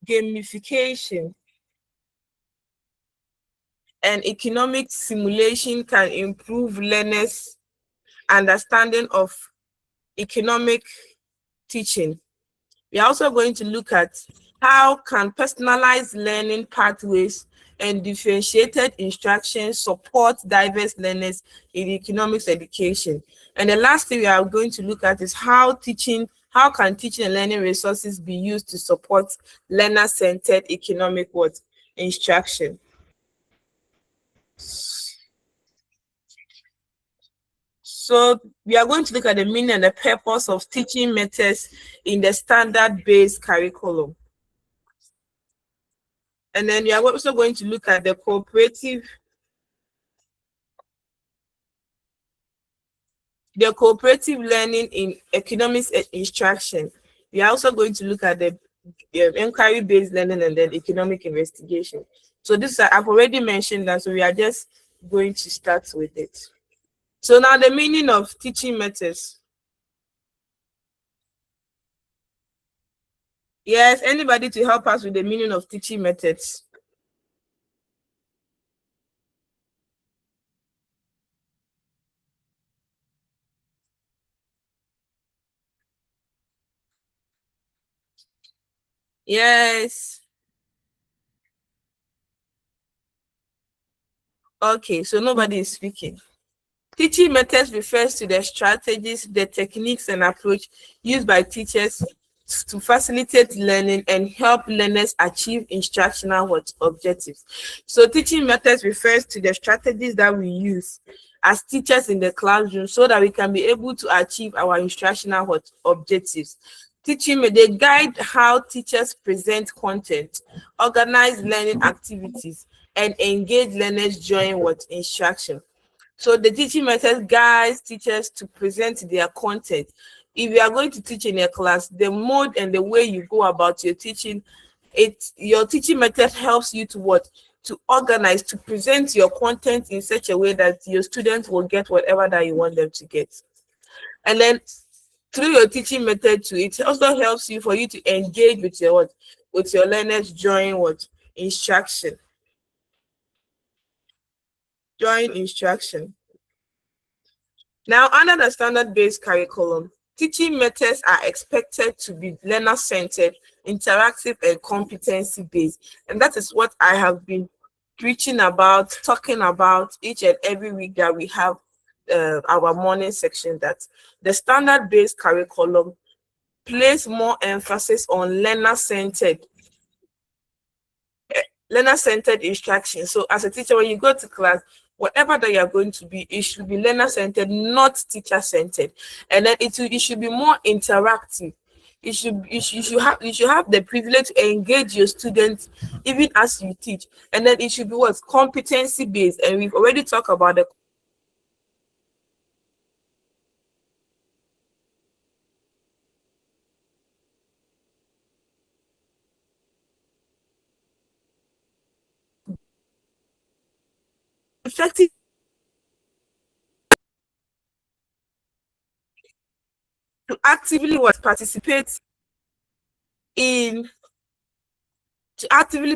gamification and economic simulation can improve learners' understanding of economic teaching. We are also going to look at how can personalized learning pathways and differentiated instruction support diverse learners in economics education. And the last thing we are going to look at is how can teaching and learning resources be used to support learner-centered economic instruction. So we are going to look at the meaning and the purpose of teaching methods in the standard-based curriculum. And then we are also going to look at the cooperative learning in economics instruction. We are also going to look at the inquiry-based learning and then economic investigation. So this I've already mentioned that, so we are just going to start with it. So now the meaning of teaching methods. Yes, anybody to help us with the meaning of teaching methods? Yes. Okay, so nobody is speaking. Teaching methods refers to the strategies, the techniques and approach used by teachers to facilitate learning and help learners achieve instructional objectives. So teaching methods refers to the strategies that we use as teachers in the classroom so that we can be able to achieve our instructional objectives. Teaching they guide how teachers present content, organize learning activities, and engage learners during instruction. So the teaching method guides teachers to present their content. If you are going to teach in a class, the mode and the way you go about your teaching, your teaching method helps you to organize, to present your content in such a way that your students will get whatever that you want them to get. And then through your teaching method too, it also helps you for you to engage with your learners during instruction. Now, under the standard-based curriculum, teaching methods are expected to be learner-centered, interactive, and competency-based. And that is what I have been preaching about, talking about each and every week that we have our morning section, that the standard-based curriculum place more emphasis on learner-centered instruction. So as a teacher, when you go to class, whatever that you're going to be, it should be learner-centered, not teacher-centered. And then it should be more interactive. You should have the privilege to engage your students even as you teach. And then it should be competency-based. And we've already talked about the effective to actively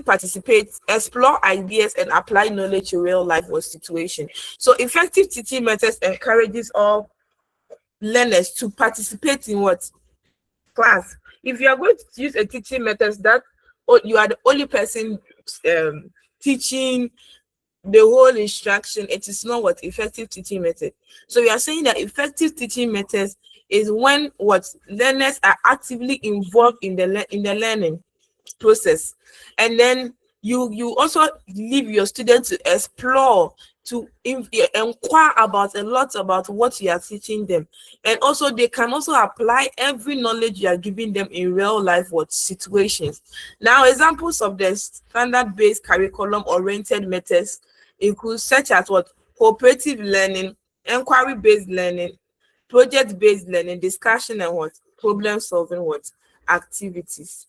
participate, explore ideas, and apply knowledge to real life situation. So effective teaching methods encourages all learners to participate in class. If you are going to use a teaching method that you are the only person teaching the whole instruction, it is not effective teaching method. So we are saying that effective teaching methods is when learners are actively involved in the learning process, and then you also leave your students to explore, to inquire about a lot about what you are teaching them, and also they can also apply every knowledge you are giving them in real life situations. Now, examples of the standard-based curriculum oriented methods include such as cooperative learning, inquiry-based learning, project-based learning, discussion, and problem-solving activities.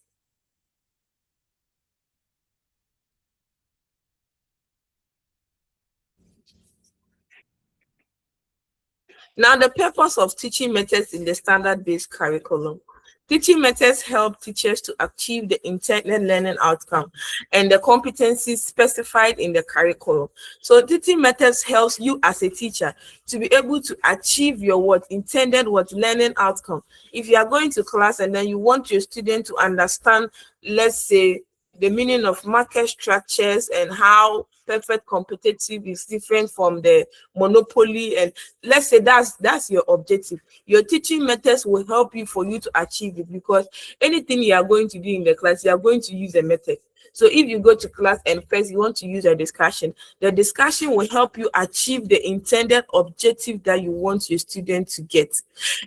Now, the purpose of teaching methods in the standard-based curriculum. Teaching methods help teachers to achieve the intended learning outcome and the competencies specified in the curriculum. So teaching methods helps you as a teacher to be able to achieve your intended learning outcome. If you are going to class and then you want your student to understand, let's say, the meaning of market structures and how perfect competitive is different from the monopoly, and let's say that's your objective, your teaching methods will help you for you to achieve it, because anything you are going to do in the class, you are going to use a method. So if you go to class and first you want to use a discussion, the discussion will help you achieve the intended objective that you want your student to get.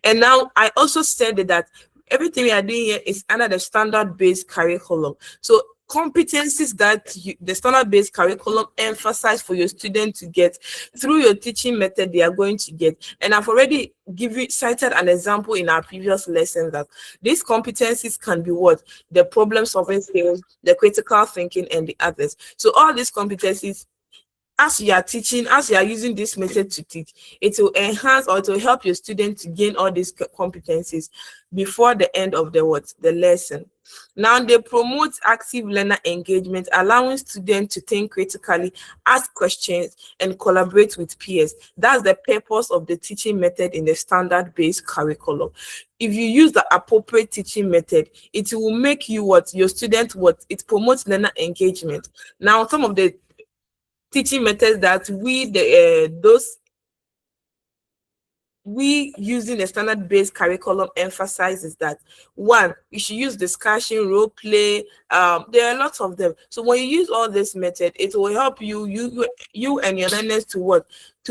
And now I also said that everything we are doing here is under the standard-based curriculum. So competencies that the standard-based curriculum emphasize for your student to get through your teaching method, they are going to get. And I've already cited an example in our previous lesson that these competencies can be the problem solving skills, the critical thinking, and the others. So all these competencies, as you are teaching, as you are using this method to teach, it will enhance or it will help your student to gain all these competencies before the end of the lesson. Now, they promote active learner engagement, allowing students to think critically, ask questions, and collaborate with peers. That's the purpose of the teaching method in the standard-based curriculum. If you use the appropriate teaching method, it will make you your student it promotes learner engagement. Now, some of the teaching methods that we using the standard-based curriculum emphasizes that, one, you should use discussion, role play. There are lots of them. So when you use all this method, it will help you and your learners to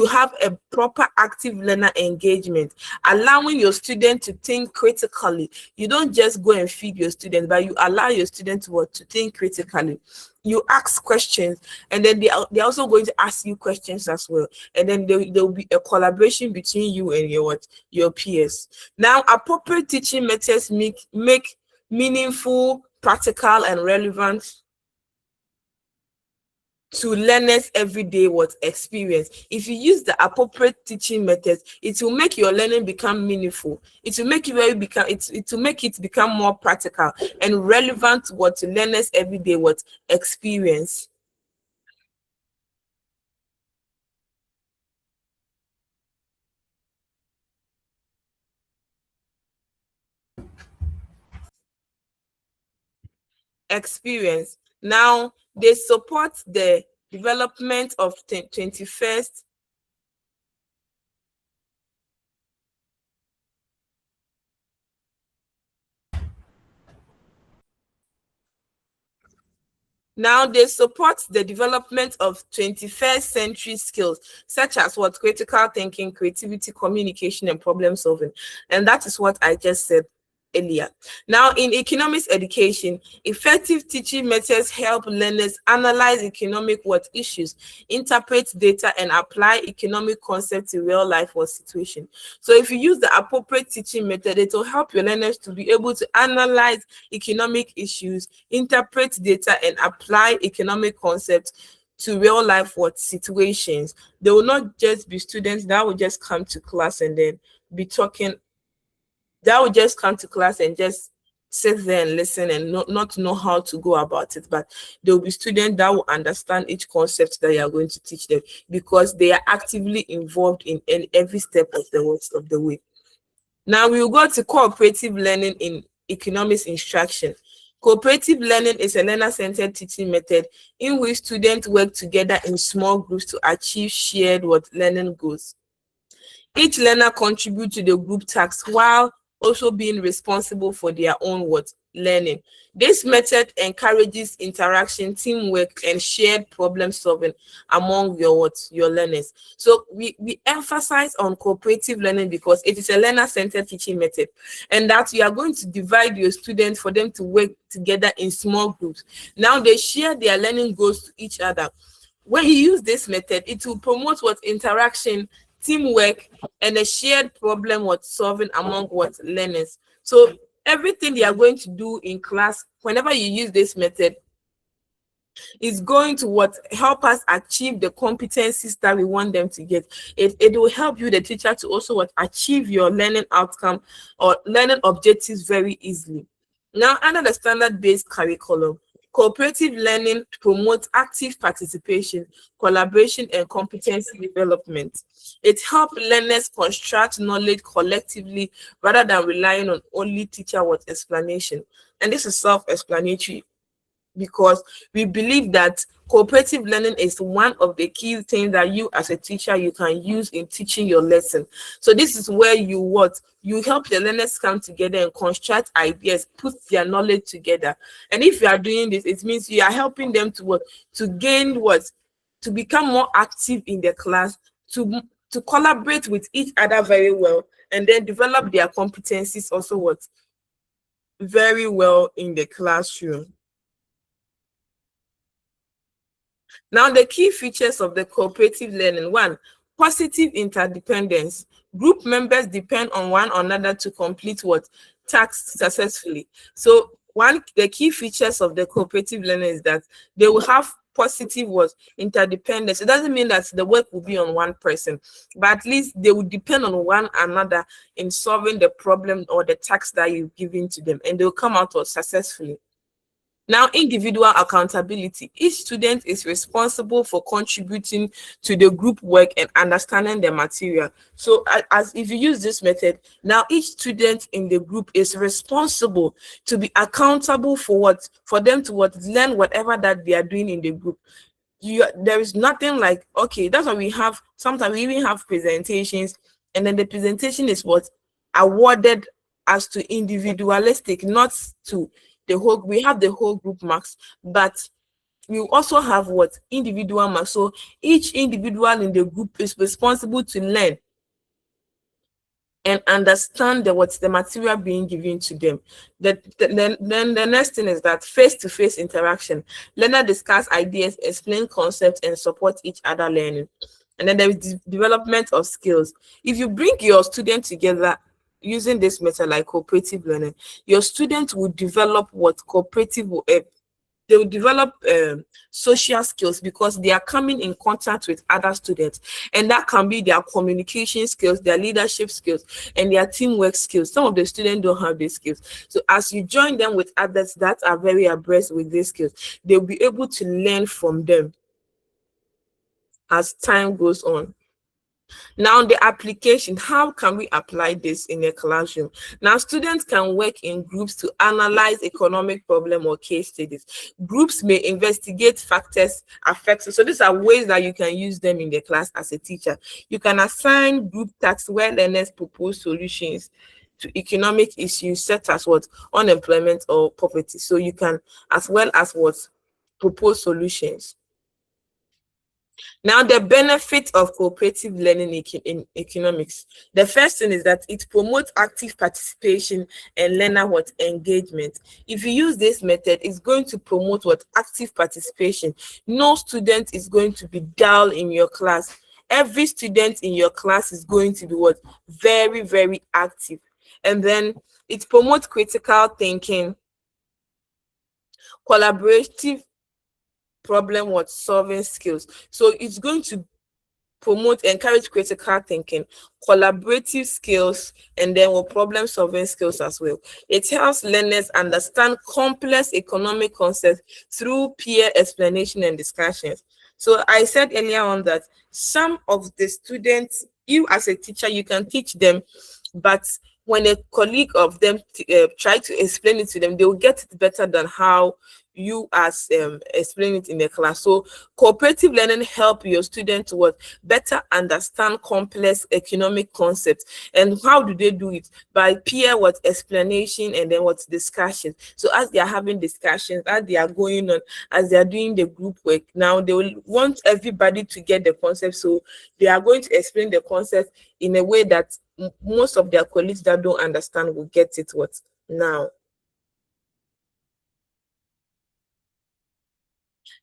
have a proper active learner engagement, allowing your student to think critically. You don't just go and feed your students, but you allow your student to think critically. You ask questions, and then they're also going to ask you questions as well. And then there will be a collaboration between you and your peers. Now, appropriate teaching methods make meaningful, practical, and relevant to learners' everyday experience. If you use the appropriate teaching methods, it will make your learning become meaningful. It will make it will make it become more practical and relevant to learners' everyday experience. Now, they support the development of 21st Now, they support the development of 21st century skills, such as critical thinking, creativity, communication, and problem solving. And that is what I just said earlier. Now, in economics education, effective teaching methods help learners analyze economic issues, interpret data, and apply economic concepts in real life situation. So if you use the appropriate teaching method, it will help your learners to be able to analyze economic issues, interpret data, and apply economic concepts to real life situations. They will not just be students that will just come to class and then be talking, that will just come to class and just sit there and listen and not know how to go about it. But there will be students that will understand each concept that you are going to teach them, because they are actively involved in every step of the way. Now we will go to cooperative learning in economics instruction. Cooperative learning is a learner-centered teaching method in which students work together in small groups to achieve shared learning goals. Each learner contributes to the group tasks while also being responsible for their own learning. This method encourages interaction, teamwork, and shared problem solving among your learners. So we emphasize on cooperative learning because it is a learner-centered teaching method, and that you are going to divide your students for them to work together in small groups. Now they share their learning goals to each other. When you use this method, it will promote interaction, teamwork, and a shared problem solving among learners. So everything they are going to do in class, whenever you use this method, It's going to what help us achieve the competencies that we want them to get. It will help you, the teacher, to also what achieve your learning outcome or learning objectives very easily. Now, under the standard-based curriculum, cooperative learning promotes active participation, collaboration, and competency development. It helps learners construct knowledge collectively rather than relying on only teacher what explanation. And this is self-explanatory, because we believe that cooperative learning is one of the key things that you as a teacher you can use in teaching your lesson. So this is where you help the learners come together and construct ideas, put their knowledge together. And if you are doing this, it means you are helping them to gain to become more active in the class, to collaborate with each other very well, and then develop their competencies also very well in the classroom. Now, the key features of the cooperative learning: one, positive interdependence. Group members depend on one another to complete tasks successfully. So the key features of the cooperative learning is that they will have positive interdependence. It doesn't mean that the work will be on one person, but at least they will depend on one another in solving the problem or the task that you've given to them, and they'll come out successfully. Now, individual accountability. Each student is responsible for contributing to the group work and understanding the material. So as if you use this method, now each student in the group is responsible to be accountable for them to learn whatever that they are doing in the group. There is nothing like, okay, that's why we have, sometimes we even have presentations, and then the presentation is awarded as to individualistic, not to the whole. We have the whole group marks, but we also have individual marks. So each individual in the group is responsible to learn and understand the material being given to them. Then the next thing is that face-to-face interaction. Learner discuss ideas, explain concepts, and support each other learning. And then there is development of skills. If you bring your students together using this method like cooperative learning, your students will develop they will develop social skills, because they are coming in contact with other students, and that can be their communication skills, their leadership skills, and their teamwork skills. Some of the students don't have these skills. So as you join them with others that are very abreast with these skills, they'll be able to learn from them as time goes on. Now, the application: how can we apply this in a classroom? Now, students can work in groups to analyze economic problem or case studies. Groups may investigate factors affecting. So these are ways that you can use them in the class as a teacher. You can assign group tasks where learners propose solutions to economic issues such as unemployment or poverty. So you can, as well as propose solutions. Now, the benefit of cooperative learning in economics. The first thing is that it promotes active participation and learner engagement. If you use this method, it's going to promote active participation. No student is going to be dull in your class. Every student in your class is going to be very, very active. And then it promotes critical thinking, collaborative problem solving skills. So it's going to encourage critical thinking, collaborative skills, and then problem solving skills as well. It helps learners understand complex economic concepts through peer explanation and discussions. So I said earlier on that some of the students, you as a teacher, you can teach them, but when a colleague of them try to explain it to them, they will get it better than how you explain it in the class. So cooperative learning help your students to better understand complex economic concepts. And how do they do it? By peer explanation and then discussion. So as they are having discussions, as they are going on, as they are doing the group work, now they will want everybody to get the concept. So they are going to explain the concept in a way that most of their colleagues that don't understand will get it now.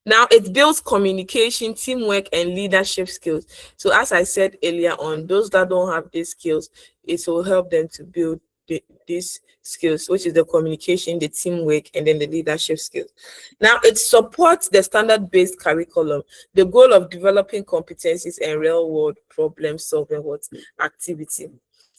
Now, it builds communication, teamwork, and leadership skills. So as I said earlier on, those that don't have these skills, it will help them to build these skills, which is the communication, the teamwork, and then the leadership skills. Now, it supports the standard-based curriculum, the goal of developing competencies and real-world problem-solving activity.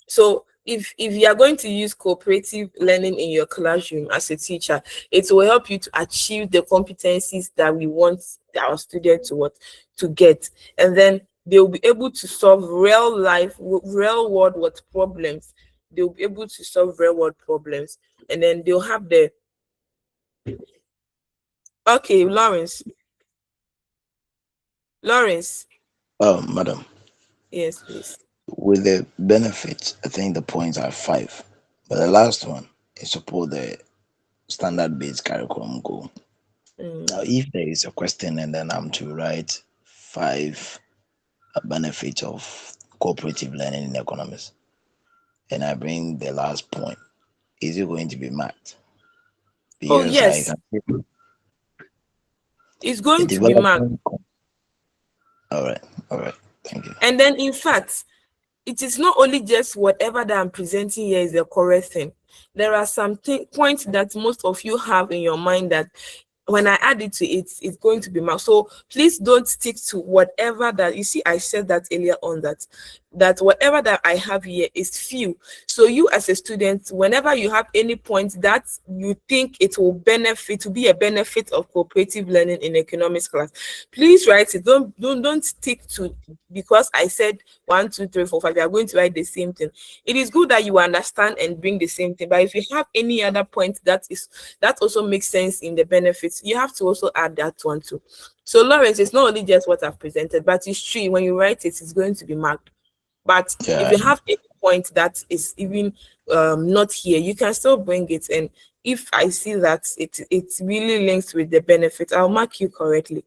So if you are going to use cooperative learning in your classroom as a teacher, it will help you to achieve the competencies that we want our students to get. And then they'll be able to solve real world problems. They'll be able to solve real world problems. And then they'll have the okay, Lawrence. Madam. Yes, please. With the benefits, I think the points are 5. But the last one is support the standard based curriculum goal. Now, if there is a question and then I'm to write 5 benefits of cooperative learning in economics, and I bring the last point, is it going to be marked? Oh, Because yes. It's going to be marked. All right. Thank you. And then, in fact, it is not only just whatever that I'm presenting here is the correct thing. There are some points that most of you have in your mind that when I add it to it, it's going to be marked. So please don't stick to whatever that you see. I said that earlier on that whatever that I have here is few. So you as a student, whenever you have any point that you think it will be a benefit of cooperative learning in economics class, please write it. Don't stick to because I said 1, 2, 3, 4, 5. You are going to write the same thing. It is good that you understand and bring the same thing. But if you have any other point that also makes sense in the benefits, you have to also add that one too. So Lawrence, it's not only just what I've presented, but it's true. When you write it, it's going to be marked. But if you have any point that is even not here, you can still bring it. And if I see that it really links with the benefit, I'll mark you correctly.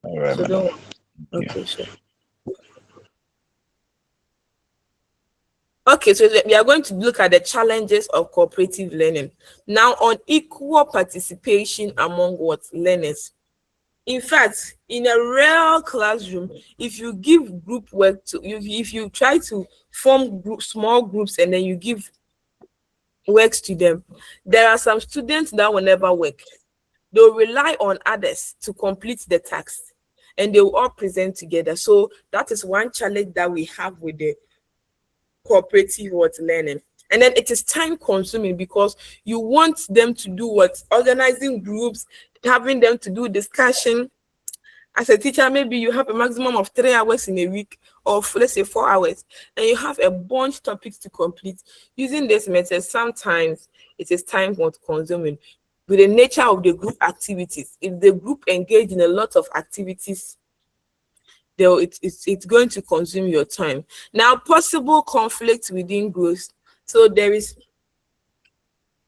All right, so madam. Okay, sure. Okay, so we are going to look at the challenges of cooperative learning. Now, on equal participation among learners. In fact, in a real classroom, if you give group work if you try to form small groups and then you give works to them, there are some students that will never work. They'll rely on others to complete the task and they will all present together. So that is one challenge that we have with the cooperative learning. And then it is time consuming because you want them to do organizing groups, having them to do discussion. As a teacher, maybe you have a maximum of 3 hours in a week, or let's say 4 hours, and you have a bunch of topics to complete. Using this method, sometimes it is time consuming. With the nature of the group activities, if the group engage in a lot of activities, it's going to consume your time. Now, possible conflict within groups. So there is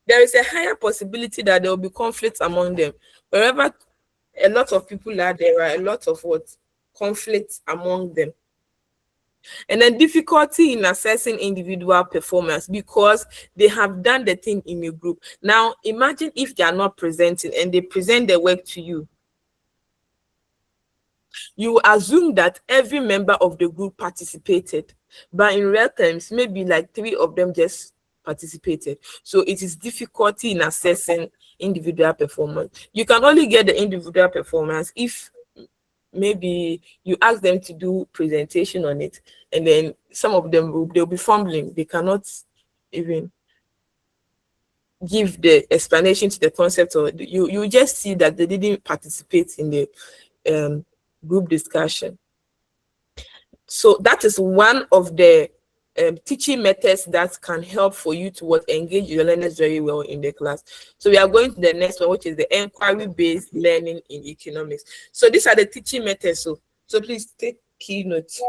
a higher possibility that there will be conflicts among them. Wherever a lot of people are, there are a lot of conflicts among them. And then difficulty in assessing individual performance because they have done the thing in a group. Now, imagine if they are not presenting and they present their work to you. You assume that every member of the group participated, but in real terms, maybe like 3 of them just participated. So it is difficulty in assessing individual performance. You can only get the individual performance if maybe you ask them to do presentation on it, and then some of them they'll be fumbling. They cannot even give the explanation to the concept, or you just see that they didn't participate in the group discussion. So that is one of the teaching methods that can help for you to engage your learners very well in the class. So we are going to the next one, which is the inquiry-based learning in economics. So these are the teaching methods. So please take key notes.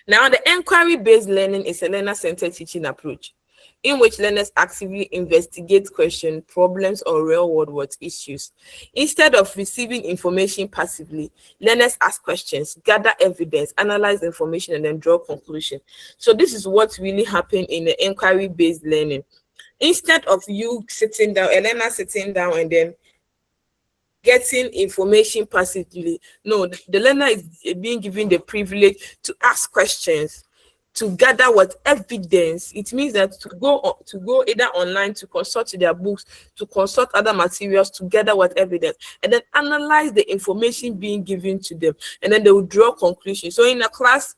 Now, the inquiry-based learning is a learner-centered teaching approach in which learners actively investigate questions, problems, or real-world issues. Instead of receiving information passively, learners ask questions, gather evidence, analyze information, and then draw conclusions. So this is what really happened in the inquiry-based learning. Instead of you sitting down, a learner sitting down and then getting information passively, no, the learner is being given the privilege to ask questions, to gather what evidence. It means that to go either online to consult their books, to consult other materials, to gather what evidence, and then analyze the information being given to them, and then they will draw conclusions. So in a class,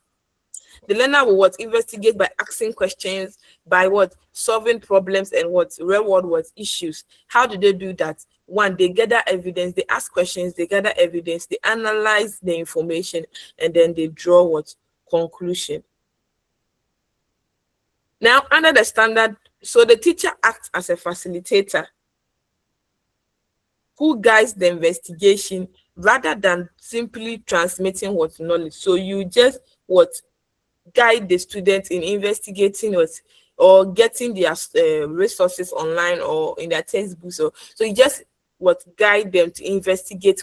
the learner will investigate by asking questions, by solving problems, and real world issues. How do they do that? One, they gather evidence, they ask questions, they gather evidence, they analyze the information, and then they draw conclusion. Now, under the standard, so the teacher acts as a facilitator who guides the investigation rather than simply transmitting knowledge. So you just guide the students in investigating or getting their resources online or in their textbooks. So you just guide them to investigate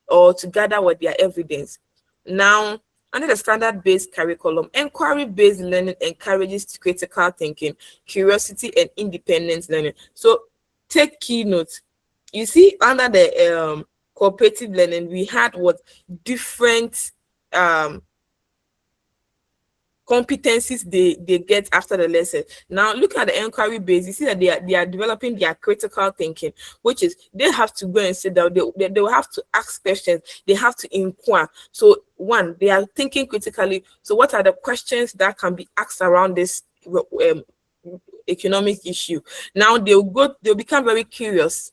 or to gather their evidence. Now, under the standard-based curriculum, inquiry-based learning encourages critical thinking, curiosity, and independent learning. So take key notes. You see, under the cooperative learning, we had different competencies they get after the lesson. Now look at the inquiry base. You see that they are developing their critical thinking, which is they have to go and sit down. They will have to ask questions. They have to inquire. So one, they are thinking critically. So what are the questions that can be asked around this economic issue? Now they'll become very curious.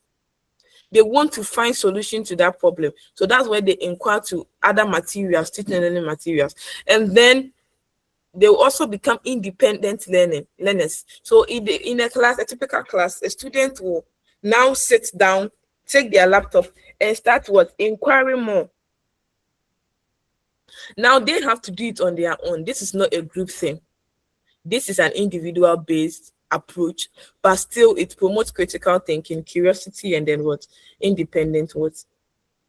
They want to find solution to that problem. So that's where they inquire to other materials, teaching and learning materials, and then they will also become independent learners. So in a class, a typical class, a student will now sit down, take their laptop, and start inquiring more. Now they have to do it on their own. This is not a group thing. This is an individual based approach, but still it promotes critical thinking, curiosity, and then independent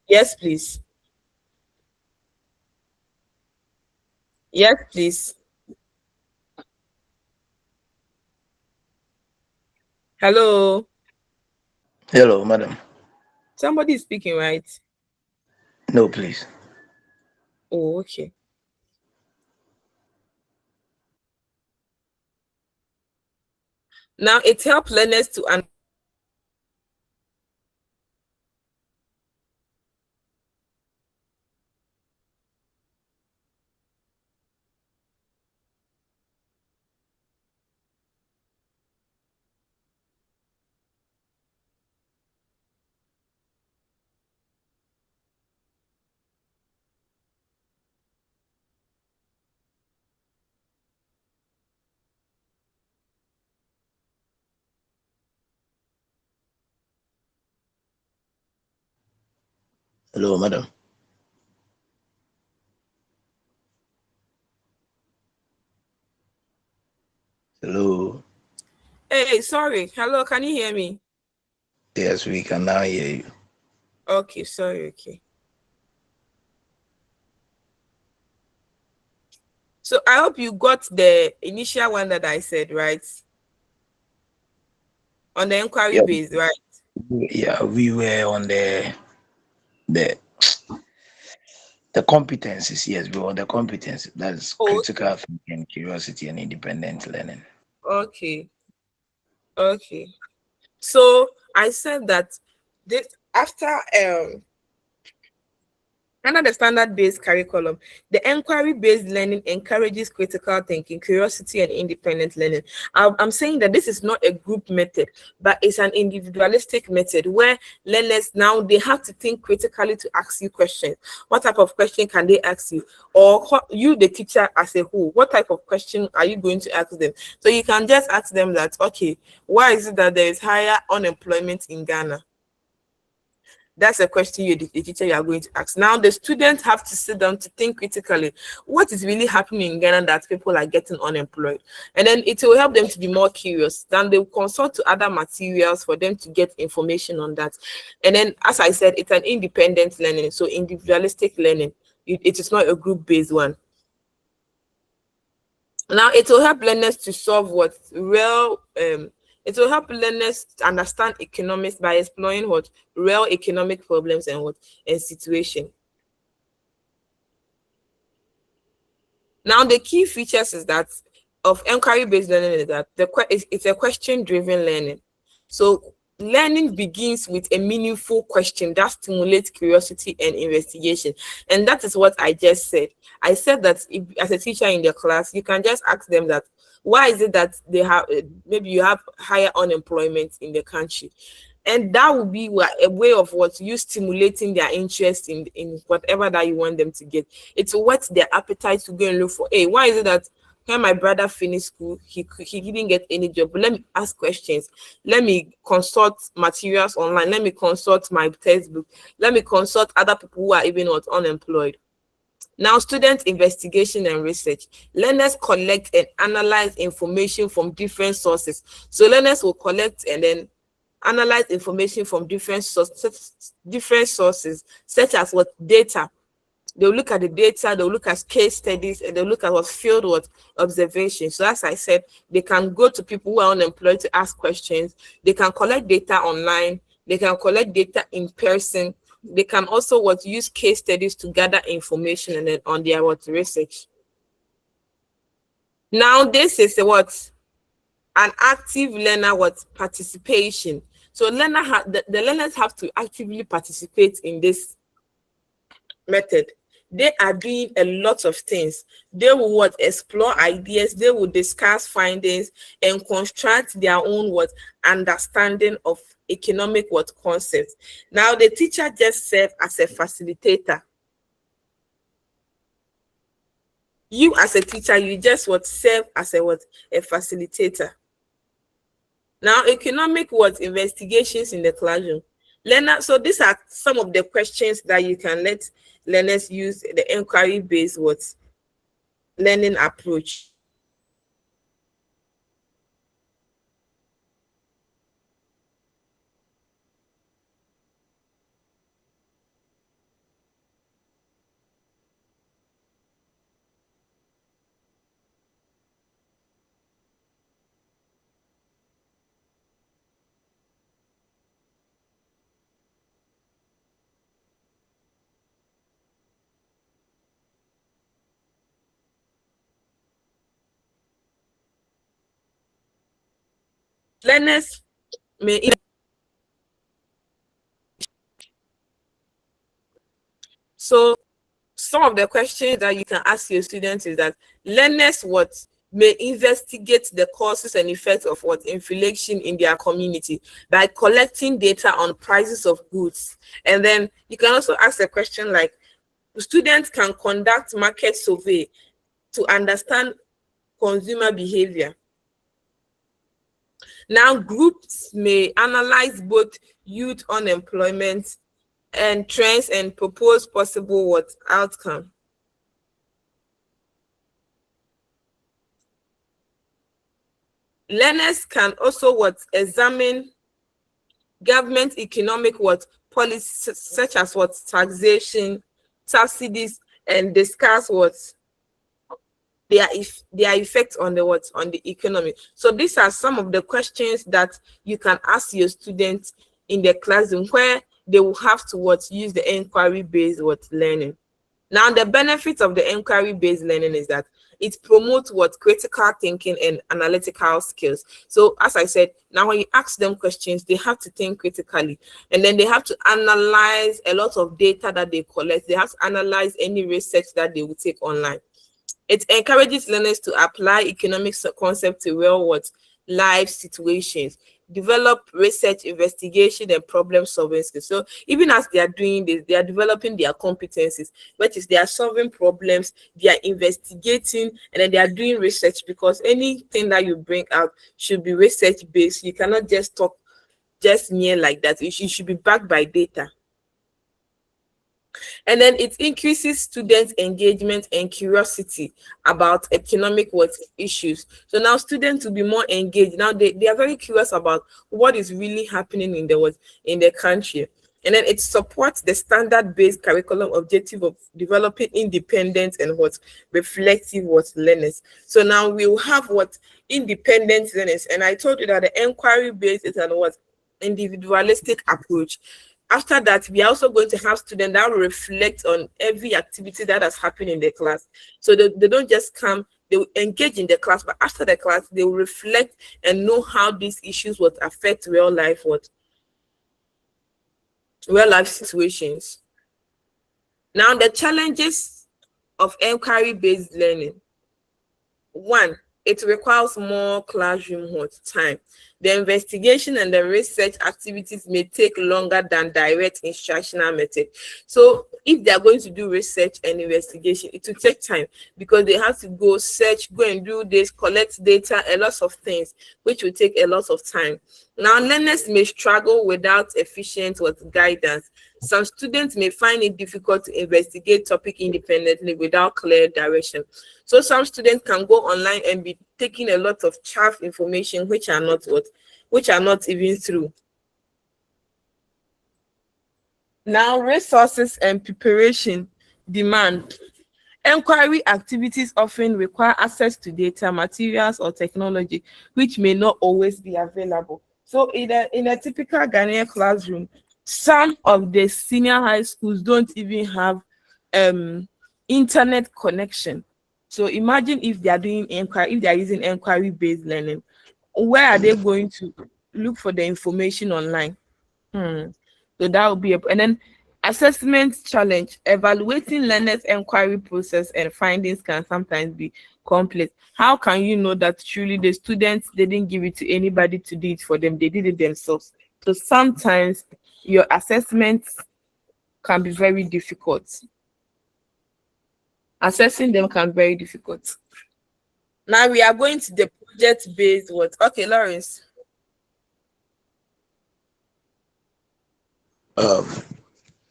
Yes, please. Yes, please. Hello. Hello, madam. Somebody is speaking, right? No, please. Oh, okay. Now it helps learners to understand. Hello, madam. Hello. Hey, sorry. Hello, can you hear me? Yes, we can now hear you. Okay, sorry. Okay. So I hope you got the initial one that I said, right? On the inquiry base, right? Yeah, we were on the competencies. Yes, we were on the competencies. That's critical thinking, curiosity, and independent learning. Okay. Okay. So I said that this after under the standard-based curriculum, the inquiry-based learning encourages critical thinking, curiosity, and independent learning. I'm saying that this is not a group method, but it's an individualistic method where learners now they have to think critically to ask you questions. What type of question can they ask you? Or you, the teacher as a whole, what type of question are you going to ask them? So you can just ask them that, okay, why is it that there is higher unemployment in Ghana? That's a question the teacher you are going to ask. Now, the students have to sit down to think critically. What is really happening in Ghana that people are getting unemployed? And then it will help them to be more curious. Then they will consult to other materials for them to get information on that. And then, as I said, it's an independent learning, so individualistic learning. It is not a group-based one. Now, it will help learners to solve it will help learners understand economics by exploring real economic problems and situation. Now, the key features is that of inquiry-based learning is that it's a question-driven learning. So learning begins with a meaningful question that stimulates curiosity and investigation. And that is what I just said. I said that if, as a teacher in the class, you can just ask them that, why is it that they have, maybe you have higher unemployment in the country? And that would be a way of what you stimulating their interest in whatever that you want them to get. It's what their appetite to go and look for. Hey, why is it that when my brother finished school, he didn't get any job? But let me ask questions. Let me consult materials online. Let me consult my textbook. Let me consult other people who are even not unemployed. Now, student investigation and research. Learners collect and analyze information from different sources. So learners will collect and then analyze information from different sources, such as what data. They'll look at the data, they'll look at case studies, and they'll look at what field what observation. So as I said, they can go to people who are unemployed to ask questions. They can collect data online. They can collect data in person. They can also use case studies to gather information and then on their research. Now this is an active learner participation. So the learners have to actively participate in this method. They are doing a lot of things. They will explore ideas, they will discuss findings and construct their own understanding of economic concepts. Now the teacher just serves as a facilitator. You as a teacher, you just serve as a facilitator. Now, economic investigations in the classroom. So these are some of the questions that you can let learners use the inquiry-based learning approach. Learners may so some of the questions that you can ask your students is that learners may investigate the causes and effects of inflation in their community by collecting data on prices of goods. And then you can also ask a question like, students can conduct market survey to understand consumer behavior. Now, groups may analyze both youth unemployment and trends and propose possible outcome. Learners can also examine government economic policies such as taxation, subsidies, and discuss their effect on the economy. So these are some of the questions that you can ask your students in the classroom, where they will have to use the inquiry-based learning. Now, the benefits of the inquiry-based learning is that it promotes critical thinking and analytical skills. So as I said, now when you ask them questions, they have to think critically, and then they have to analyze a lot of data that they collect. They have to analyze any research that they will take online. It encourages learners to apply economic concepts to real life situations, develop research, investigation, and problem solving skills. So even as they are doing this, they are developing their competencies, which is they are solving problems, they are investigating, and then they are doing research, because anything that you bring out should be research based. You cannot just talk just mere like that. It should be backed by data. And then it increases students' engagement and curiosity about economic issues. So now students will be more engaged. Now they are very curious about what is really happening in the country. And then it supports the standard-based curriculum objective of developing independent and reflective learners. So now we'll have independent learners. And I told you that the inquiry-based is an individualistic approach. After that, we are also going to have students that will reflect on every activity that has happened in the class. So they don't just come they will engage in the class, but after the class, they will reflect and know how these issues would affect real life situations. Now, the challenges of inquiry-based learning. One, it requires more classroom time. The investigation and the research activities may take longer than direct instructional method. So if they are going to do research and investigation, it will take time because they have to go search, go and do this, collect data, a lot of things, which will take a lot of time. Now, learners may struggle without efficient guidance. Some students may find it difficult to investigate topic independently without clear direction. So some students can go online and be taking a lot of chaff information which are not even true. Now, resources and preparation demand. Inquiry activities often require access to data, materials, or technology, which may not always be available. So in a typical Ghanaian classroom, some of the senior high schools don't even have internet connection. So imagine if they are doing inquiry, if they are using inquiry-based learning, where are they going to look for the information online? So that would be and then assessment challenge. Evaluating learners' inquiry process and findings can sometimes be complex. How can you know that truly the students didn't give it to anybody to do it for them? They did it themselves. So sometimes your assessments can be very difficult. Assessing them can be very difficult. Now we are going to the project-based what? Okay, Lawrence.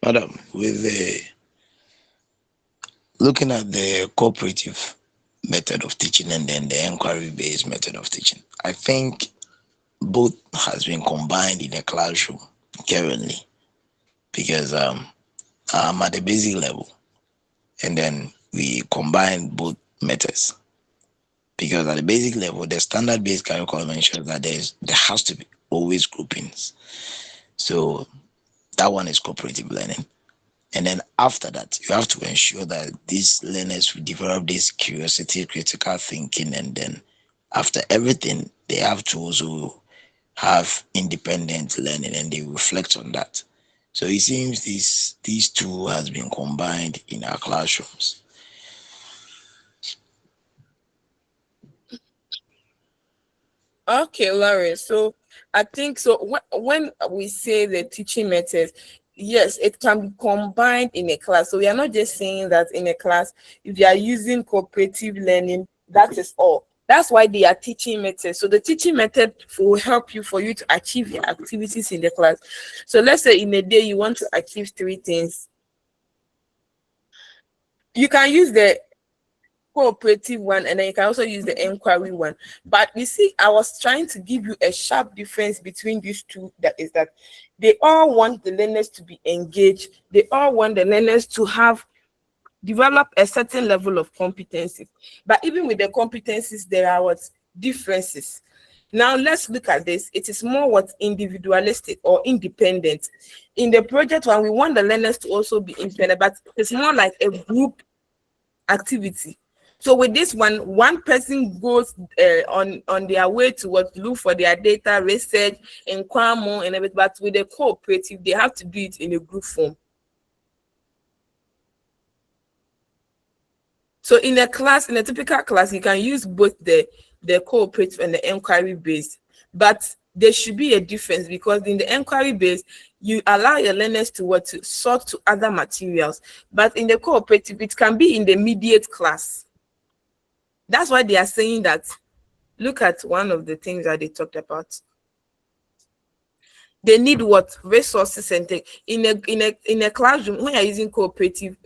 Madam, with the looking at the cooperative method of teaching and then the inquiry-based method of teaching, I think both has been combined in a classroom currently because I'm at the basic level and then we combine both methods because at the basic level the standard-based curriculum ensures that there has to be always groupings. So that one is cooperative learning. And then after that, you have to ensure that these learners will develop this curiosity, critical thinking, and then after everything, they have to also have independent learning and they reflect on that. So it seems these two has been combined in our classrooms. Okay, Lauren. So I think so. When we say the teaching methods, yes, it can be combined in a class. So we are not just saying that in a class, if you are using cooperative learning, that is all. That's why they are teaching methods. So the teaching method will help you for you to achieve your activities in the class. So let's say in a day you want to achieve three things. You can use the cooperative one and then you can also use the inquiry one. But you see, I was trying to give you a sharp difference between these two. That is that they all want the learners to be engaged. They all want the learners to have develop a certain level of competencies. But even with the competencies, there are what differences. Now let's look at this. It is more what individualistic or independent. In the project one, we want the learners to also be independent, but it's more like a group activity. So with this one person goes on their way to what look for their data, research, inquire more and everything. But with a cooperative, they have to do it in a group form. So in a typical class, you can use both the cooperative and the inquiry based, but there should be a difference because in the inquiry based, you allow your learners to sort to other materials, but in the cooperative, it can be in the immediate class. That's why they are saying that. Look at one of the things that they talked about. They need what resources and in a classroom when you're using cooperative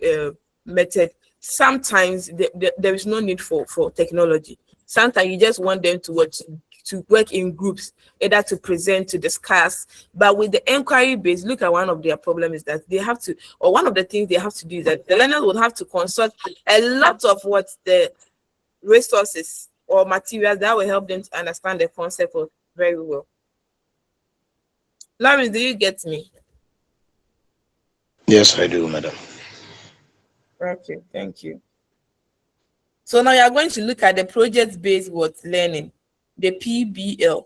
method. Sometimes there is no need for technology. Sometimes you just want them to work in groups, either to present, to discuss. But with the inquiry based, look at one of their problems is that they have to, or one of the things they have to do is that the learners would have to consult a lot of what the resources or materials that will help them to understand the concept of very well. Lawrence, do you get me? Yes, I do, madam. Okay, thank you. So now you are going to look at the project-based what learning, the PBL.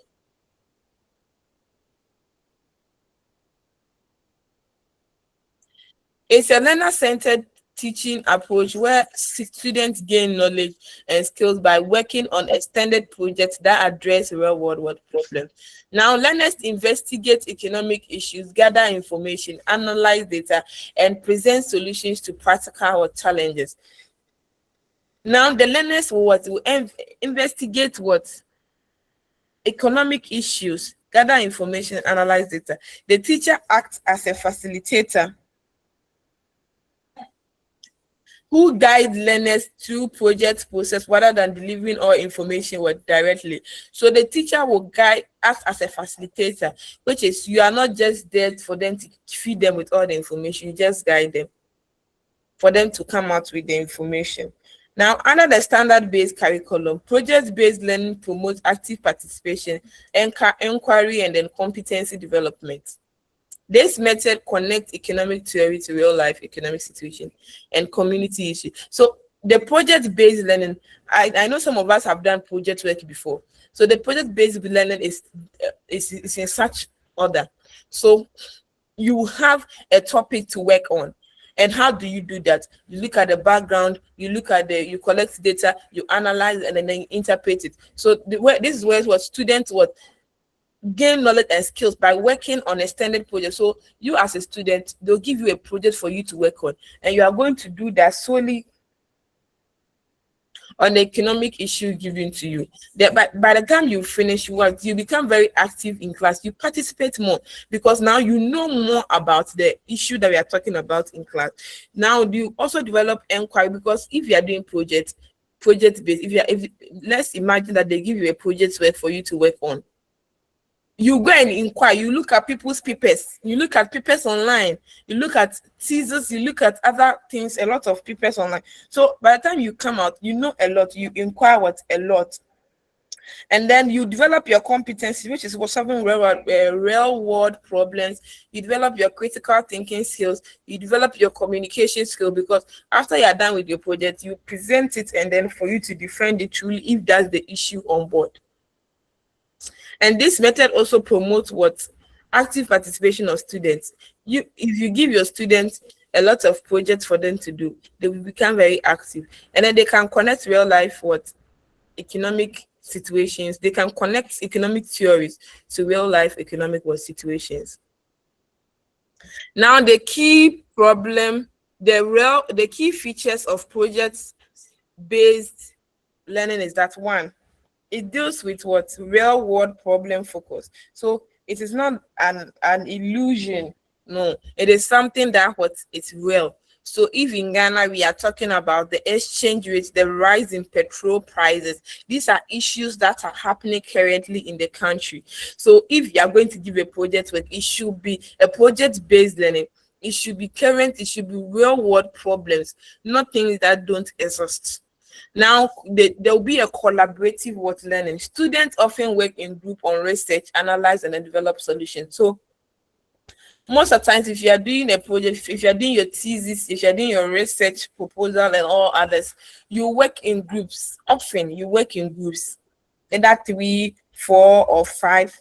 It's a learner-centered teaching approach where students gain knowledge and skills by working on extended projects that address real-world problems. Now, learners investigate economic issues, gather information, analyze data, and present solutions to practical challenges. Now, the learners will investigate what? Economic issues, gather information, analyze data. The teacher acts as a facilitator who guide learners through project process rather than delivering all information directly. So the teacher will guide, act as a facilitator, which is you are not just there for them to feed them with all the information, you just guide them for them to come out with the information. Now, under the standard-based curriculum, project-based learning promotes active participation, inquiry, and then competency development. This method connects economic theory to real-life economic situation and community issues. So the project-based learning, I know some of us have done project work before. So the project-based learning is in such order. So you have a topic to work on. And how do you do that? You look at the background, you collect data, you analyze, and then you interpret it. So this is where what students gain knowledge and skills by working on extended projects. So you as a student, they'll give you a project for you to work on, and you are going to do that solely on the economic issue given to you. By the time you finish work, you become very active in class. You participate more because now you know more about the issue that we are talking about in class. Now you also develop inquiry, because if you are doing project based, let's imagine that they give you a project work for you to work on. You go and inquire, you look at people's papers, you look at papers online, you look at thesis, you look at other things, a lot of papers online. So by the time you come out, you know a lot, you inquire a lot. And then you develop your competency, which is solving real world problems. You develop your critical thinking skills, you develop your communication skill, because after you are done with your project, you present it, and then for you to defend it truly if that's the issue on board. And this method also promotes active participation of students. If you give your students a lot of projects for them to do, they will become very active, and then they can connect real life economic situations. They can connect economic theories to real life economic situations. Now, the key features of project-based learning is that, one, it deals with real world problem focus. So it is not an illusion. No, it is something that it's real. So if in Ghana we are talking about the exchange rate, the rise in petrol prices, these are issues that are happening currently in the country. So if you are going to give a project work, it should be a project-based learning. It should be current, it should be real world problems, not things that don't exist. Now, there will be a collaborative learning. Students often work in group on research, analyze, and then develop solutions. So most of the times, if you are doing a project, if you are doing your thesis, if you are doing your research proposal and all others, you work in groups. Often you work in groups, and that 3, 4, or 5,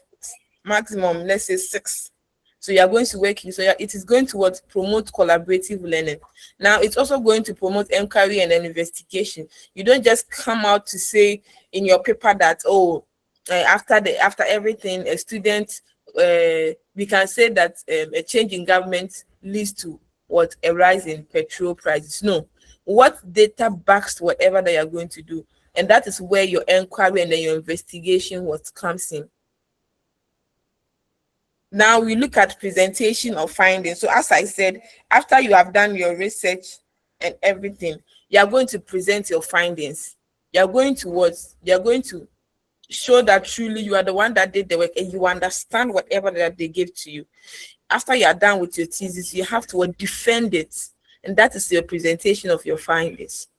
maximum, let's say 6. So you are going to work. So it is going to promote collaborative learning. Now it's also going to promote inquiry and then investigation. You don't just come out to say in your paper that after everything, a student we can say that a change in government leads to a rise in petrol prices. No, what data backs whatever that you are going to do, and that is where your inquiry and then your investigation comes in. Now we look at presentation of findings. So as I said, after you have done your research and everything, you are going to present your findings. You are going to show that truly you are the one that did the work and you understand whatever that they gave to you. After you are done with your thesis, you have to defend it, and that is your presentation of your findings.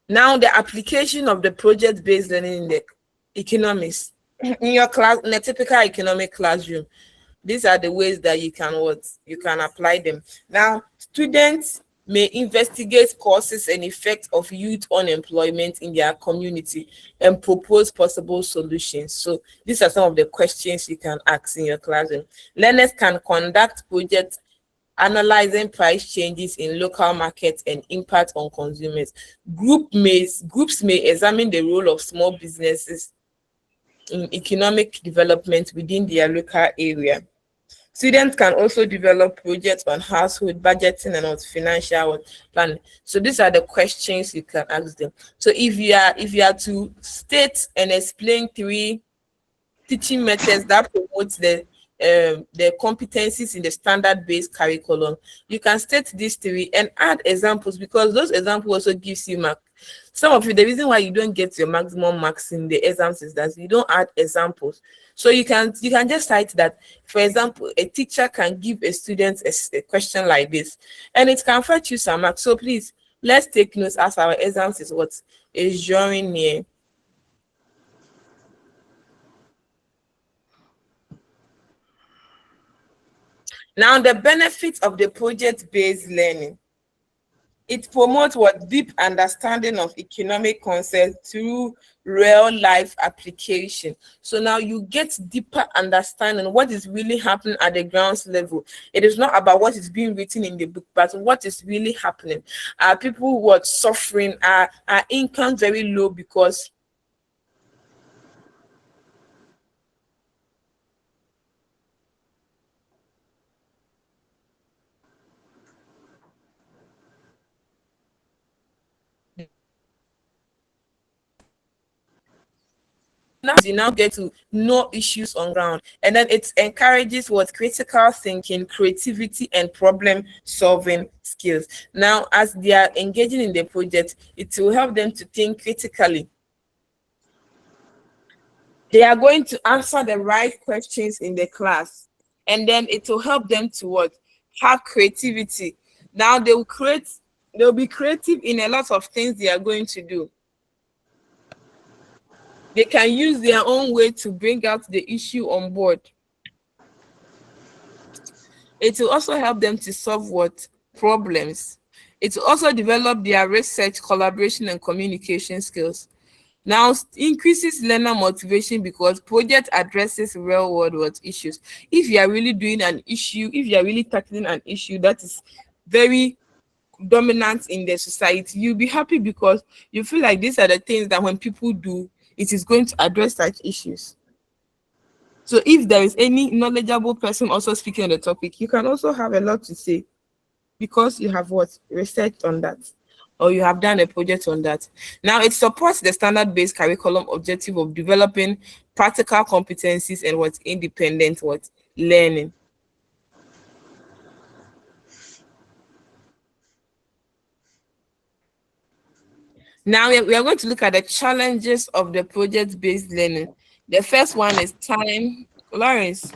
Now, the application of the project-based learning in the economics. In your class, in a typical economic classroom, These are the ways that you can apply them. Now, students may investigate causes and effects of youth unemployment in their community and propose possible solutions. So these are some of the questions you can ask in your classroom. Learners can conduct projects analyzing price changes in local markets and impact on consumers. Groups may examine the role of small businesses in economic development within their local area. Students can also develop projects on household budgeting and on financial planning. So these are the questions you can ask them. So if you are to state and explain 3 teaching methods that promote the competencies in the standard-based curriculum, you can state these 3 and add examples, because those examples also gives you mark. Some of you, the reason why you don't get your maximum marks in the exams is that you don't add examples. So you can just cite that, for example, a teacher can give a student a question like this, and it can fetch you some marks. So please, let's take notes as our exams is drawing near. Now, the benefits of the project-based learning. It promotes deep understanding of economic concepts through real life application. So now you get deeper understanding what is really happening at the ground level. It is not about what is being written in the book, but what is really happening. Are people who are suffering? Are income very low because now you now get to know issues on ground, and then it encourages critical thinking, creativity, and problem solving skills. Now, as they are engaging in the project, it will help them to think critically. They are going to answer the right questions in the class, and then it will help them to have creativity. Now they'll be creative in a lot of things they are going to do. They can use their own way to bring out the issue on board. It will also help them to solve problems. It will also develop their research, collaboration, and communication skills. Now, increases learner motivation because project addresses real world issues. If you are really doing an issue, if you are really tackling an issue that is very dominant in the society, you'll be happy because you feel like these are the things that when people do, it is going to address such issues. So if there is any knowledgeable person also speaking on the topic, you can also have a lot to say because you have researched on that, or you have done a project on that. Now, it supports the standard-based curriculum objective of developing practical competencies and independent learning. Now we are going to look at the challenges of the project-based learning. The first one is time. Lawrence.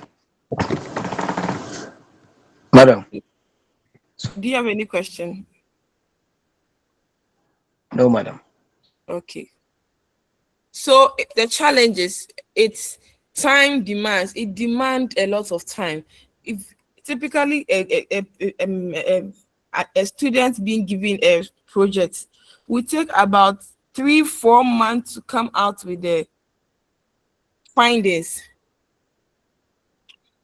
Madam. Do you have any question? No, madam. Okay. So the challenges, it's time demands. It demands a lot of time. If typically a student being given a project will take about 3-4 months to come out with the findings,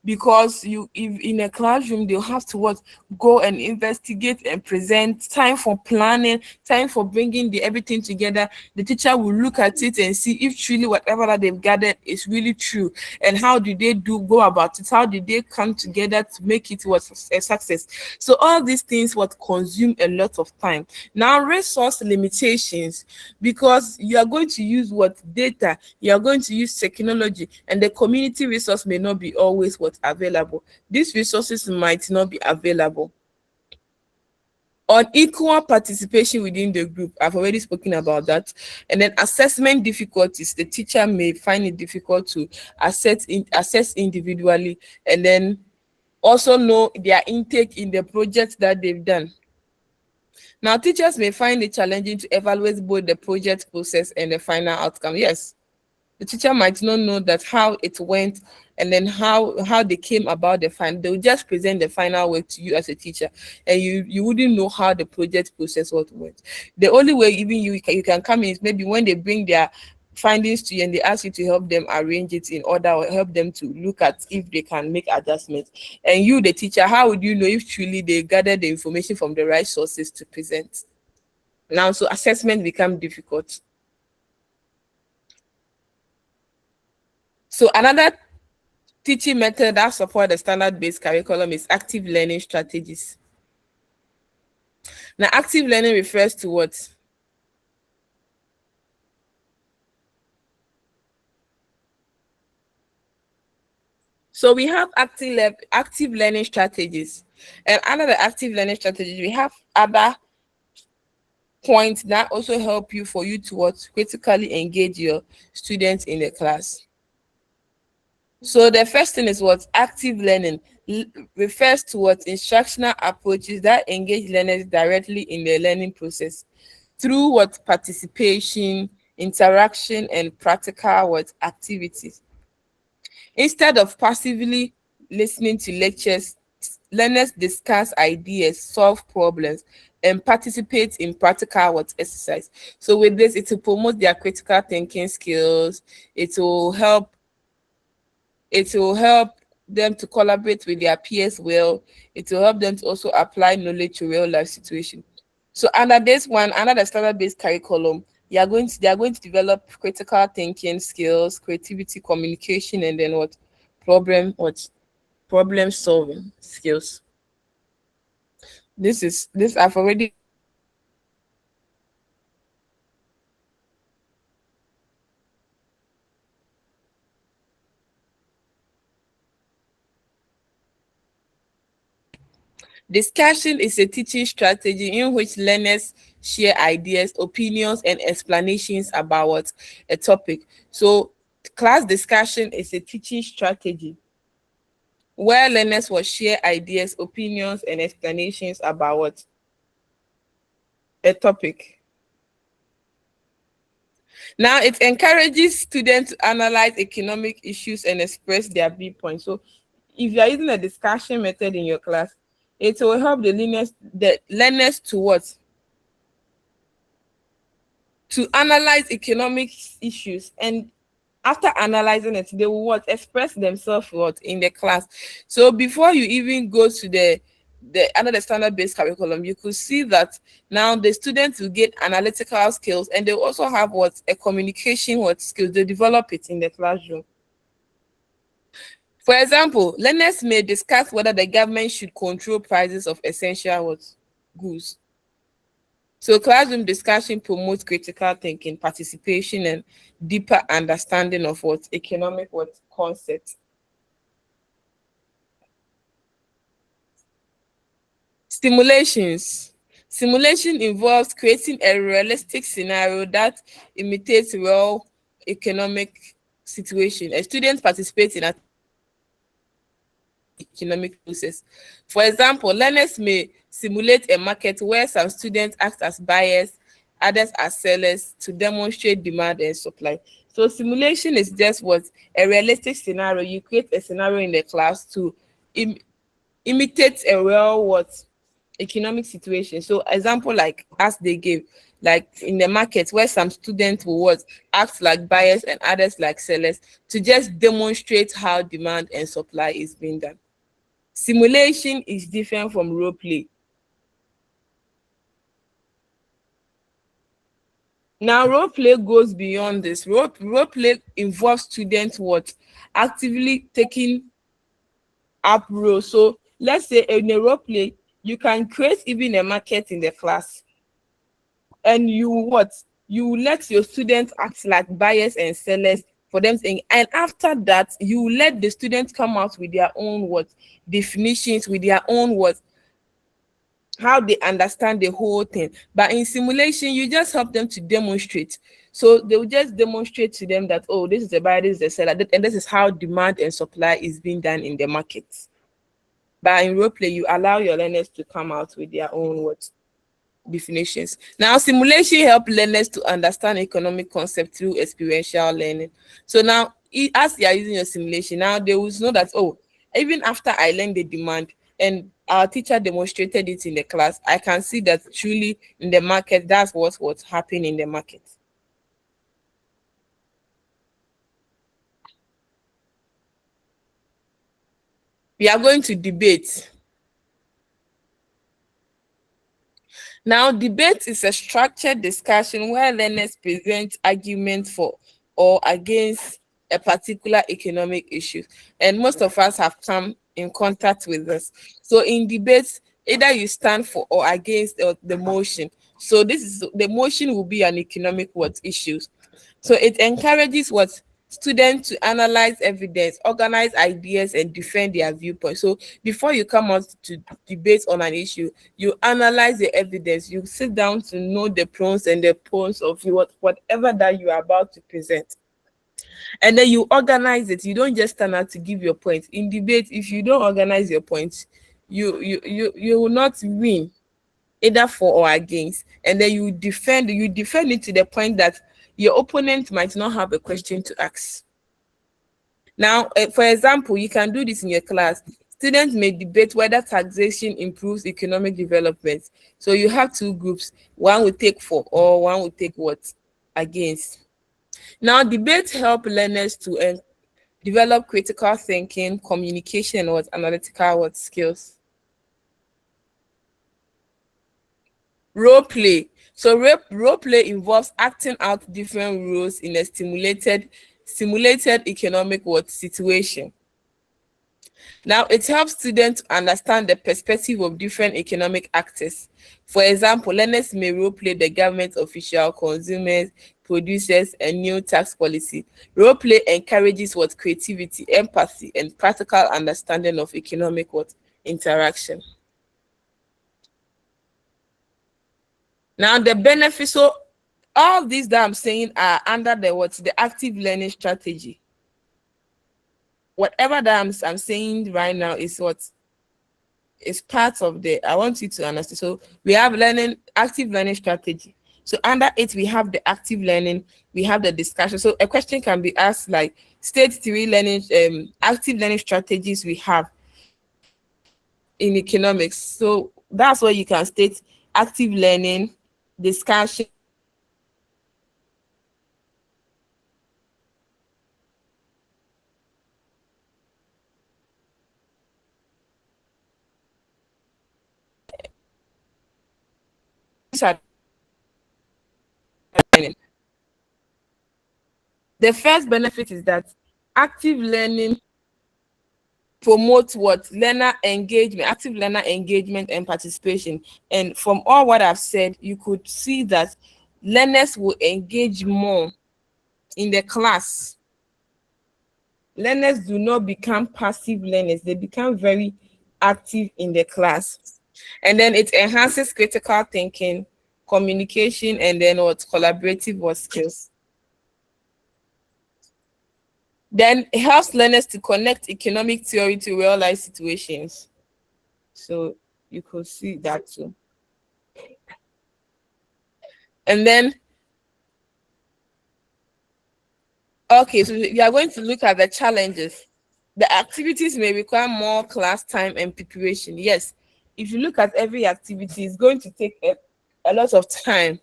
because if in a classroom they'll have to go and investigate and present. Time for planning, time for bringing everything together. The teacher will look at it and see if truly whatever that they've gathered is really true, and how do they go about it, how did they come together to make it a success. So all these things consume a lot of time. Now, resource limitations, because you are going to use data, you are going to use technology, and the community resource may not be always available. These resources might not be available. Unequal participation within the group, I've already spoken about that. And then assessment difficulties, the teacher may find it difficult to assess individually, and then also know their intake in the project that they've done. Now, teachers may find it challenging to evaluate both the project process and the final outcome. Yes, The teacher might not know that how it went, and then how they came about the final. They'll just present the final work to you as a teacher, and you wouldn't know how the project process what went. The only way even you can come in is maybe when they bring their findings to you and they ask you to help them arrange it in order, or help them to look at if they can make adjustments. And you, the teacher, how would you know if truly they gathered the information from the right sources to present? Now, so assessment become difficult. So another teaching method that support the standard-based curriculum is active learning strategies. Now, active learning refers to what? So we have active learning strategies, and under the active learning strategies, we have other points that also help you for you to what critically engage your students in the class. So the first thing is what active learning refers to what instructional approaches that engage learners directly in the learning process through what participation, interaction, and practical what activities. Instead of passively listening to lectures, learners discuss ideas, solve problems, and participate in practical what exercise. So with this, it will promote their critical thinking skills. It will help them to collaborate with their peers well. It will help them to also apply knowledge to real life situations. So under this one, under the standard-based curriculum, they are going to develop critical thinking skills, creativity, communication, and then problem solving skills. This I've already Discussion is a teaching strategy in which learners share ideas, opinions, and explanations about what a topic. So, class discussion is a teaching strategy where learners will share ideas, opinions, and explanations about what a topic. Now, it encourages students to analyze economic issues and express their viewpoints. So, if you are using a discussion method in your class, it will help the learners to what? To analyze economic issues, and after analyzing it, they will what? Express themselves what in the class. So before you even go to the under the standard-based curriculum, you could see that now the students will get analytical skills, and they also have what a communication what skills. They develop it in the classroom. For example, learners may discuss whether the government should control prices of essential what goods. So classroom discussion promotes critical thinking, participation, and deeper understanding of what economic what concepts. Simulations. Simulation involves creating a realistic scenario that imitates real economic situation. A student participates in an economic process. For example, learners may simulate a market where some students act as buyers, others as sellers to demonstrate demand and supply. So simulation is just what a realistic scenario. You create a scenario in the class to Im- imitate a real what economic situation. So example like as they gave, like in the market where some students will what act like buyers and others like sellers to just demonstrate how demand and supply is being done. Simulation is different from role play. Now, role play goes beyond this. Role play involves students what actively taking up roles. So let's say in a role play, you can create even a market in the class, and you let your students act like buyers and sellers for them saying, and after that you let the students come out with their own what definitions, with their own what how they understand the whole thing. But in simulation, you just help them to demonstrate. So they will just demonstrate to them that, oh, this is the buyer, this is the seller, and this is how demand and supply is being done in the market. But in role play, you allow your learners to come out with their own words. definitions. Now, simulation help learners to understand economic concept through experiential learning. So now, as you are using your simulation, now they will know that, oh, even after I learned the demand and our teacher demonstrated it in the class, I can see that truly in the market, that's what's happening in the market. We are going to debate. Now, debate is a structured discussion where learners present arguments for or against a particular economic issue. And most of us have come in contact with this. So in debates, either you stand for or against the motion. So this is the motion will be an economic what issues. So it encourages what students to analyze evidence, organize ideas, and defend their viewpoint. So before you come out to debate on an issue, you analyze the evidence, you sit down to know the pros and the cons of whatever that you are about to present. And then you organize it. You don't just stand out to give your point. In debate, if you don't organize your points, you will not win either for or against, and then you defend it to the point that your opponent might not have a question to ask. Now, for example, you can do this in your class. Students may debate whether taxation improves economic development. So you have two groups, one will take for or one will take what against. Now, debates help learners to develop critical thinking, communication, or analytical skills. Role play. So role play involves acting out different roles in a simulated economic situation. Now, it helps students understand the perspective of different economic actors. For example, learners may role play the government official, consumers, producers, and new tax policy. Role play encourages creativity, empathy, and practical understanding of economic interaction. Now, the benefits, so all these that I'm saying are under the active learning strategy. Whatever that I'm saying right now is part of I want you to understand. So we have active learning strategy. So under it, we have the active learning, we have the discussion. So a question can be asked like, state 3 learning, active learning strategies we have in economics. So that's where you can state active learning, discussion, learning. The first benefit is that active learning promotes active learner engagement and participation. And from all what I've said, you could see that learners will engage more in the class. Learners do not become passive learners, they become very active in the class. And then it enhances critical thinking, communication, and then collaborative skills. Then it helps learners to connect economic theory to real life situations. So you could see that too. And then, okay, so we are going to look at the challenges. The activities may require more class time and preparation. Yes, if you look at every activity, it's going to take a lot of time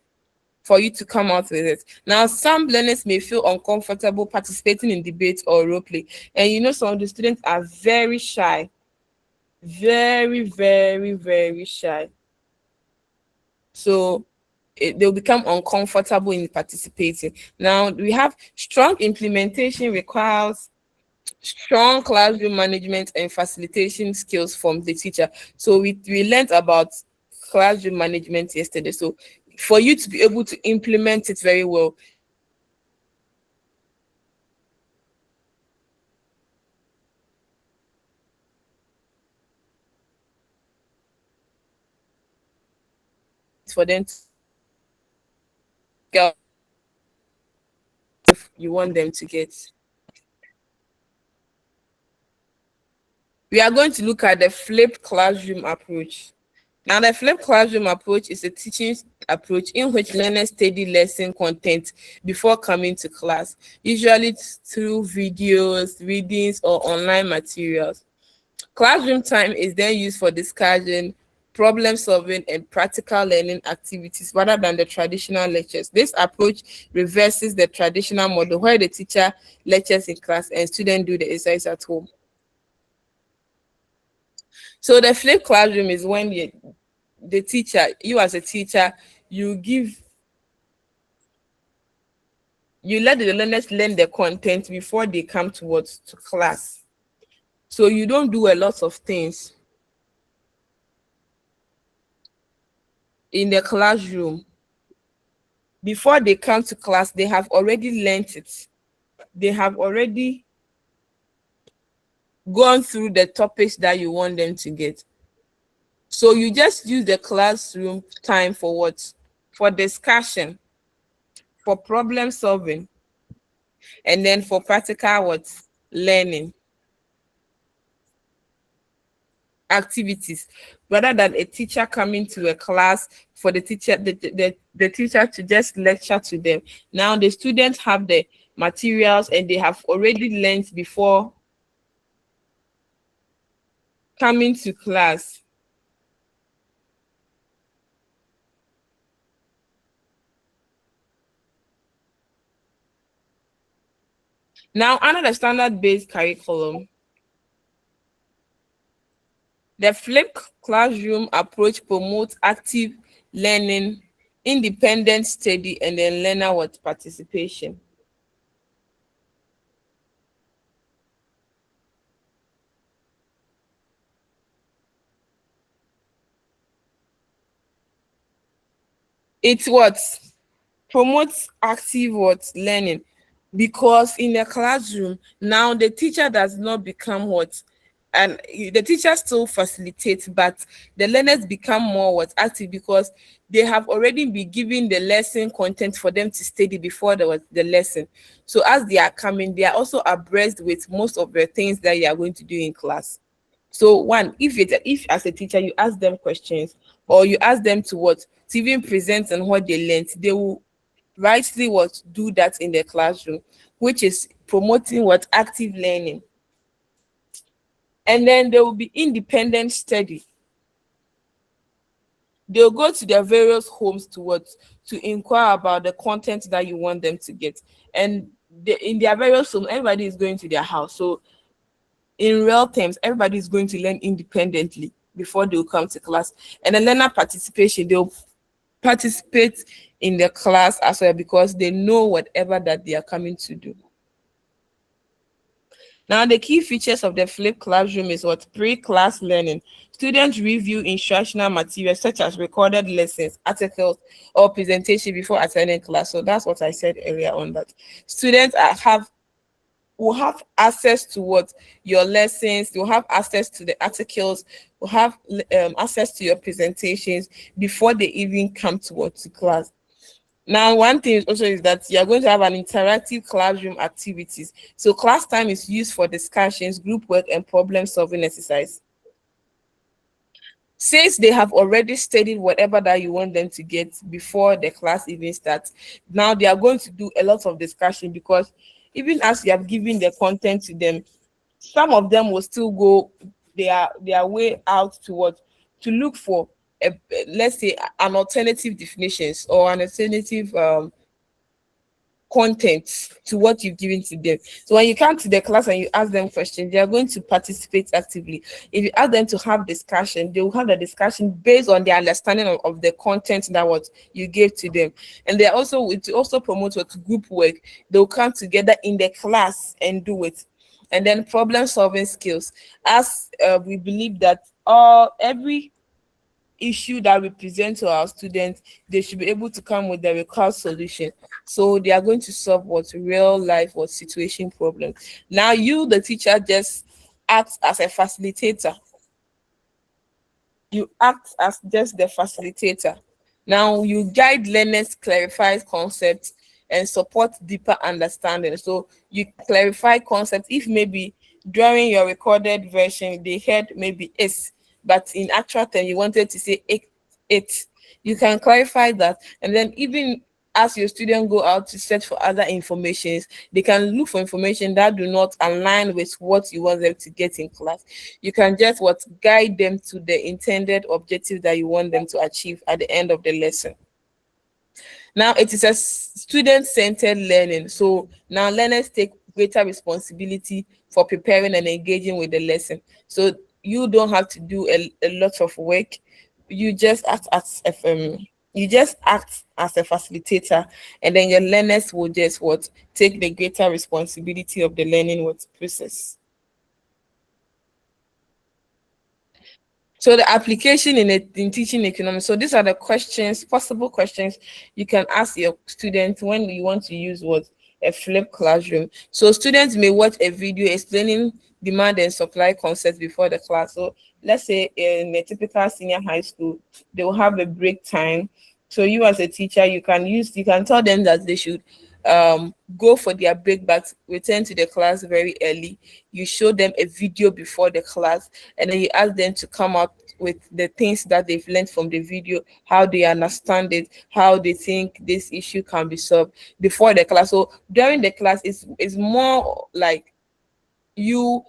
for you to come out with it. Now, some learners may feel uncomfortable participating in debate or role play. And some of the students are very shy. Very, very, very shy. So they'll become uncomfortable in participating. Now, we have strong implementation requires strong classroom management and facilitation skills from the teacher. So we learned about classroom management yesterday. So for you to be able to implement it very well, for them to get if you want them to get. We are going to look at the flipped classroom approach. Now, the flipped classroom approach is a teaching approach in which learners study lesson content before coming to class, usually through videos, readings, or online materials. Classroom time is then used for discussion, problem solving, and practical learning activities rather than the traditional lectures. This approach reverses the traditional model where the teacher lectures in class and students do the exercise at home. So the flipped classroom is when the teacher, you as a teacher, you let the learners learn the content before they come to class. So you don't do a lot of things in the classroom. Before they come to class, they have already learned it. They have already gone through the topics that you want them to get. So you just use the classroom time for what? For discussion, for problem solving, and then for practical what? Learning activities, rather than a teacher coming to a class for the teacher to just lecture to them. Now the students have the materials and they have already learned before coming to class. Now, under the standard-based curriculum, the flipped classroom approach promotes active learning, independent study, and then learner what participation. It what promotes active what learning, because in the classroom now the teacher does not become what, and the teacher still facilitates, but the learners become more what active, because they have already been given the lesson content for them to study before the lesson. So as they are coming, they are also abreast with most of the things that you are going to do in class. So one, if as a teacher you ask them questions, or you ask them to what, to even present on what they learned, they will rightly what do that in the classroom, which is promoting what active learning. And then there will be independent study. They'll go to their various homes to what, to inquire about the content that you want them to get. And in their various homes, everybody is going to their house. So in real terms, everybody is going to learn independently before they'll come to class. And the learner participation, they'll participate in the class as well, because they know whatever that they are coming to do. Now, the key features of the flipped classroom is what? Pre-class learning. Students review instructional materials such as recorded lessons, articles, or presentation before attending class. So that's what I said earlier on, that students will have access to what? Your lessons, you'll have access to the articles, will have access to your presentations before they even come to what? To class. Now, one thing also is that you're going to have an interactive classroom activities. So class time is used for discussions, group work, and problem solving exercise. Since they have already studied whatever that you want them to get before the class even starts, now they are going to do a lot of discussion, because even as you have given the content to them, some of them will still go their way out to what, to look for let's say an alternative definitions or an alternative content to what you've given to them. So when you come to the class and you ask them questions, they are going to participate actively. If you ask them to have discussion, they will have the discussion based on their understanding of the content that what you gave to them. And they are also, it also promote what group work. They will come together in the class and do it. And then problem solving skills, as we believe that every issue that we present to our students, they should be able to come with the required solution. So they are going to solve what real life or situation problem. Now you, the teacher, just act as a facilitator. You act as just the facilitator. Now you guide learners, clarify concepts, and support deeper understanding. So you clarify concepts. If maybe during your recorded version they heard maybe is, but in actual term you wanted to say eight. You can clarify that, and then even as your student go out to search for other informations, they can look for information that do not align with what you want them to get in class. You can just what guide them to the intended objective that you want them to achieve at the end of the lesson. Now it is a student-centered learning. So now learners take greater responsibility for preparing and engaging with the lesson. So you don't have to do a lot of work. You just act as a facilitator, and then your learners will just what take the greater responsibility of the learning what process. So the application in teaching economics. So these are the possible questions you can ask your students when you want to use what a flipped classroom. So students may watch a video explaining demand and supply concepts before the class. So let's say in a typical senior high school, they will have a break time. So you as a teacher, you can tell them that they should go for their break but return to the class very early. You show them a video before the class, and then you ask them to come up with the things that they've learned from the video, how they understand it, how they think this issue can be solved before the class. So during the class is more like you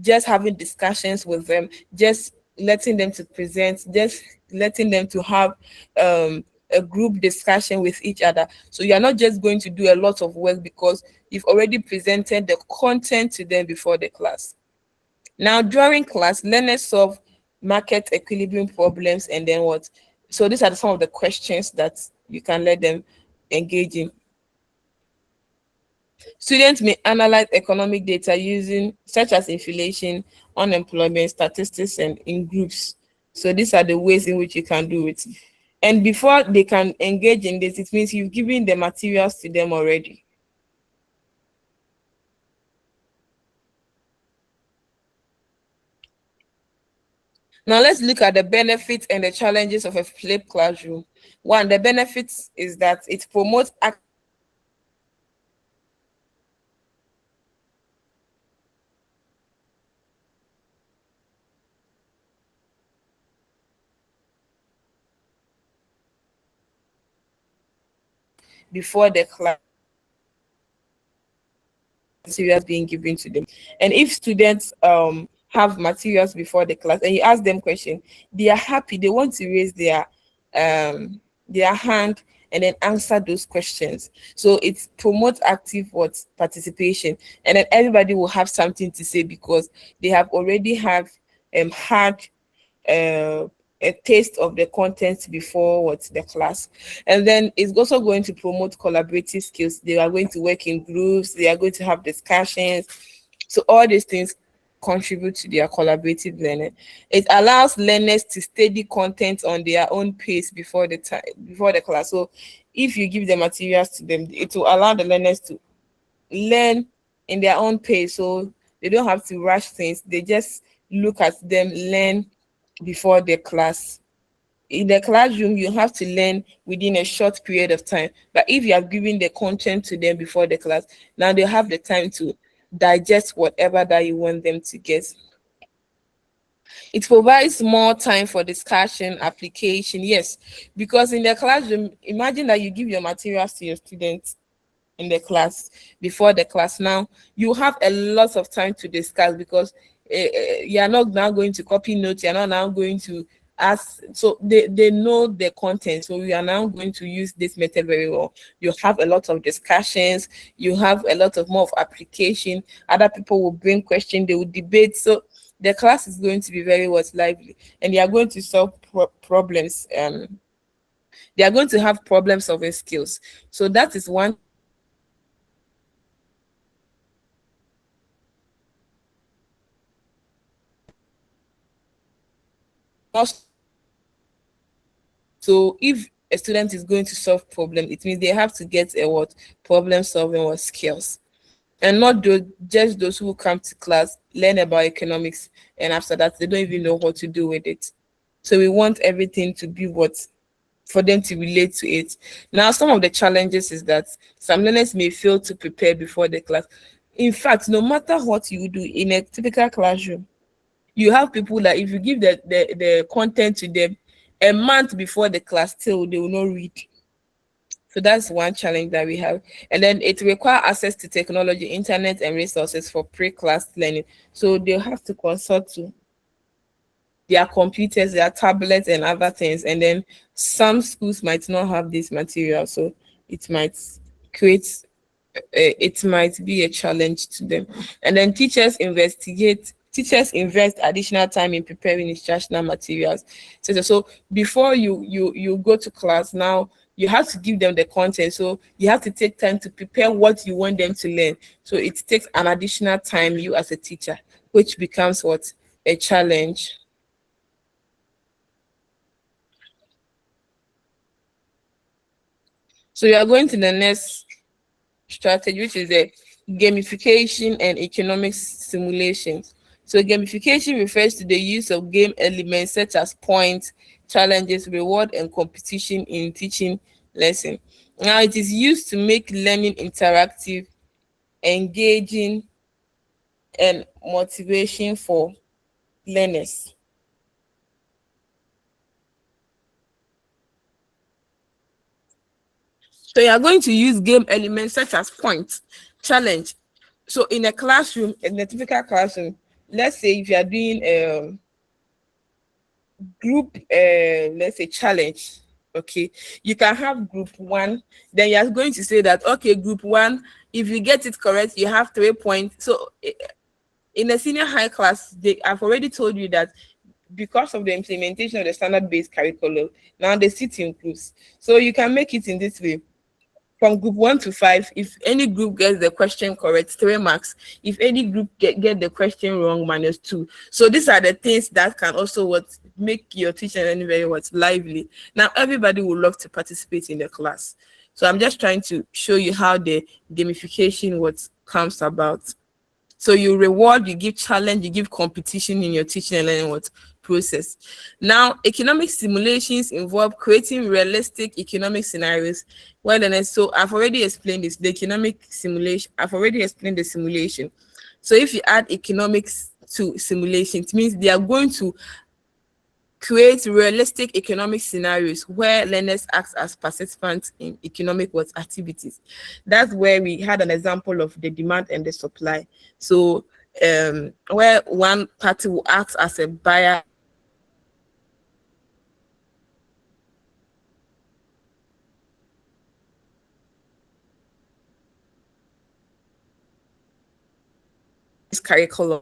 just having discussions with them, just letting them to present, just letting them to have a group discussion with each other. So you're not just going to do a lot of work because you've already presented the content to them before the class. Now during class, learners solve market equilibrium problems, and then what? So these are some of the questions that you can let them engage in. Students may analyze economic data using such as inflation, unemployment, statistics, and in groups. So these are the ways in which you can do it. And before they can engage in this, it means you've given the materials to them already. Now let's look at the benefits and the challenges of a flipped classroom. One, the benefits is that it promotes before the class materials being given to them. And if students have materials before the class and you ask them question, they are happy, they want to raise their hand and then answer those questions. So it promotes active what participation, and then everybody will have something to say because they have already had a taste of the content before what the class. And then it's also going to promote collaborative skills. They are going to work in groups, they are going to have discussions. So all these things contribute to their collaborative learning. It allows learners to study content on their own pace before the class. So if you give the materials to them, it will allow the learners to learn in their own pace. So they don't have to rush things. They just look at them, learn before the class. In the classroom, you have to learn within a short period of time. But if you have given the content to them before the class, now they have the time to digest whatever that you want them to get. It provides more time for discussion, application. Yes, because in the classroom, imagine that you give your materials to your students in the class before the class. Now you have a lot of time to discuss because you are not now going to copy notes, you're not now going to ask. So they know the content, so we are now going to use this method very well. You have a lot of discussions, you have a lot of more of application, other people will bring questions, they will debate. So the class is going to be very lively, and they are going to solve problems. They are going to have problem solving skills. So that is one. So if a student is going to solve problem, it means they have to get a what problem solving or skills, and not just those who come to class learn about economics and after that they don't even know what to do with it. So we want everything to be what for them to relate to it. Now, some of the challenges is that some learners may fail to prepare before the class. In fact, no matter what you do in a typical classroom, you have people that if you give the content to them a month before the class, still they will not read. So that's one challenge that we have. And then it requires access to technology, internet, and resources for pre-class learning. So they'll have to consult to their computers, their tablets, and other things. And then some schools might not have this material, so it might create it might be a challenge to them. And then teachers invest additional time in preparing instructional materials. So before you go to class, now you have to give them the content, so you have to take time to prepare what you want them to learn. So it takes an additional time, you as a teacher, which becomes what, a challenge. So we are going to the next strategy, which is the gamification and economic simulations. So gamification refers to the use of game elements such as points, challenges, reward, and competition in teaching lesson. Now it is used to make learning interactive, engaging, and motivation for learners. So you are going to use game elements such as points, challenge. So in a classroom, in a typical classroom, let's say if you are doing a group, let's say challenge, okay, you can have group one. Then you are going to say that, okay, group one, if you get it correct, you have 3 points. So in a senior high class, I've already told you that because of the implementation of the standard-based curriculum, now they sit in groups. So you can make it in this way. From group 1 to 5, if any group gets the question correct, 3 marks. If any group get the question wrong, -2. So these are the things that can also make your teaching learning very lively. Now everybody would love to participate in the class. So I'm just trying to show you how the gamification comes about. So you reward, you give challenge, you give competition in your teaching and learning process. Now, economic simulations involve creating realistic economic scenarios. So I've already explained this, the economic simulation. I've already explained the simulation. So if you add economics to simulation, it means they are going to create realistic economic scenarios where learners act as participants in economic activities. That's where we had an example of the demand and the supply. So where one party will act as a buyer curriculum.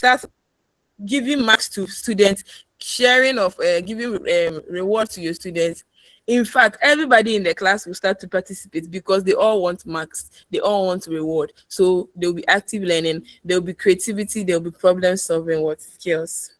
That's giving marks to students, sharing of giving reward to your students. In fact, everybody in the class will start to participate because they all want marks, they all want reward. So there will be active learning, there will be creativity, there will be problem solving skills.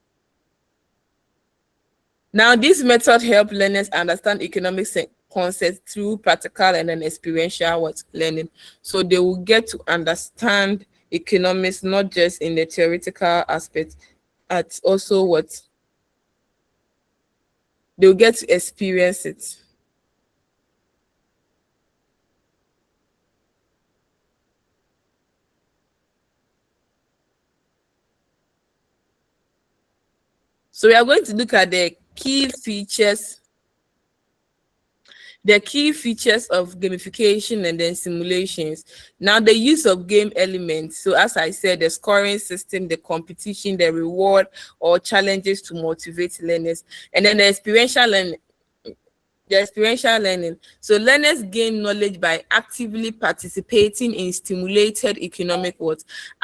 Now, this method help learners understand economic concepts through practical and then experiential learning. So they will get to understand economics not just in the theoretical aspect, but also they'll get to experience it. So we are going to look at the key features of gamification and then simulations. Now, the use of game elements. So as I said, the scoring system, the competition, the reward or challenges to motivate learners, and then the experiential learning. So learners gain knowledge by actively participating in stimulated economic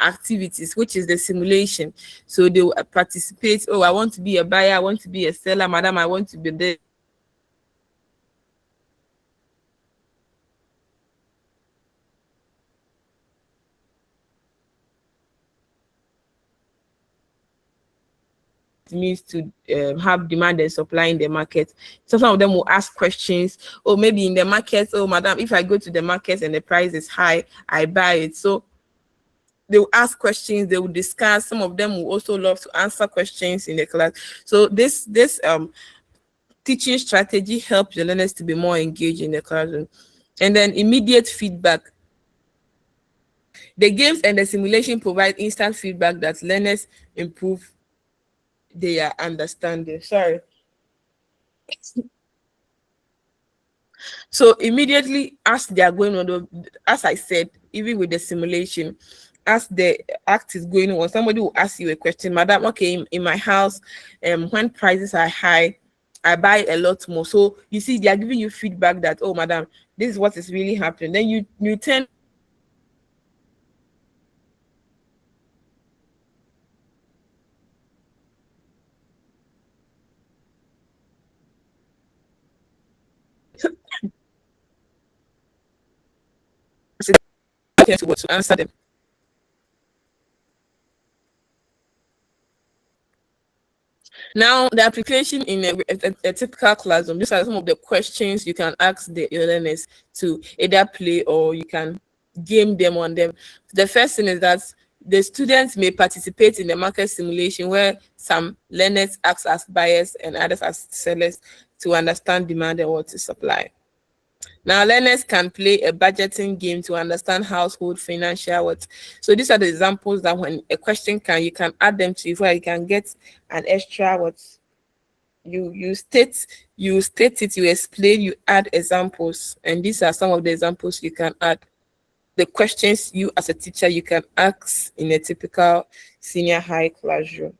activities, which is the simulation. So they will participate. Oh, I want to be a buyer, I want to be a seller, madam, I want to be there. Means to have demand and supply in the market. So some of them will ask questions. Oh, maybe in the market, oh, madam, if I go to the market and the price is high, I buy it. So they will ask questions, they will discuss. Some of them will also love to answer questions in the class. So this teaching strategy helps the learners to be more engaged in the classroom. And then immediate feedback. The games and the simulation provide instant feedback that learners improve their understanding. Sorry. So immediately as they are going on, as I said, even with the simulation, as the act is going on, somebody will ask you a question, Madam, okay, in my house, when prices are high, I buy a lot more. So you see, they are giving you feedback that, oh, madam, this is what is really happening. Then you tend to answer them. Now, the application in a typical classroom, these are some of the questions you can ask your learners to either play or you can game them on them. The first thing is that the students may participate in the market simulation where some learners act as buyers and others as sellers to understand demand and what to supply. Now, learners can play a budgeting game to understand household financial what. So these are the examples that when a question you can add them to where you can get an extra what you state it, you explain, you add examples, and these are some of the examples you can add. The questions you as a teacher you can ask in a typical senior high classroom.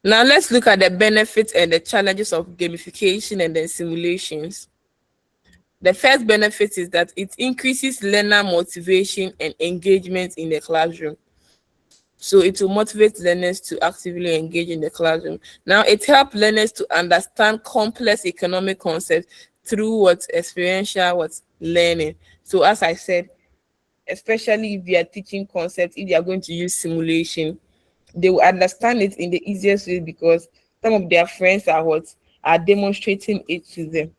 Now let's look at the benefits and the challenges of gamification and then simulations. The first benefit is that it increases learner motivation and engagement in the classroom. So it will motivate learners to actively engage in the classroom. Now it helps learners to understand complex economic concepts through what experiential learning. So as I said, especially if you are teaching concepts, if you are going to use simulation, they will understand it in the easiest way because some of their friends are demonstrating it to them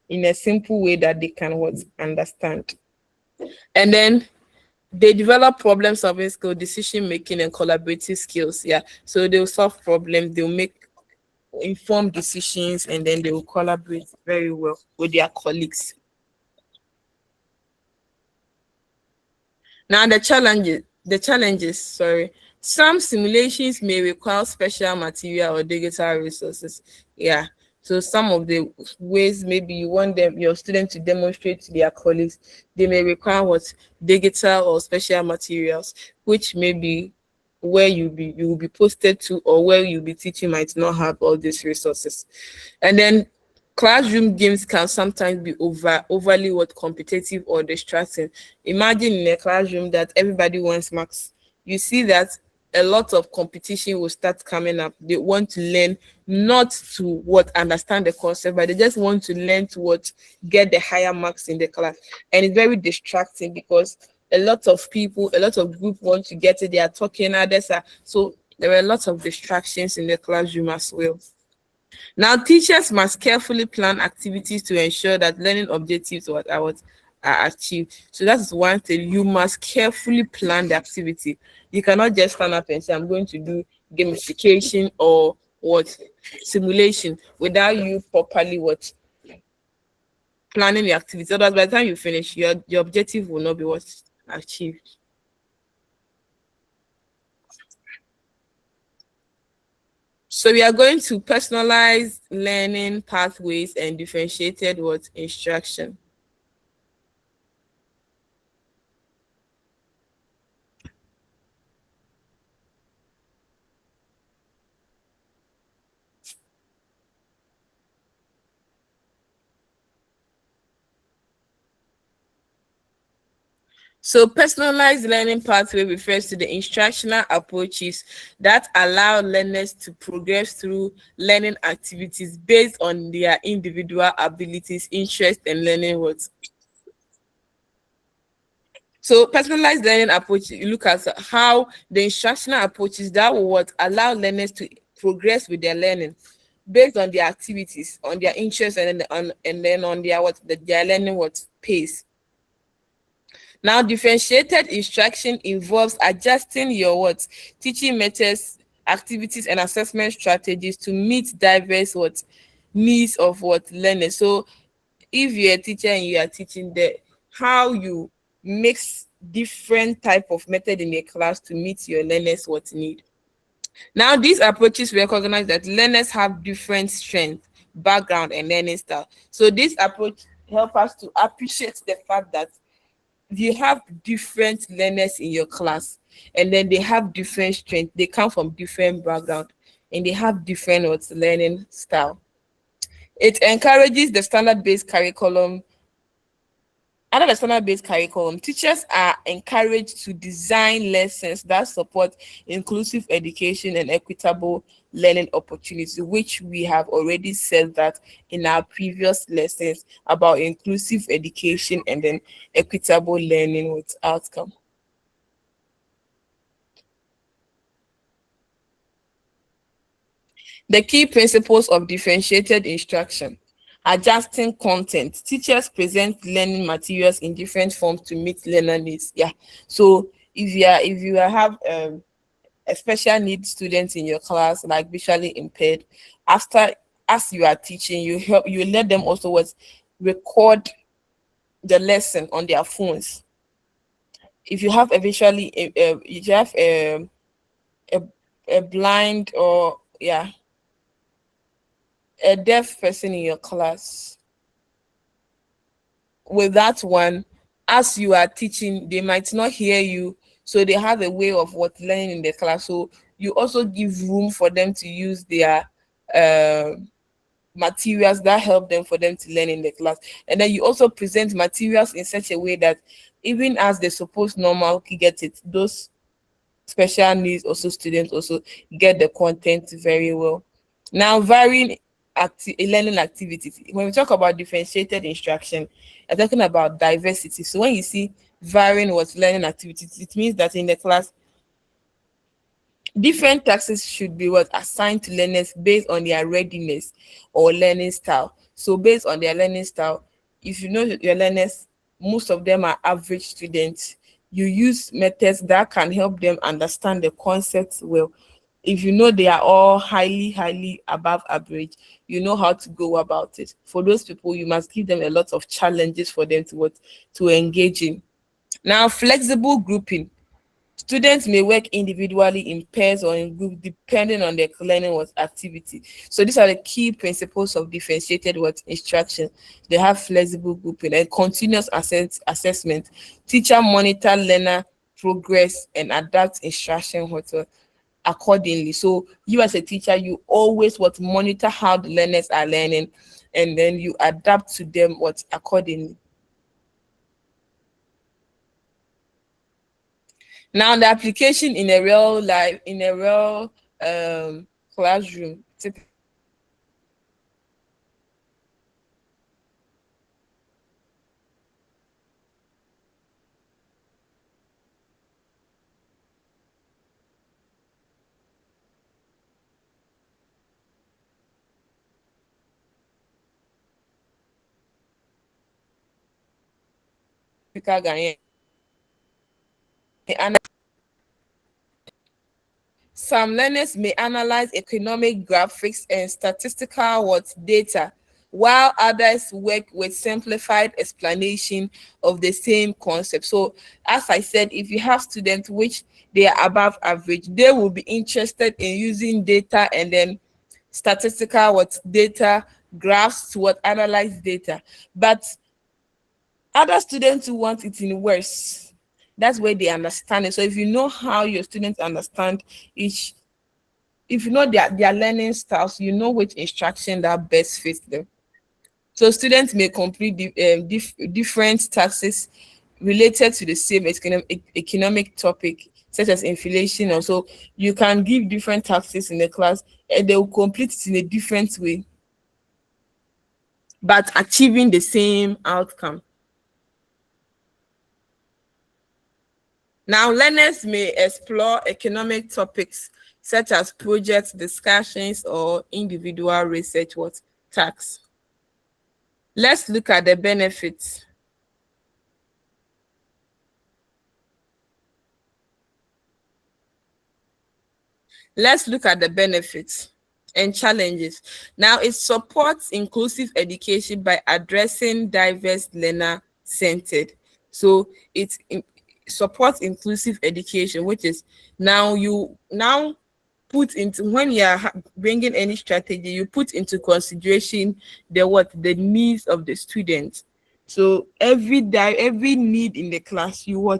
in a simple way that they can understand. And then they develop problem solving skills, decision making, and collaborative skills. Yeah, so they'll solve problems, they'll make informed decisions, and then they will collaborate very well with their colleagues. Now the challenges, sorry. Some simulations may require special material or digital resources. Yeah. So some of the ways maybe you want your students to demonstrate to their colleagues, they may require digital or special materials, which may be where you will be posted to or where you'll be teaching might not have all these resources. And then classroom games can sometimes be overly competitive or distracting. Imagine in a classroom that everybody wants marks. You see that a lot of competition will start coming up. They want to learn not to understand the concept, but they just want to learn to get the higher marks in the class. And it's very distracting because a lot of people, a lot of group want to get it. They are talking, others are. So there are a lot of distractions in the classroom as well. Now, teachers must carefully plan activities to ensure that learning objectives are achieved. So that's one thing. You must carefully plan the activity. You cannot just stand up and say, I'm going to do gamification or simulation without you properly planning the activity. Otherwise, by the time you finish, your objective will not be achieved. So we are going to personalize learning pathways and differentiated instruction. So personalized learning pathway refers to the instructional approaches that allow learners to progress through learning activities based on their individual abilities, interests, and learning words. So personalized learning approach, you look at how the instructional approaches that will allow learners to progress with their learning based on their activities, on their interests, and then on their learning pace. Now, differentiated instruction involves adjusting your teaching methods, activities, and assessment strategies to meet diverse needs of what learners. So if you're a teacher and you are teaching the how you mix different type of method in a class to meet your learners what need. Now these approaches recognize that learners have different strength, background, and learning style. So this approach help us to appreciate the fact that you have different learners in your class, and then they have different strength, they come from different background, and they have different what learning style. It encourages the standard based curriculum. Under the standard based curriculum, teachers are encouraged to design lessons that support inclusive education and equitable learning opportunities, which we have already said that in our previous lessons about inclusive education and then equitable learning with outcome. The key principles of differentiated instruction. Adjusting content. Teachers present learning materials in different forms to meet learner needs. Yeah. So if you have a special needs student in your class, like visually impaired, after as you are teaching, you let them also what record the lesson on their phones. If you have a visually if you have a, a blind or yeah a deaf person in your class, with that one, as you are teaching, they might not hear you, so they have a way of what learning in the class. So you also give room for them to use their uh, materials that help them for them to learn in the class, and then you also present materials in such a way that even as the supposed normal get it, those special needs also students also get the content very well. Now, varying learning activities. When we talk about differentiated instruction, we're talking about diversity. So when you see varying what learning activities, it means that in the class, different tasks should be what assigned to learners based on their readiness or learning style. So based on their learning style, if you know that your learners, most of them are average students, you use methods that can help them understand the concepts well. If you know they are all highly above average, you know how to go about it. For those people, you must give them a lot of challenges for them to what to engage in. Now, flexible grouping. Students may work individually, in pairs, or in groups depending on their learning what activity. So these are the key principles of differentiated what instruction. They have flexible grouping and continuous assessment. Teacher monitor learner progress and adapt instruction what accordingly. So you as a teacher, you always what monitor how the learners are learning, and then you adapt to them what accordingly. Now the application in a real life, in a real classroom, typical Ghanaian. Some learners may analyze economic graphics and statistical what data, while others work with simplified explanation of the same concept. So, as I said, if you have students which they are above average, they will be interested in using data and then statistical what data graphs to what analyze data. But other students who want it in words, that's where they understand it. So if you know how your students understand each, if you know their learning styles, you know which instruction that best fits them. So students may complete different tasks related to the same economic topic, such as inflation. Also, you can give different tasks in the class, and they will complete it in a different way, but achieving the same outcome. Now, learners may explore economic topics such as project discussions or individual research what tasks. Let's look at the benefits. Let's look at the benefits. and challenges. Now, it supports inclusive education by addressing diverse learner centered. So supports inclusive education, which is you put into, when you are bringing any strategy, you put into consideration the needs of the students. So every need in the class, you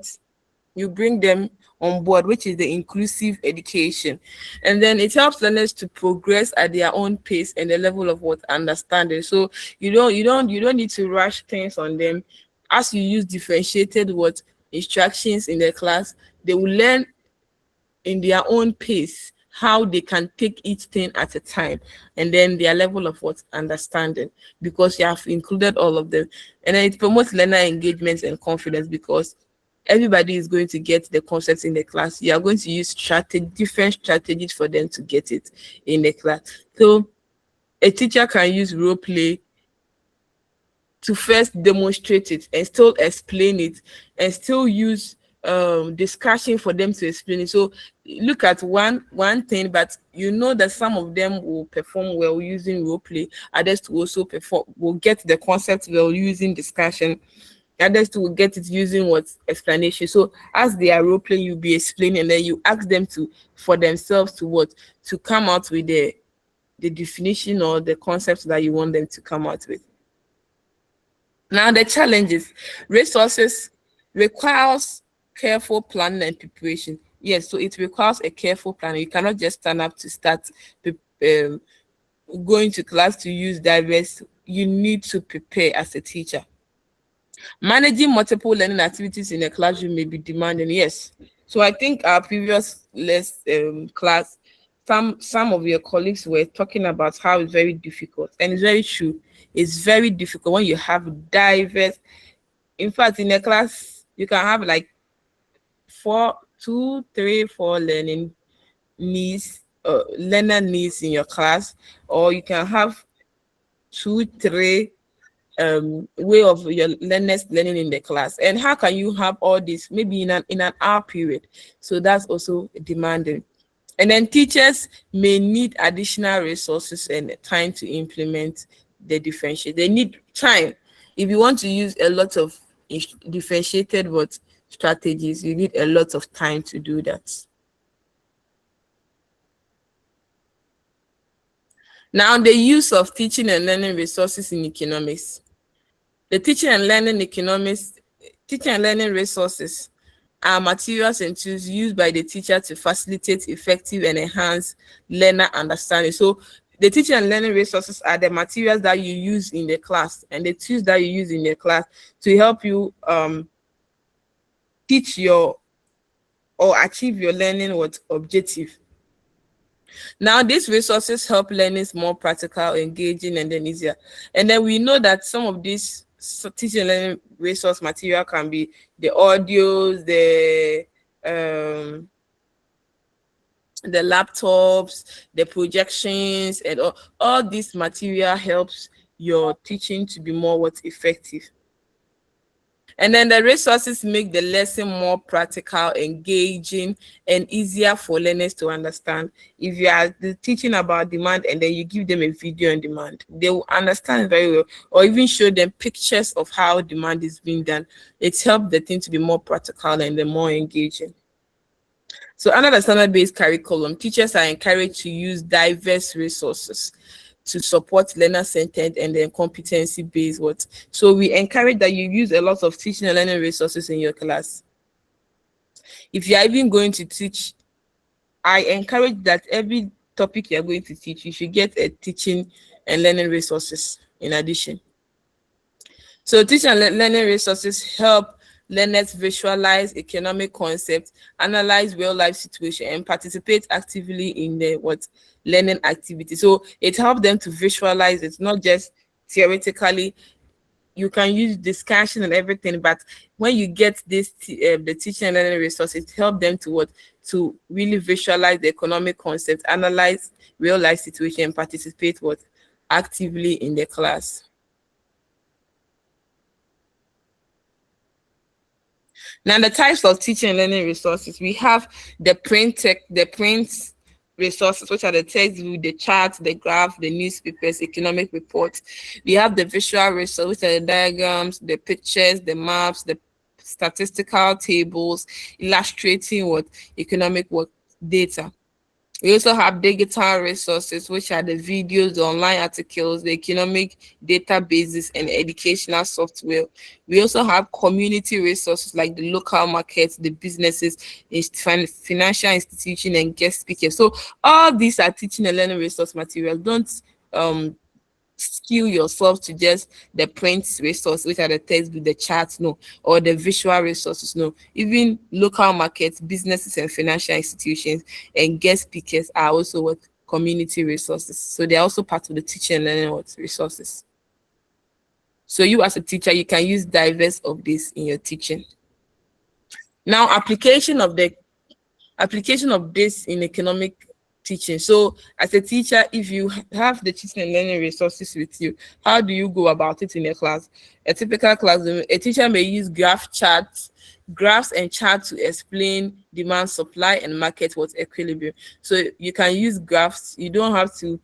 bring them on board, which is the inclusive education. And then it helps learners to progress at their own pace and the level of understanding. So you don't need to rush things on them. As you use differentiated instructions in the class, they will learn in their own pace how they can take each thing at a time, and then their level of understanding, because you have included all of them. And then it promotes learner engagement and confidence, because everybody is going to get the concepts in the class. You are going to use different strategies for them to get it in the class. So a teacher can use role play to first demonstrate it and still explain it, and still use discussion for them to explain it. So look at one thing, but that some of them will perform well using role play, others to also will get the concept well using discussion, others will get it using explanation. So as they are role playing, you'll be explaining, and then you ask them for themselves to come out with the definition or the concept that you want them to come out with. Now, the challenges: resources requires careful planning and preparation. Yes, so it requires a careful planning. You cannot just stand up to start going to class to use diverse. You need to prepare as a teacher. Managing multiple learning activities in a classroom may be demanding. Yes. So I think our previous class, some of your colleagues were talking about how it's very difficult, and it's very true. It's very difficult when you have diverse. In fact, in a class, you can have like 2, 3, 4 learner needs in your class, or you can have 2, 3 way of your learners learning in the class. And how can you have all this maybe in an hour period? So that's also demanding. And then teachers may need additional resources and time to implement the differentiate. They need time. If you want to use a lot of differentiated strategies, you need a lot of time to do that. Now, the use of teaching and learning resources in economics. The teaching and learning resources are materials and tools used by the teacher to facilitate effective and enhance learner understanding. So the teaching and learning resources are the materials that you use in the class and the tools that you use in the class to help you teach or achieve your learning objective. Now, these resources help learners more practical, engaging, and then easier. And then we know that some of these teaching and learning resource material can be the audios, the laptops, the projections, and all this material helps your teaching to be more effective. And then the resources make the lesson more practical, engaging, and easier for learners to understand. If you are teaching about demand and then you give them a video on demand, they will understand very well, or even show them pictures of how demand is being done. It helps the thing to be more practical and then more engaging. So under the standard-based curriculum, teachers are encouraged to use diverse resources to support learner-centered and then competency-based So we encourage that you use a lot of teaching and learning resources in your class. If you are even going to teach, I encourage that every topic you are going to teach, you should get a teaching and learning resources in addition. So teaching and learning resources help learners visualize economic concepts, analyze real-life situation, and participate actively in the learning activity. So it helps them to visualize. It's not just theoretically. You can use discussion and everything, but when you get this the teaching and learning resources, it helps them to really visualize the economic concept, analyze real-life situation, and participate actively in the class. Now, the types of teaching and learning resources, we have the print resources, which are the textbook, the charts, the graph, the newspapers, economic reports. We have the visual resources, which are the diagrams, the pictures, the maps, the statistical tables illustrating what economic work data. We also have digital resources, which are the videos, the online articles, the economic databases, and educational software. We also have community resources like the local markets, the businesses, financial institution, and guest speakers. So all these are teaching and learning resource materials. Don't skill yourself to just the print resource, which are the textbook, the charts, no, or the visual resources, no. Even local markets, businesses, and financial institutions and guest speakers are also what community resources. So they're also part of the teaching and learning what resources. So you as a teacher, you can use diverse of this in your teaching. Now, application of this in economic teaching. So as a teacher, if you have the teaching and learning resources with you, how do you go about it in a class? A typical classroom, a teacher may use graphs and charts to explain demand, supply, and market what's equilibrium. So you can use graphs. You don't have to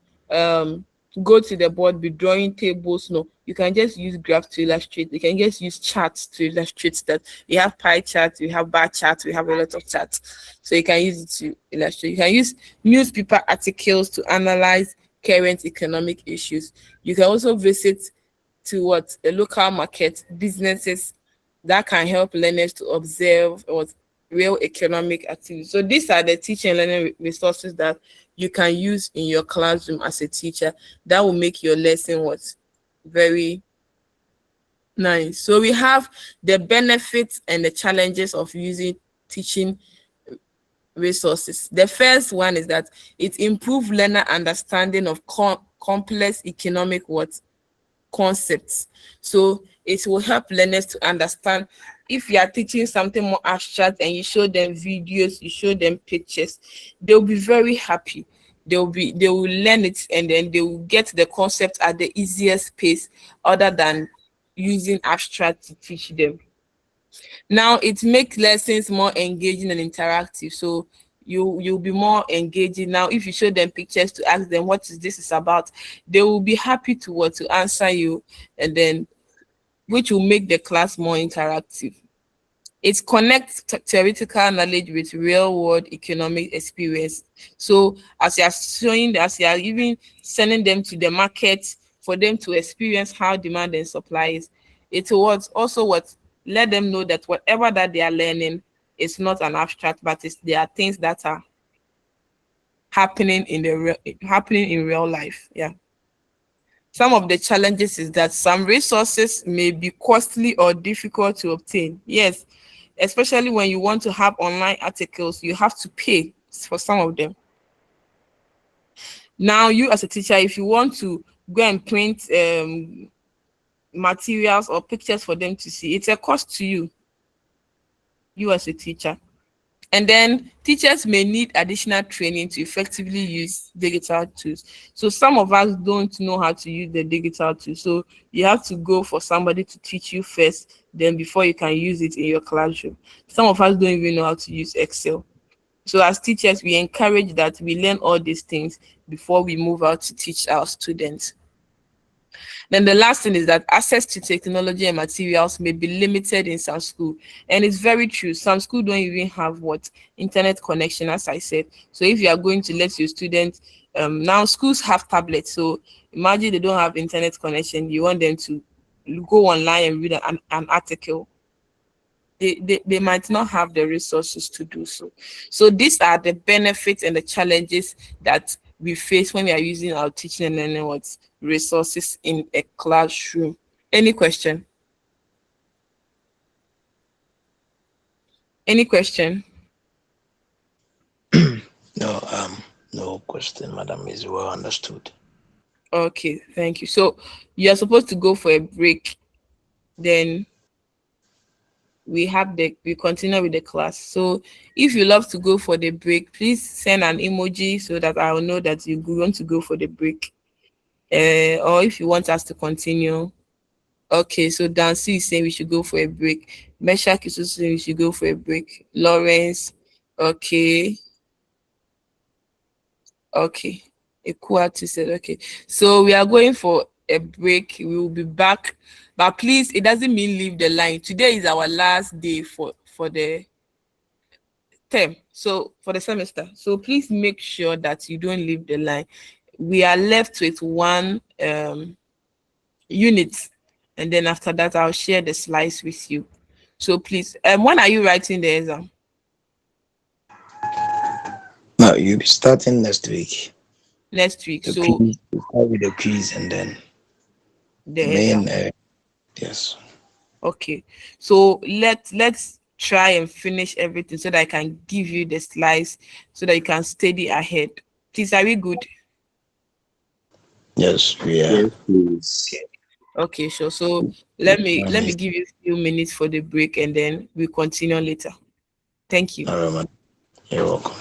go to the board, be drawing tables. No, you can just use graphs to illustrate. You can just use charts to illustrate that. We have pie charts, we have bar charts, we have a lot of charts. So you can use it to illustrate. You can use newspaper articles to analyze current economic issues. You can also visit to a local market, businesses that can help learners to observe what real economic activity. So these are the teaching and learning resources that you can use in your classroom as a teacher that will make your lesson very nice. So we have the benefits and the challenges of using teaching resources. The first one is that it improves learner understanding of complex economic concepts. So it will help learners to understand. If you are teaching something more abstract and you show them videos, you show them pictures, they'll be very happy. They will learn it, and then they will get the concept at the easiest pace other than using abstract to teach them. Now it makes lessons more engaging and interactive. So you'll be more engaging. Now if you show them pictures to ask them what this is about, they will be happy to answer you, and then which will make the class more interactive. It connects theoretical knowledge with real world economic experience. So as you are even sending them to the market for them to experience how demand and supply is, it will also let them know that whatever that they are learning is not an abstract, but there are things that are happening in real life. Yeah. Some of the challenges is that some resources may be costly or difficult to obtain. Yes, especially when you want to have online articles, you have to pay for some of them. Now, you as a teacher, if you want to go and print materials or pictures for them to see, it's a cost to you as a teacher. And then teachers may need additional training to effectively use digital tools. So some of us don't know how to use the digital tools. So you have to go for somebody to teach you first, then before you can use it in your classroom. Some of us don't even know how to use Excel. So as teachers, we encourage that we learn all these things before we move out to teach our students. Then the last thing is that access to technology and materials may be limited in some school. And it's very true. Some schools don't even have internet connection, as I said. So if you are going to let your students, now schools have tablets. So imagine they don't have internet connection. You want them to go online and read an article. They might not have the resources to do so. So these are the benefits and the challenges that we face when we are using our teaching and learning resources in a classroom. Any question? Any question? No question, madam, is well understood. Okay, thank you. So you're supposed to go for a break. Then we continue with the class. So if you love to go for the break, please send an emoji so that I will know that you want to go for the break. Or if you want us to continue. Okay, so Dancy is saying we should go for a break. Meshak is also saying we should go for a break. Lawrence, okay. Okay. Equal said, okay. So we are going for a break. We will be back. But please, it doesn't mean leave the line. Today is our last day for the term. So for the semester. So please make sure that you don't leave the line. We are left with one unit, and then after that I'll share the slides with you. So please, when are you writing the exam? Now you'll be starting next week. Next week. The So quiz, we start with the quiz and then the the exam. main. Yes. Okay. So let's try and finish everything so that I can give you the slides so that you can study ahead. Please, are we good? Yes, we are. Yes, please. Okay, sure. So let me Yes. give you a few minutes for the break and then we continue later. Thank you. All right, man. You're welcome.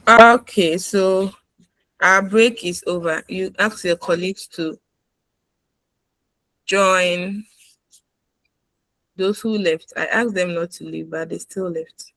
Okay, so our break is over. You ask your colleagues to join those who left. I asked them not to leave, but they still left.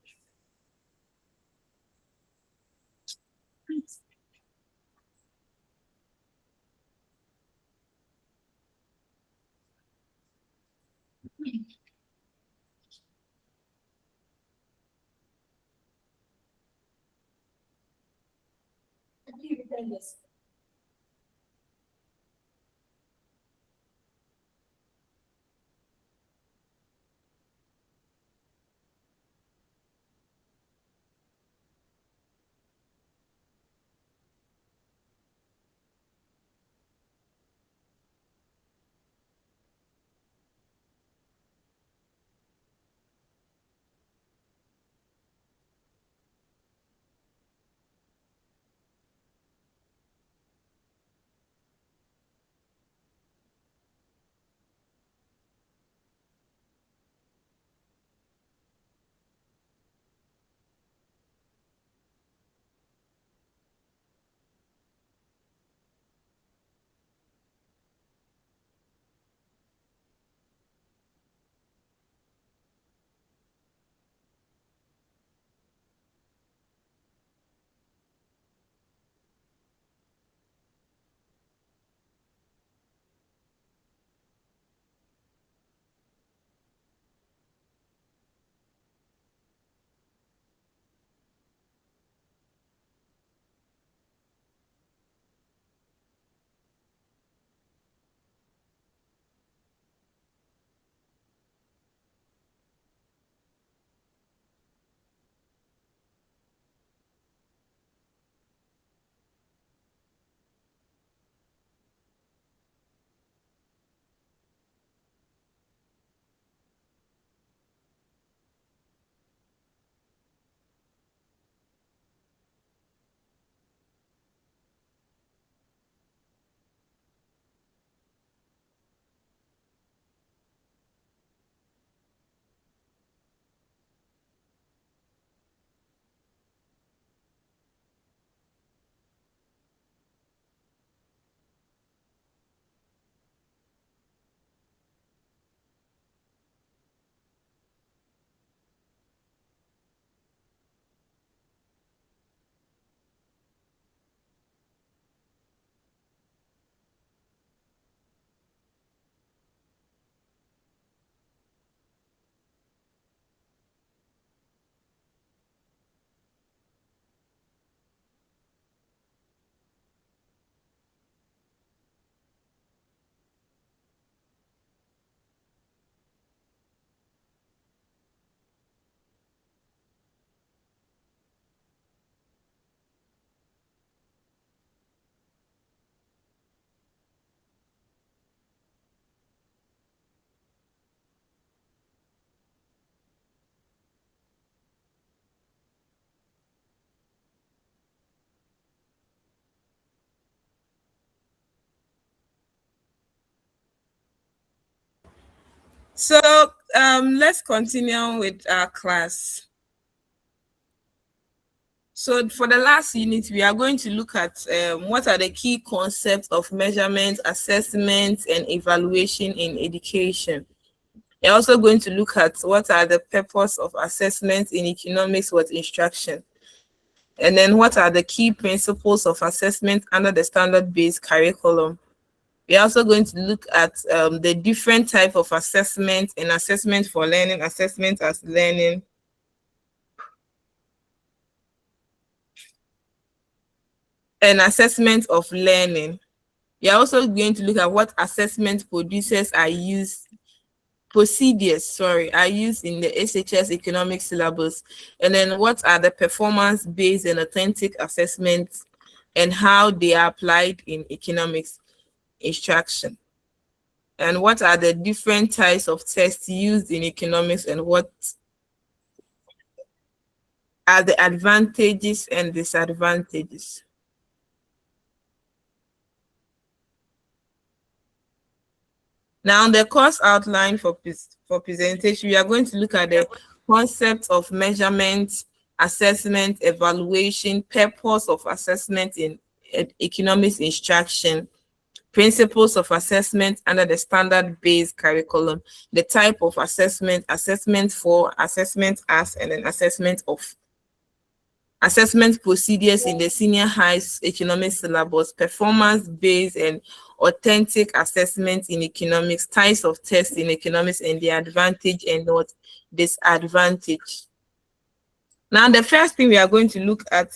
So let's continue with our class. So for the last unit, we are going to look at what are the key concepts of measurement, assessment, and evaluation in education. We're also going to look at what are the purpose of assessment in economics with instruction. And then what are the key principles of assessment under the standard-based curriculum. We're also going to look at the different type of assessment and assessment for learning, assessment as learning, and assessment of learning. We are also going to look at what assessment procedures are used in the SHS economic syllabus, and then what are the performance-based and authentic assessments and how they are applied in economics instruction, and what are the different types of tests used in economics and what are the advantages and disadvantages. Now, the course outline for presentation, we are going to look at the concept of measurement, assessment, evaluation, purpose of assessment in economics instruction, principles of assessment under the standard-based curriculum, the type of assessment, assessment for, assessment as, and then assessment of. Assessment procedures in the senior high economics syllabus, performance-based and authentic assessment in economics, types of tests in economics, and the advantage and not disadvantage. Now, the first thing we are going to look at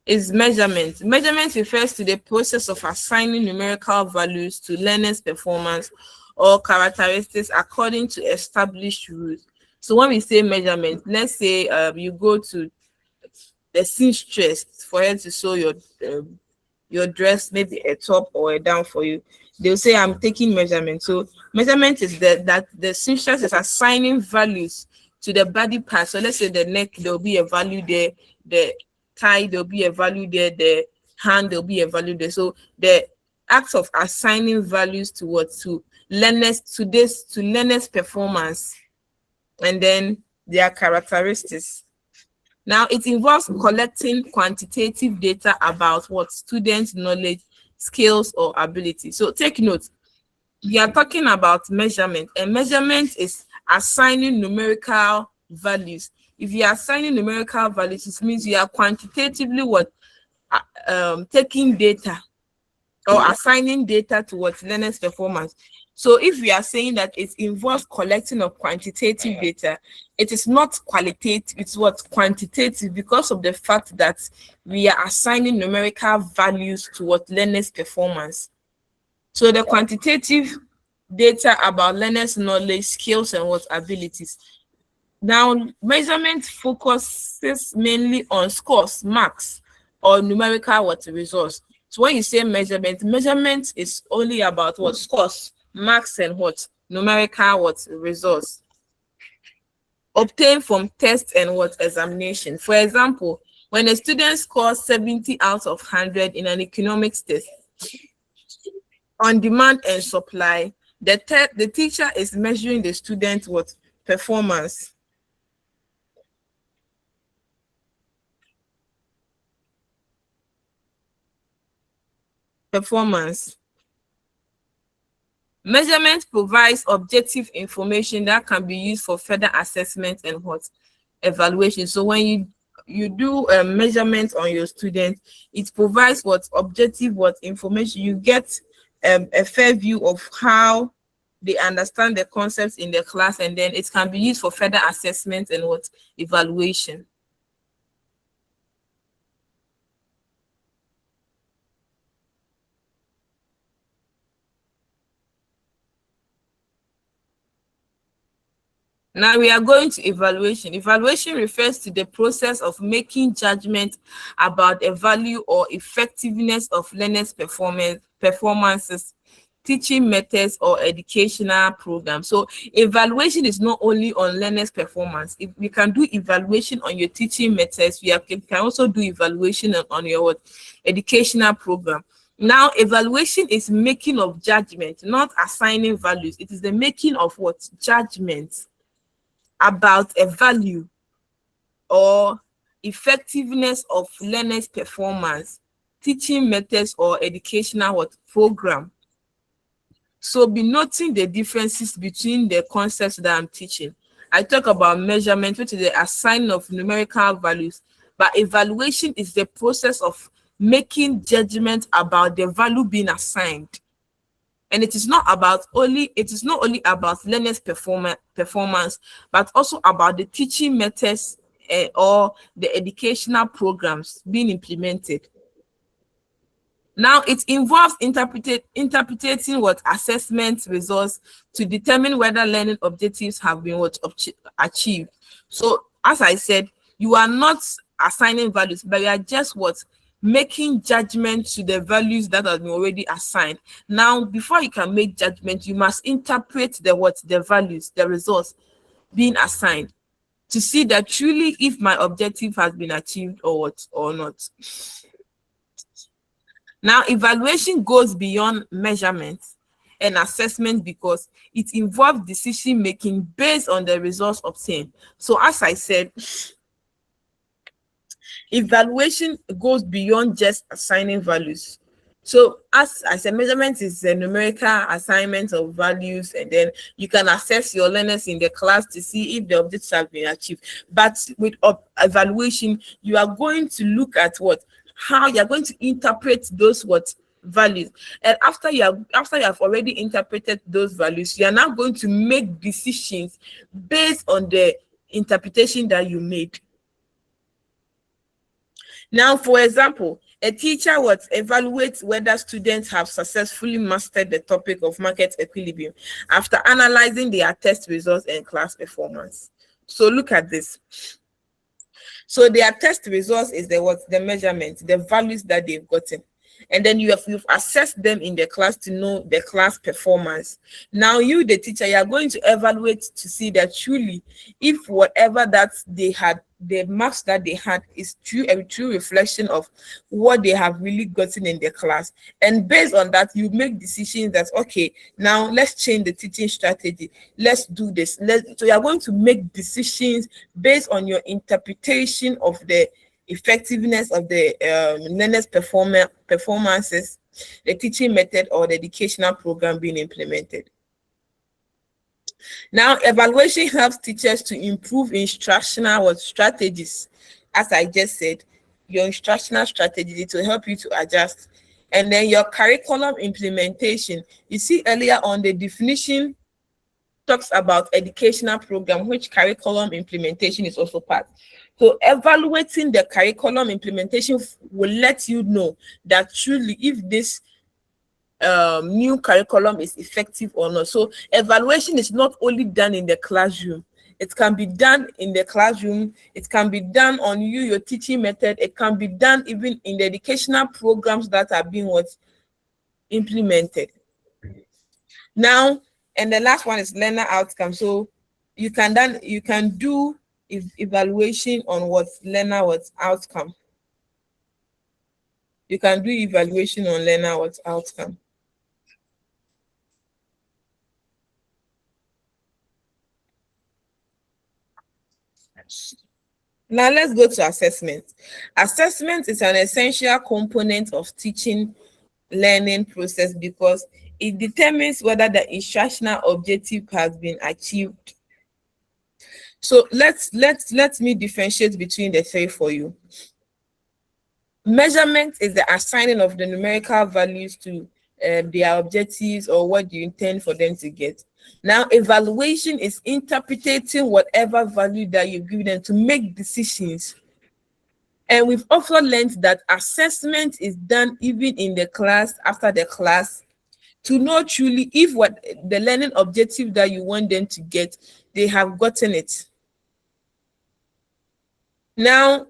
is measurement. Measurement refers to the process of assigning numerical values to learners' performance or characteristics according to established rules. So when we say measurement, let's say you go to the seamstress for her to sew your dress, maybe a top or a down for you. They'll say, I'm taking measurement. So measurement is that the seamstress is assigning values to the body part. So let's say the neck, there'll be a value there, the thigh, there'll be a value there, the hand, there'll be a value there. So the act of assigning values to learners' performance and then their characteristics. Now, it involves collecting quantitative data about what students' knowledge, skills, or ability. So take note, we are talking about measurement, and measurement is assigning numerical values. If you are assigning numerical values, it means you are quantitatively taking data or assigning data to what learners' performance. So if we are saying that it involves collecting of quantitative data, it is not qualitative, it's what quantitative, because of the fact that we are assigning numerical values to what learners' performance. So the quantitative data about learners' knowledge, skills, and what abilities. Now, measurement focuses mainly on scores, marks, or numerical results. So when you say measurement is only about what scores, marks, and what numerical results obtained from tests and examination. For example, when a student scores 70 out of 100 in an economics test on demand and supply, the teacher is measuring the student's performance. Measurement provides objective information that can be used for further assessment and evaluation. So when you do a measurement on your student, it provides objective information. You get a fair view of how they understand the concepts in the class, and then it can be used for further assessment and evaluation. Now we are going to evaluation. Evaluation refers to the process of making judgment about a value or effectiveness of learners' performances, teaching methods, or educational programs. So evaluation is not only on learners' performance. If we can do evaluation on your teaching methods, we can also do evaluation on your educational program. Now, evaluation is making of judgment, not assigning values. It is the making of judgment about a value or effectiveness of learners' performance, teaching methods, or educational program. So be noting the differences between the concepts that I'm teaching. I talk about measurement, which is the assigning of numerical values, but evaluation is the process of making judgment about the value being assigned. And it is not only about learners' performance, but also about the teaching methods or the educational programs being implemented. Now, it involves interpreting assessment results to determine whether learning objectives have been achieved. So, as I said, you are not assigning values, but you are just making judgment to the values that have been already assigned. Now, before you can make judgment, you must interpret the values, the results being assigned, to see that truly if my objective has been achieved or not. Now, evaluation goes beyond measurement. and assessment because it involves decision making based on the results obtained. So as I said, evaluation goes beyond just assigning values. So as I said, measurement is a numerical assignment of values, and then you can assess your learners in the class to see if the objectives have been achieved. But with evaluation, you are going to look at how you are going to interpret those values. And after you have already interpreted those values, you are now going to make decisions based on the interpretation that you made. Now, for example, a teacher would evaluate whether students have successfully mastered the topic of market equilibrium after analyzing their test results and class performance. So look at this. So their test results is the measurement, the values that they've gotten. And then you've assessed them in the class to know the class performance. Now you, the teacher, you are going to evaluate to see that truly, if whatever that they had, the marks that they had is a true reflection of what they have really gotten in the class. And based on that, you make decisions that, okay, now let's change the teaching strategy. Let's do this. So you are going to make decisions based on your interpretation of the effectiveness of the learners' performances, the teaching method, or the educational program being implemented. Now, evaluation helps teachers to improve instructional strategies. As I just said, your instructional strategy to help you to adjust. And then your curriculum implementation. You see earlier on the definition talks about educational program, which curriculum implementation is also part. So evaluating the curriculum implementation will let you know that truly if this new curriculum is effective or not. So evaluation is not only done in the classroom. It can be done in the classroom. It can be done on your teaching method. It can be done even in the educational programs that are being implemented. Now, and the last one is learner outcome. So you can do evaluation on learner outcome. You can do evaluation on learner outcome. Now let's go to assessment. Assessment is an essential component of teaching learning process because it determines whether the instructional objective has been achieved. So let me differentiate between the three for you. Measurement is the assigning of the numerical values to their objectives or what you intend for them to get. Now, evaluation is interpreting whatever value that you've given them to make decisions. And we've also learned that assessment is done even in the class, after the class, to know truly if what the learning objective that you want them to get, they have gotten it. Now,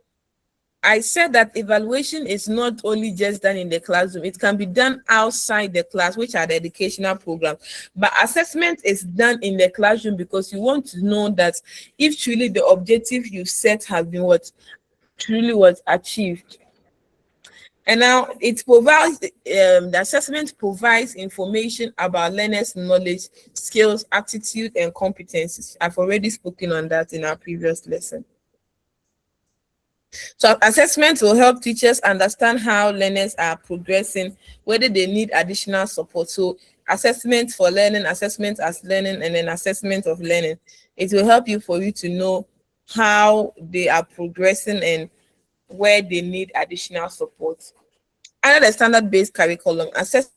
I said that evaluation is not only just done in the classroom, it can be done outside the class, which are the educational programs. But assessment is done in the classroom because you want to know that if truly the objective you set has been truly was achieved. And now it provides, the assessment provides information about learners' knowledge, skills, attitude, and competencies. I've already spoken on that in our previous lesson. So assessment will help teachers understand how learners are progressing, whether they need additional support. So assessment for learning, assessment as learning, and then assessment of learning. It will help you to know how they are progressing and where they need additional support. Under the standard-based curriculum, assessment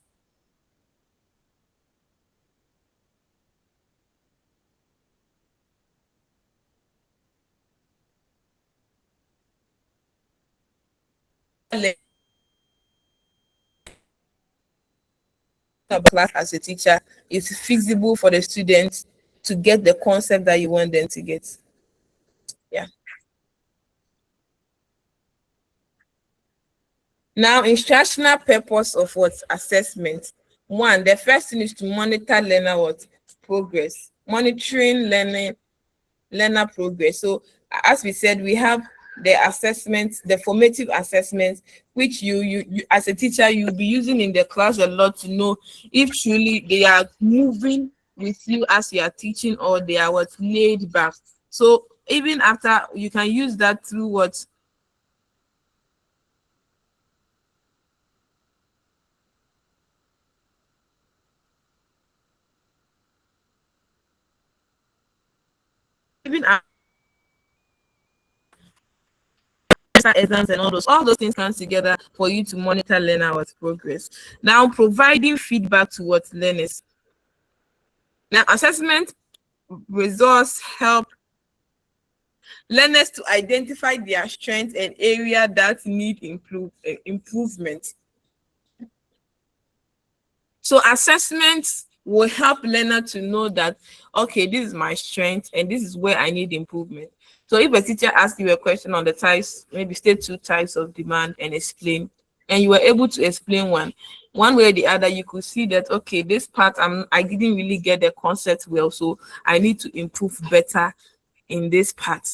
class as a teacher is feasible for the students to get the concept that you want them to get. Yeah. Now, instructional purpose of assessment. One, the first thing is to monitor learner progress. Monitoring learner progress. So as we said, we have the assessments, the formative assessments, which you as a teacher you'll be using in the class a lot to know if truly they are moving with you as you are teaching, or they are what laid back. So even after, you can use that through what even after exams and all those things come together for you to monitor learners' progress. Now, providing feedback towards learners. Now, assessment results help learners to identify their strengths and area that need improvement. So assessments will help learner to know that, okay, this is my strength and this is where I need improvement. So if a teacher asks you a question on the types, maybe state 2 types of demand and explain, and you were able to explain one way or the other, you could see that, okay, this part I didn't really get the concept well, so I need to improve better in this part.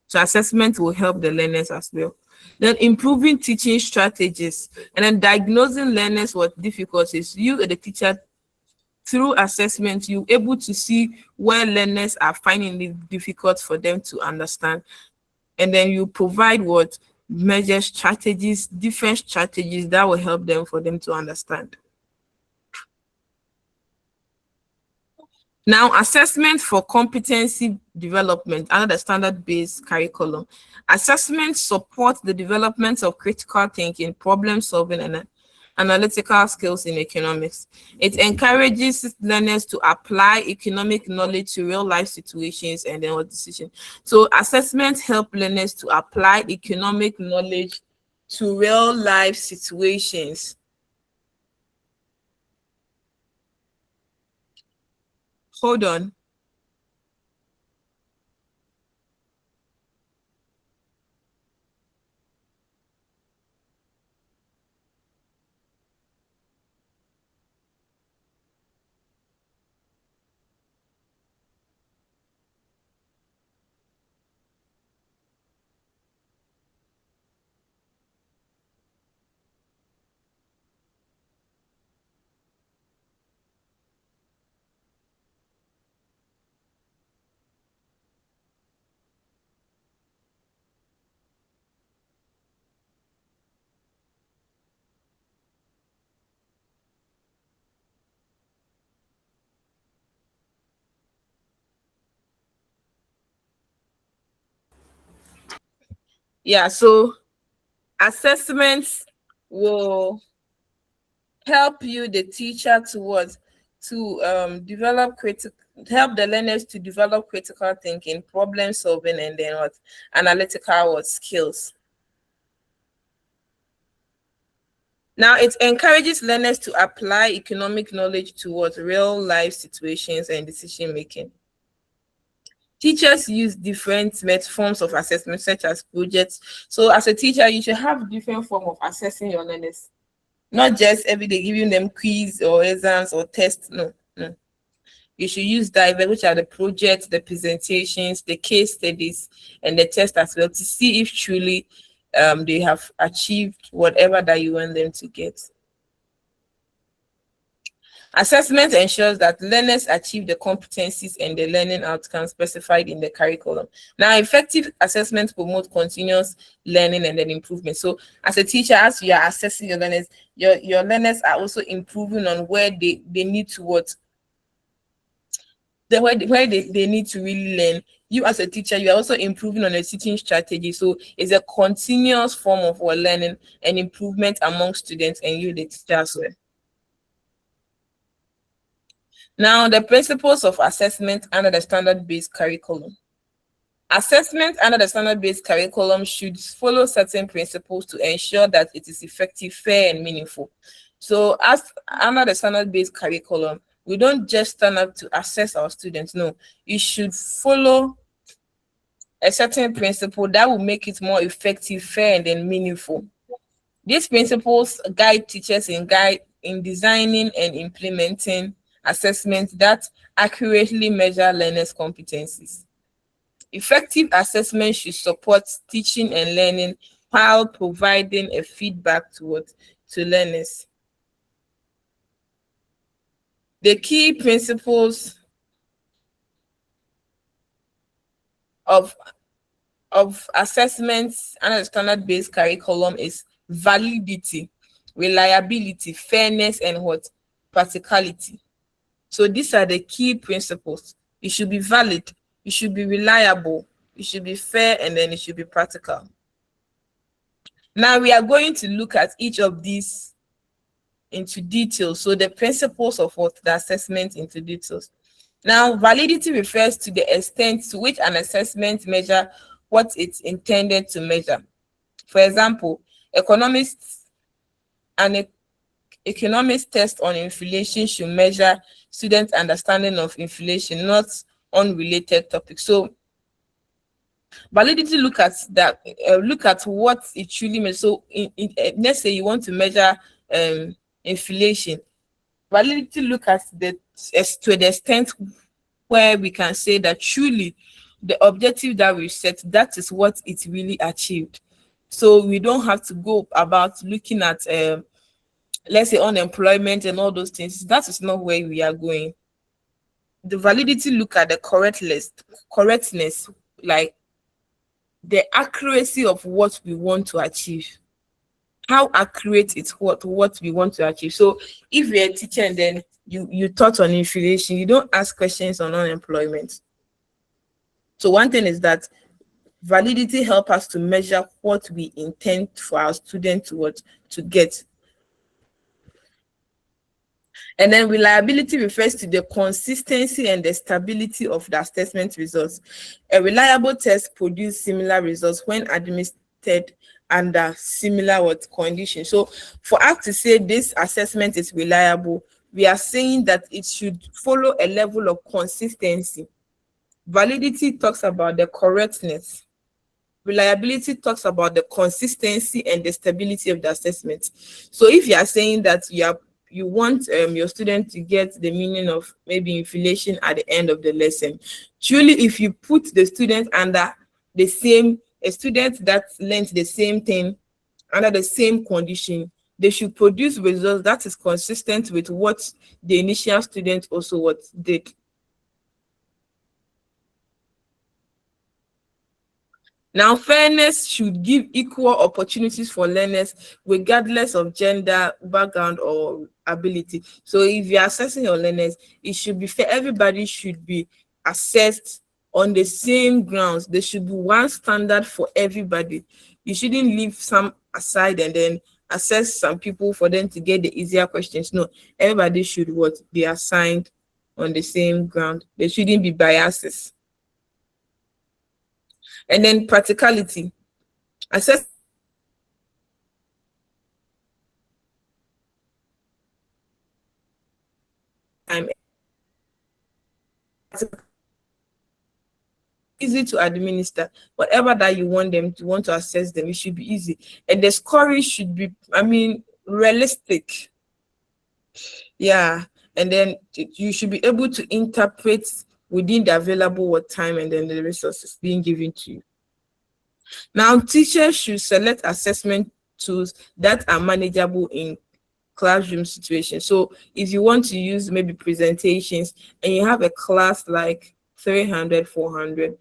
So assessment will help the learners as well. Then improving teaching strategies, and then diagnosing learners with difficulties. You, the teacher, through assessment, you're able to see where learners are finding it difficult for them to understand. And then you provide what measure strategies, different strategies that will help them for them to understand. Now, assessment for competency development under the standard-based curriculum. Assessment supports the development of critical thinking, problem solving, and analytical skills in economics. It encourages learners to apply economic knowledge to real-life situations and then decisions. So assessments help learners to apply economic knowledge to real-life situations. Hold on. Yeah, so assessments will help you, the teacher, towards to help the learners to develop critical thinking, problem solving, and then what analytical skills. Now, it encourages learners to apply economic knowledge towards real life situations and decision making. Teachers use different forms of assessment, such as projects. So as a teacher, you should have different form of assessing your learners. Not just every day giving them quiz or exams or tests. No. You should use diverse, which are the projects, the presentations, the case studies, and the test as well, to see if truly they have achieved whatever that you want them to get. Assessment ensures that learners achieve the competencies and the learning outcomes specified in the curriculum. Now, effective assessment promotes continuous learning and then improvement. So as a teacher, as you are assessing your learners, your learners are also improving on where they need to where they need to really learn. You as a teacher, you are also improving on a teaching strategy. So it's a continuous form of learning and improvement among students and you, the teacher, as well. Now, the principles of assessment under the standard-based curriculum. Assessment under the standard-based curriculum should follow certain principles to ensure that it is effective, fair, and meaningful. So as under the standard-based curriculum, we don't just stand up to assess our students. No, it should follow a certain principle that will make it more effective, fair, and then meaningful. These principles guide teachers in designing and implementing assessments that accurately measure learners' competencies. Effective assessment should support teaching and learning while providing a feedback to learners. The key principles of assessments under the standard-based curriculum is validity, reliability, fairness, and practicality. So these are the key principles. It should be valid, it should be reliable, it should be fair, and then it should be practical. Now we are going to look at each of these into detail. So the principles of the assessment into details. Now, validity refers to the extent to which an assessment measure what it's intended to measure. For example, an economics test on inflation should measure students' understanding of inflation, not unrelated topics. So validity look at what it truly means. So let's say you want to measure inflation. Validity look at to the extent where we can say that truly the objective that we set, that is what it really achieved. So we don't have to go about looking at let's say unemployment and all those things. That is not where we are going. The validity look at the correctness, like the accuracy of what we want to achieve. How accurate is what we want to achieve. So if you're a teacher and then you taught on inflation, you don't ask questions on unemployment. So one thing is that validity helps us to measure what we intend for our students to get. And then reliability refers to the consistency and the stability of the assessment results. A reliable test produces similar results when administered under similar conditions. So for us to say this assessment is reliable, we are saying that it should follow a level of consistency. Validity talks about the correctness. Reliability talks about the consistency and the stability of the assessment. So if you are saying that you want your student to get the meaning of maybe inflation at the end of the lesson, truly if you put the student under a student that learned the same thing under the same condition, they should produce results that is consistent with what the initial student also did. Now, fairness should give equal opportunities for learners regardless of gender, background, or ability. So if you're assessing your learners, it should be fair. Everybody should be assessed on the same grounds. There should be one standard for everybody. You shouldn't leave some aside and then assess some people for them to get the easier questions. No, everybody should be assigned on the same ground. There shouldn't be biases. And then practicality. Assess easy to administer. Whatever that you want to assess them, it should be easy. And the scoring should be, realistic. Yeah. And then you should be able to interpret within the available time and then the resources being given to you. Now, teachers should select assessment tools that are manageable in classroom situations. So if you want to use maybe presentations and you have a class like 300, 400,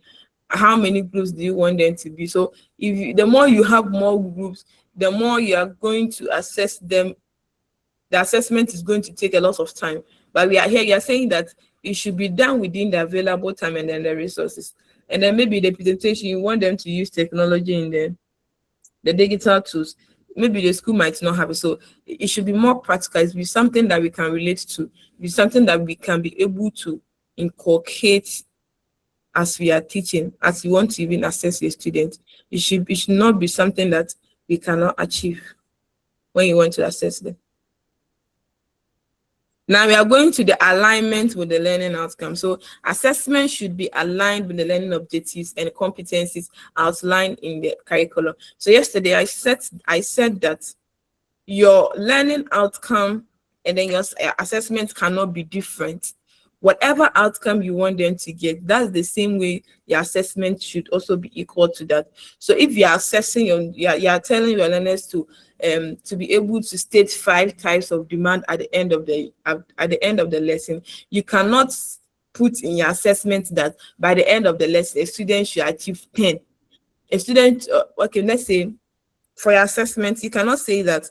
how many groups do you want them to be? So the more you have more groups, the more you are going to assess them. The assessment is going to take a lot of time. But we are here, you're saying that it should be done within the available time and then the resources. And then maybe the presentation, you want them to use technology in the digital tools. Maybe the school might not have it. So it should be more practical. It should be something that we can relate to. It be something that we can be able to inculcate as we are teaching, as we want to even assess a student. It should not be something that we cannot achieve when you want to assess them. Now we are going to the alignment with the learning outcome. So assessment should be aligned with the learning objectives and competencies outlined in the curriculum. So yesterday I said that your learning outcome and then your assessment cannot be different whatever outcome you want them to get, that's the same way your assessment should also be equal to that. So if you are assessing you're telling your learners to be able to state 5 types of demand at the end of the lesson, you cannot put in your assessment that by the end of the lesson a student should achieve 10. A student, okay, let's say for your assessment, you cannot say that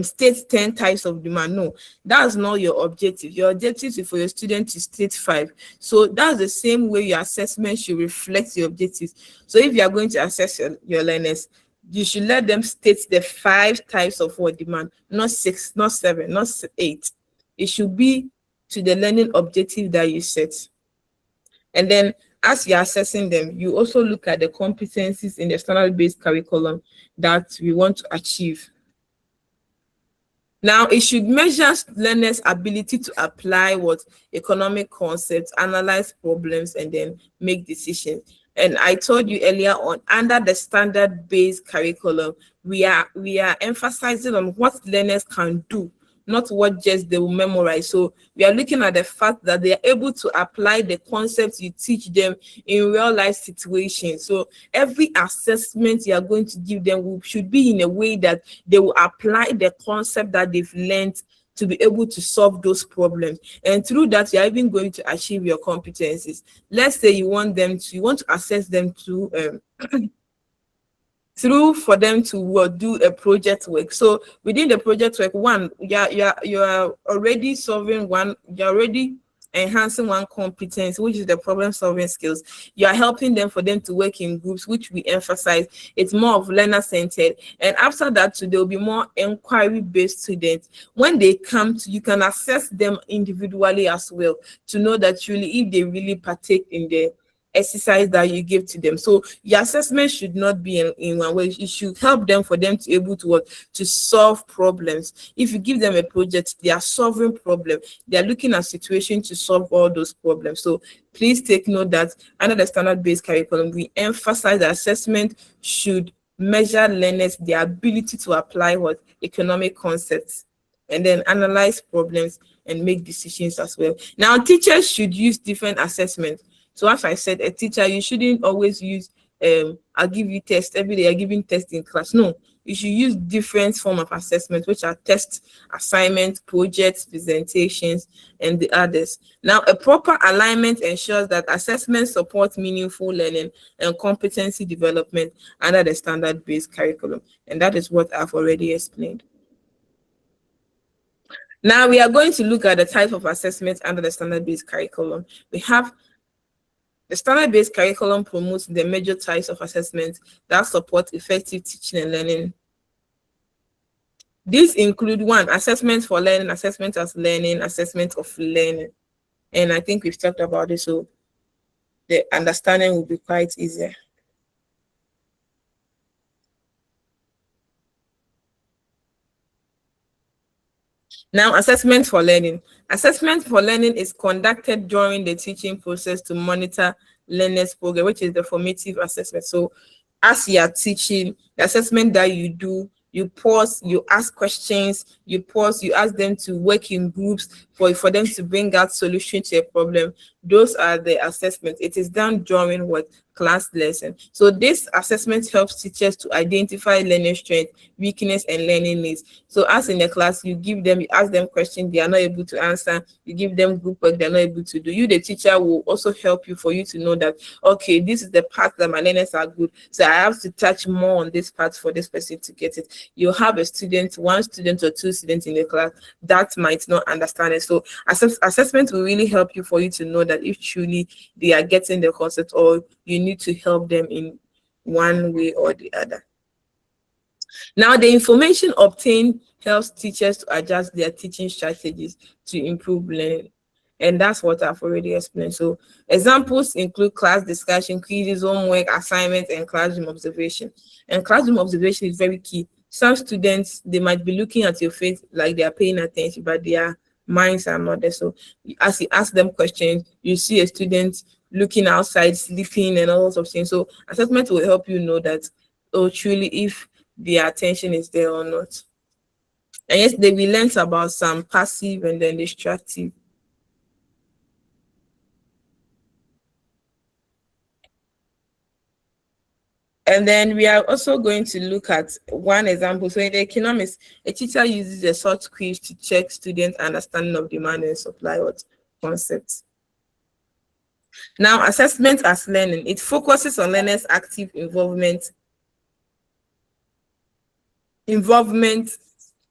state 10 types of demand. No, that's not your objective. Your objective is for your student to state 5. So that's the same way your assessment should reflect your objectives. So if you are going to assess your learners, you should let them state the 5 types of what demand, not 6, not 7, not 8. It should be to the learning objective that you set. And then as you're assessing them, you also look at the competencies in the standard-based curriculum that we want to achieve. Now, it should measure learners' ability to apply what economic concepts, analyze problems, and then make decisions. And I told you earlier on, under the standard-based curriculum, we are emphasizing on what learners can do, not what just they will memorize. So we are looking at the fact that they are able to apply the concepts you teach them in real life situations. So every assessment you are going to give them should be in a way that they will apply the concept that they've learned to be able to solve those problems. And through that, you are even going to achieve your competencies. Let's say you want to assess them to for them to do a project work. So within the project work, one, you are already solving one, you're already enhancing one competence, which is the problem solving skills. You are helping them for them to work in groups, which we emphasize. It's more of learner centered. And after that, there will be more inquiry based students. When they come to, you can assess them individually as well to know that truly if they really partake in the exercise that you give to them. So your assessment should not be in one way. It should help them for them to able to solve problems. If you give them a project, they are solving problems. They are looking at situations to solve all those problems. So please take note that under the standard-based curriculum, we emphasize that assessment should measure learners their ability to apply economic concepts and then analyze problems and make decisions as well. Now, teachers should use different assessments. So as I said, a teacher, you shouldn't always use, I'll give you tests every day, you're giving tests in class. No, you should use different form of assessment, which are tests, assignments, projects, presentations, and the others. Now, a proper alignment ensures that assessment supports meaningful learning and competency development under the standard-based curriculum. And that is what I've already explained. Now, we are going to look at the type of assessment under the standard-based curriculum. We have the standard-based curriculum promotes the major types of assessments that support effective teaching and learning. These include 1, assessment for learning, assessment as learning, assessment of learning. And I think we've talked about this, so the understanding will be quite easier. Now, assessment for learning. Assessment for learning is conducted during the teaching process to monitor learners' progress, which is the formative assessment. So as you are teaching, the assessment that you do, you pause, you ask questions, you pause, you ask them to work in groups for them to bring out solution to a problem. Those are the assessments. It is done during class lesson. So this assessment helps teachers to identify learning strength, weakness, and learning needs. So as in the class, you ask them questions they are not able to answer, you give them group work they're not able to do. You, the teacher, will also help you for you to know that, okay, this is the part that my learners are good, so I have to touch more on this part for this person to get it. You have a student, 1 student or 2 students in the class that might not understand it. So assessment will really help you for you to know that if truly they are getting the concept, or you need to help them in one way or the other. Now, the information obtained helps teachers to adjust their teaching strategies to improve learning. And that's what I've already explained. So examples include class discussion, quizzes, homework, assignments, and classroom observation. And classroom observation is very key. Some students, they might be looking at your face like they are paying attention, but their minds are not there. So as you ask them questions, you see a student looking outside, sleeping, and all sorts of things. So assessment will help you know that, oh, truly, if their attention is there or not. And yesterday we learned about some passive and then destructive. And then we are also going to look at one example. So in economics, a teacher uses a short quiz to check students' understanding of demand and supply what concepts. Now, assessment as learning, it focuses on learners' active involvement in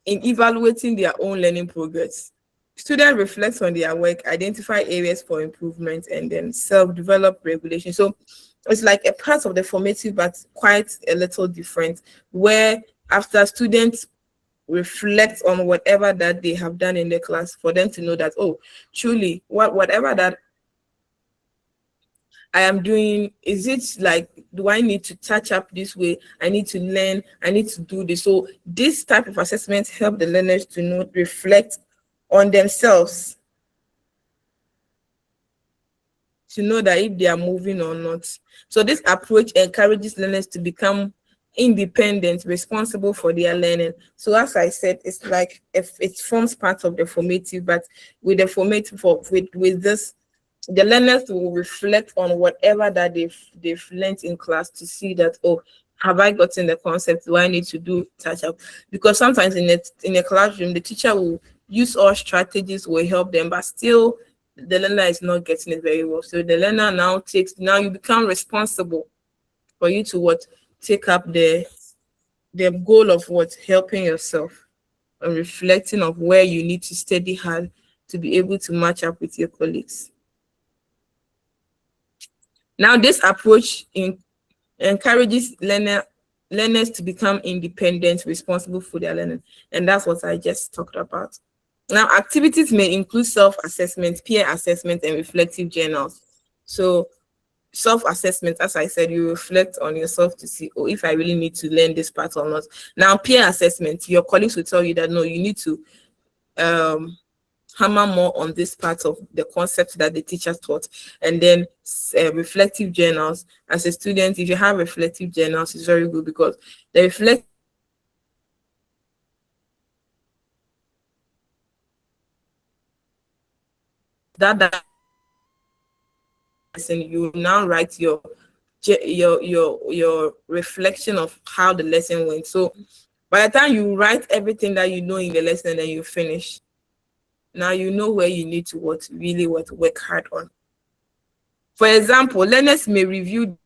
evaluating their own learning progress. Students reflect on their work, identify areas for improvement, and then self-develop regulation. So it's like a part of the formative, but quite a little different, where after students reflect on whatever that they have done in the class, for them to know that, oh, truly, whatever that I am doing, is it like, do I need to touch up this way? I need to learn, I need to do this. So this type of assessment help the learners to know, reflect on themselves, to know that if they are moving or not. So this approach encourages learners to become independent, responsible for their learning. So as I said, it's like if it forms part of the formative, but with the formative with this, the learners will reflect on whatever that they've learned in class to see that, oh, have I gotten the concept? Do I need to do touch up? Because sometimes in a classroom, the teacher will use all strategies, will help them, but still the learner is not getting it very well. So the learner now you become responsible for you to take up the goal of helping yourself and reflecting of where you need to study hard to be able to match up with your colleagues. Now, this approach encourages learners to become independent, responsible for their learning, and that's what I just talked about. Now, activities may include self-assessment, peer assessment, and reflective journals. So self-assessment, as I said, you reflect on yourself to see, oh, if I really need to learn this part or not. Now, peer assessment, your colleagues will tell you that, no, you need to hammer more on this part of the concept that the teacher taught. And then reflective journals. As a student, if you have reflective journals, it's very good, because the reflect that and you now write your reflection of how the lesson went. So by the time you write everything that you know in the lesson, then you finish. Now you know where you need to work hard on. For example, learners may review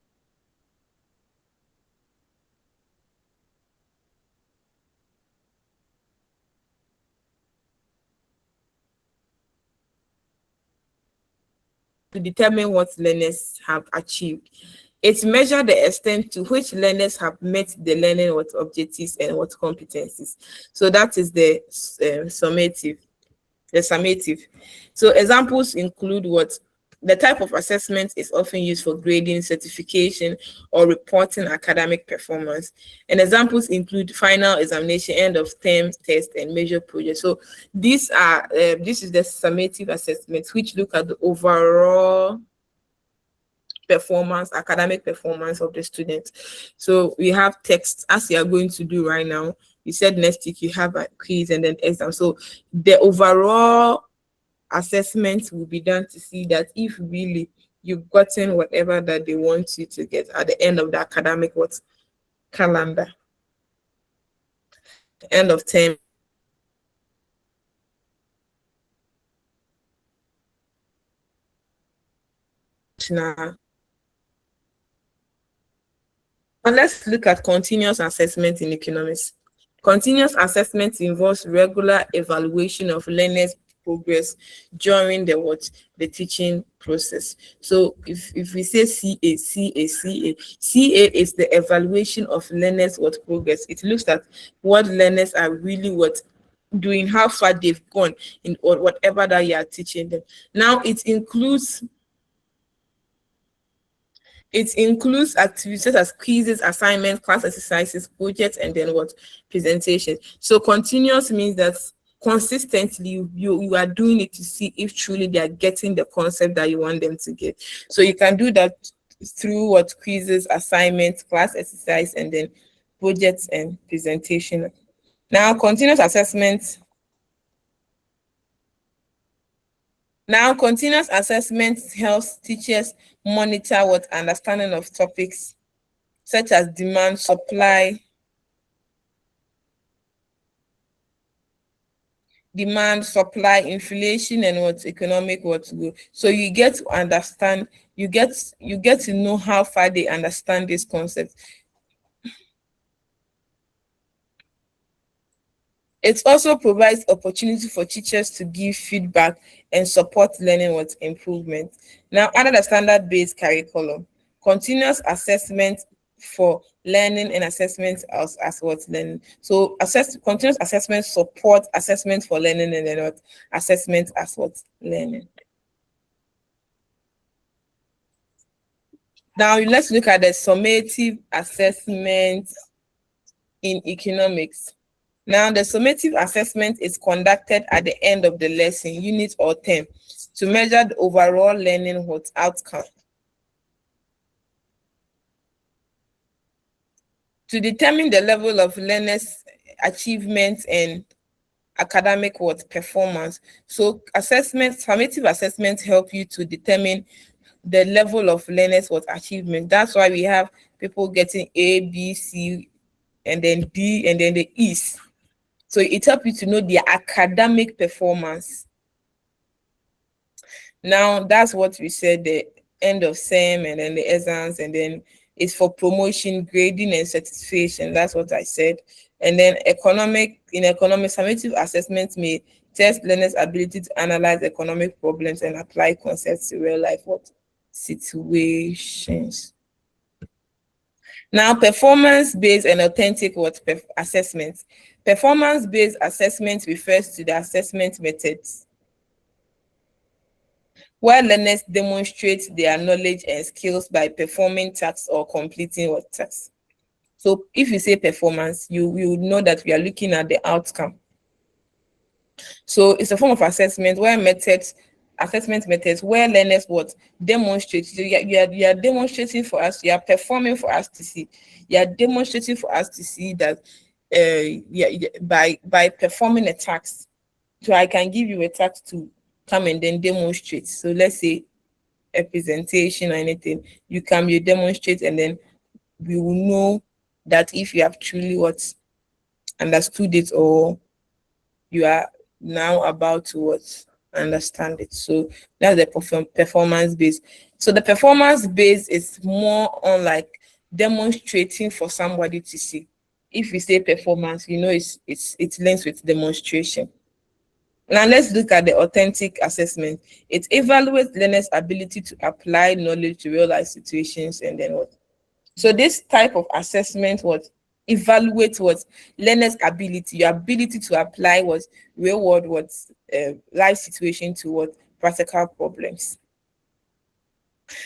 to determine what learners have achieved. It measures the extent to which learners have met the learning objectives and competencies. So that is the summative. So examples include the type of assessment is often used for grading, certification, or reporting academic performance. And examples include final examination, end of term test, and major projects. So this is the summative assessment, which look at the overall performance, academic performance of the student. So we have text, as you are going to do right now. You said next week you have a quiz and then exam. So the overall assessment will be done to see that if really you've gotten whatever that they want you to get at the end of the academic calendar, end of term. Now, let's look at continuous assessment in economics. Continuous assessment involves regular evaluation of learners' progress during the teaching process. So if we say CA is the evaluation of learners' progress. It looks at what learners are really doing, how far they've gone in whatever that you are teaching them. Now it includes activities such as quizzes, assignments, class exercises, projects, and then presentations. So continuous means that consistently you are doing it to see if truly they are getting the concept that you want them to get. So you can do that through quizzes, assignments, class exercise, and then projects and presentation. Now continuous assessment helps teachers monitor understanding of topics such as demand, supply, inflation, and what economic what to go. So you get to understand, you get to know how far they understand this concept. It also provides opportunity for teachers to give feedback and support learning with improvement. Now, under the standard-based curriculum, continuous assessment for learning and assessment as what learning. So continuous assessment support assessment for learning and then what assessment as what learning. Now let's look at the summative assessment in economics. Now, the summative assessment is conducted at the end of the lesson, unit, or term to measure the overall learning outcome. To determine the level of learners' achievement and academic performance. So summative assessments help you to determine the level of learners' achievement. That's why we have people getting A, B, C, and then D, and then the E's. So it helps you to know their academic performance. Now, that's what we said, the end of SEM and then the exams, and then it's for promotion, grading, and certification. That's what I said. And then economic summative assessments may test learners' ability to analyze economic problems and apply concepts to real life situations. Now, performance-based and authentic assessments. Performance-based assessment refers to the assessment methods where learners demonstrate their knowledge and skills by performing tasks or completing tasks. So if you say performance, you would know that we are looking at the outcome. So it's a form of assessment where assessment methods where learners demonstrate. So you are demonstrating for us, you are performing for us to see. You are demonstrating for us to see that by performing a task. So I can give you a task to come and then demonstrate. So let's say a presentation or anything, you come, you demonstrate, and then we will know that if you have truly understood it, or you are now about to understand it. So that's the performance based. So the performance based is more on like demonstrating for somebody to see. If we say performance, it's linked with demonstration. Now let's look at the authentic assessment. It evaluates learners' ability to apply knowledge to real life situations, and then what. So this type of assessment evaluates learners' ability, your ability to apply real world life situation to practical problems.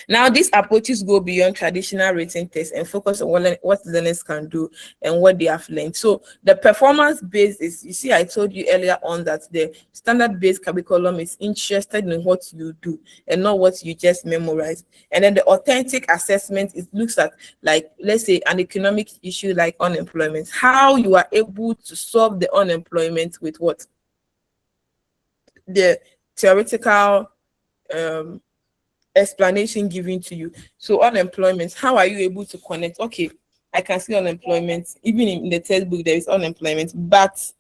Now, these approaches go beyond traditional written tests and focus on what learners can do and what they have learned. So the performance-based is, you see, I told you earlier on that the standard-based curriculum is interested in what you do and not what you just memorize. And then the authentic assessment, it looks at, like, let's say an economic issue like unemployment, how you are able to solve the unemployment with the theoretical explanation given to you. So unemployment, how are you able to connect? Okay, I can see unemployment, even in the textbook there is unemployment, but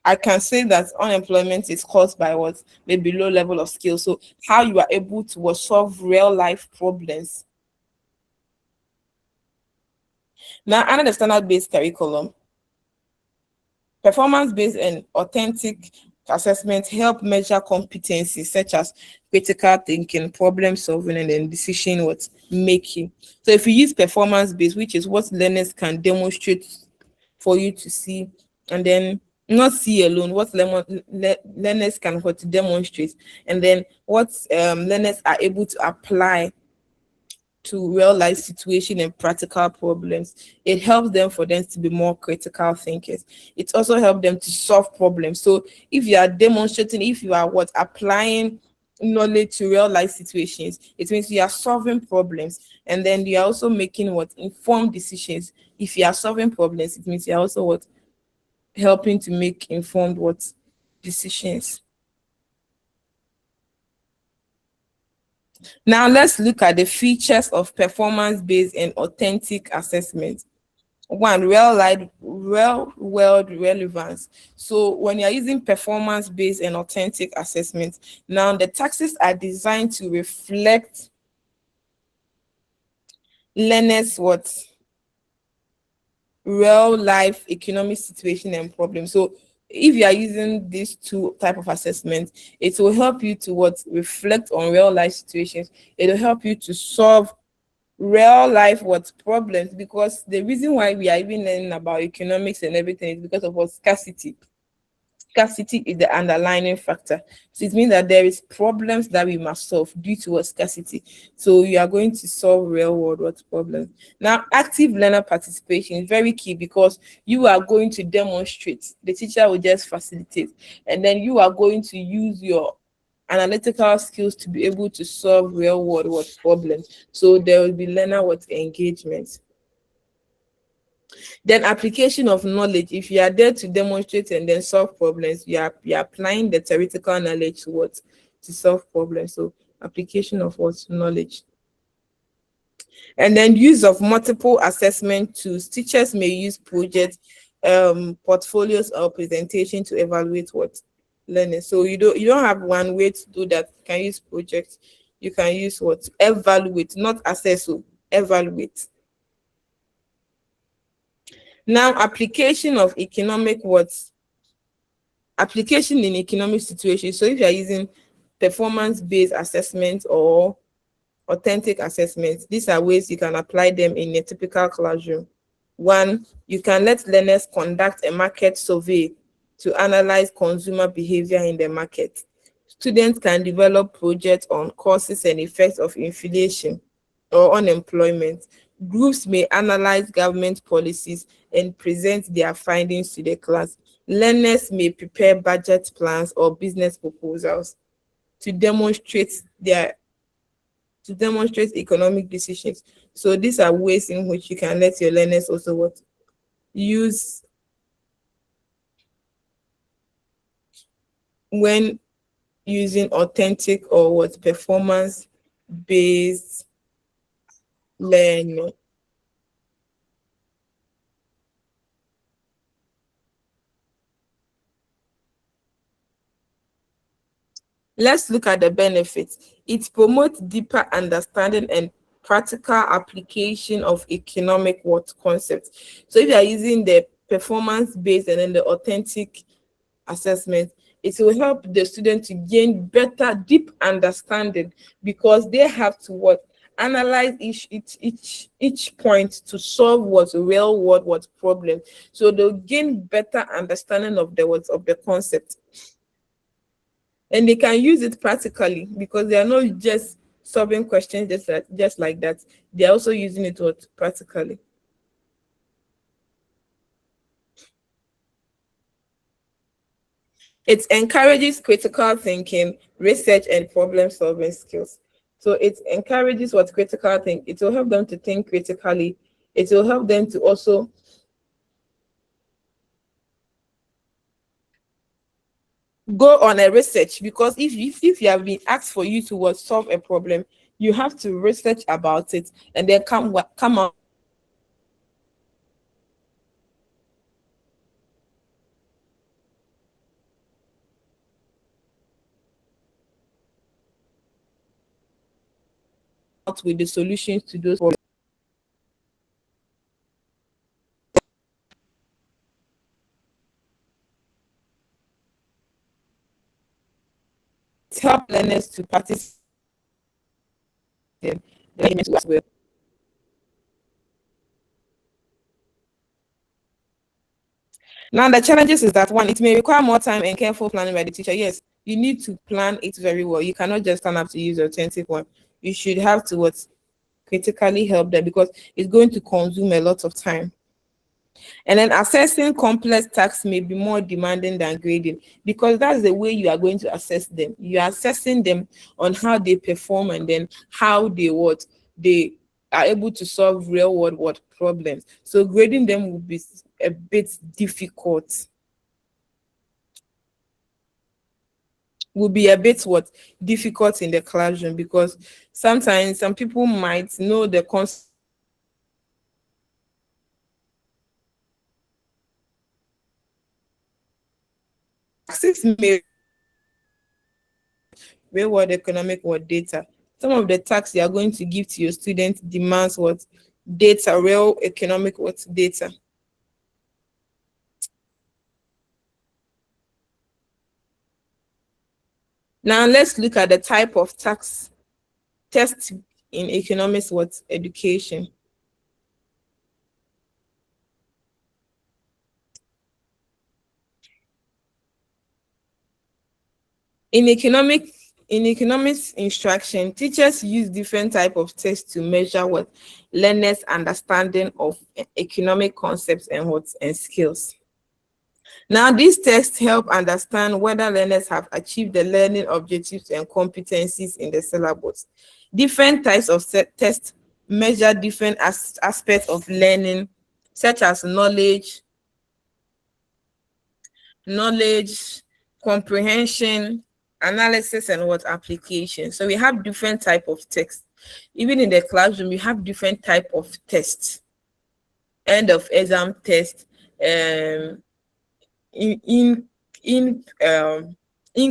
I can say that unemployment is caused by maybe low level of skill. So how you are able to solve real life problems. Now, under the standard-based curriculum, performance-based and authentic assessment help measure competencies such as critical thinking, problem solving, and then decision making. So if you use performance-based, which is what learners can demonstrate for you to see, and then not see alone, what learners can demonstrate, and then what learners are able to apply to real life situation and practical problems. It helps them to be more critical thinkers. It also helps them to solve problems. So if you are demonstrating, if you are applying knowledge to real life situations, it means you are solving problems, and then you are also making informed decisions. If you are solving problems, it means you are also helping to make informed decisions. Now let's look at the features of performance-based and authentic assessment. One, real world relevance. So when you're using performance-based and authentic assessment, now the taxes are designed to reflect learners what real life economic situation and problem. So if you are using these two type of assessment, it will help you to what reflect on real life situations. It will help you to solve real life what problems, because the reason why we are even learning about economics and everything is because of what scarcity is the underlying factor. So it means that there is problems that we must solve due to what scarcity. So you are going to solve real world what problems. Now, active learner participation is very key, because you are going to demonstrate. The teacher will just facilitate, and then you are going to use your analytical skills to be able to solve real world what problems. So there will be learner what engagement. Then application of knowledge. If you are there to demonstrate and then solve problems, you're applying the theoretical knowledge to what to solve problems. So application of what knowledge. And then use of multiple assessment tools. Teachers may use projects, portfolios, or presentation to evaluate what learning. So you don't have one way to do that. You can use projects. You can use what evaluate, not assess. So evaluate. Now, application of economic words. Application in economic situations. So if you are using performance-based assessment or authentic assessments, these are ways you can apply them in a typical classroom. One, you can let learners conduct a market survey to analyze consumer behavior in the market. Students can develop projects on causes and effects of inflation or unemployment. Groups may analyze government policies and present their findings to the class. Learners may prepare budget plans or business proposals to demonstrate economic decisions. So these are ways in which you can let your learners also what use when using authentic or what performance based learning. Let's look at the benefits. It promotes deeper understanding and practical application of economic what concepts. So if you are using the performance based and then the authentic assessment, it will help the student to gain better deep understanding, because they have to what analyze each point to solve what real world what problem. So they'll gain better understanding of the concept, and they can use it practically, because they are not just solving questions just like that. They are also using it what practically. It encourages critical thinking, research, and problem solving skills. So it encourages what critical think. It will help them to think critically. It will help them to also go on a research, because if you have been asked for you to what solve a problem, you have to research about it and then come out with the solutions to those problems. Help learners to participate in the as well. Now, the challenges is that one, it may require more time and careful planning by the teacher. Yes, you need to plan it very well. You cannot just stand up to use the authentic one. You should have to what critically help them, because it's going to consume a lot of time. And then assessing complex tasks may be more demanding than grading, because that's the way you are going to assess them. You are assessing them on how they perform, and then how they are able to solve real world problems. So grading them will be a bit difficult. will be a bit what difficult in the classroom, because sometimes some people might know the concept may real world economic what data. Some of the tasks you are going to give to your students demands what data, real economic what data. Now let's look at the type of tax test in economics what education. In economics instruction, teachers use different type of tests to measure what learners' understanding of economic concepts and what and skills. Now, these tests help understand whether learners have achieved the learning objectives and competencies in the syllabus. Different types of tests measure different aspects of learning, such as knowledge, comprehension, analysis, and what application. So we have different type of tests. Even in the classroom, we have different type of tests. End of exam test, in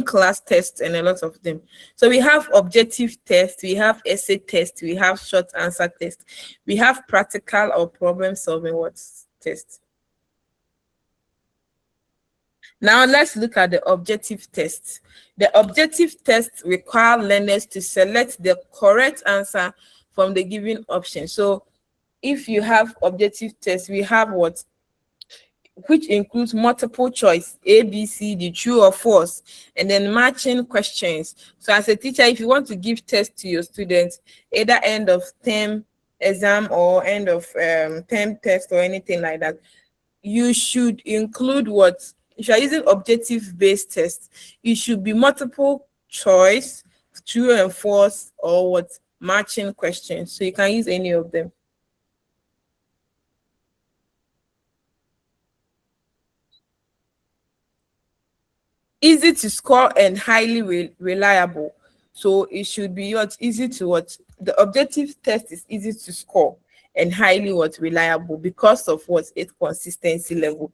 class tests, and a lot of them. So we have objective tests, we have essay tests, we have short answer tests, we have practical or problem solving what tests. Now let's look at the objective tests. The objective tests require learners to select the correct answer from the given option. So if you have objective tests, we have what, which includes multiple choice, A, B, C, D, true or false, and then matching questions. So as a teacher, if you want to give tests to your students, either end of term exam or end of term test or anything like that, you should include what, if you are using objective based tests, it should be multiple choice, true and false, or what, matching questions. So you can use any of them. Easy to score and highly reliable. So it should be what, easy to what, the objective test is easy to score and highly what, reliable, because of what, its consistency level.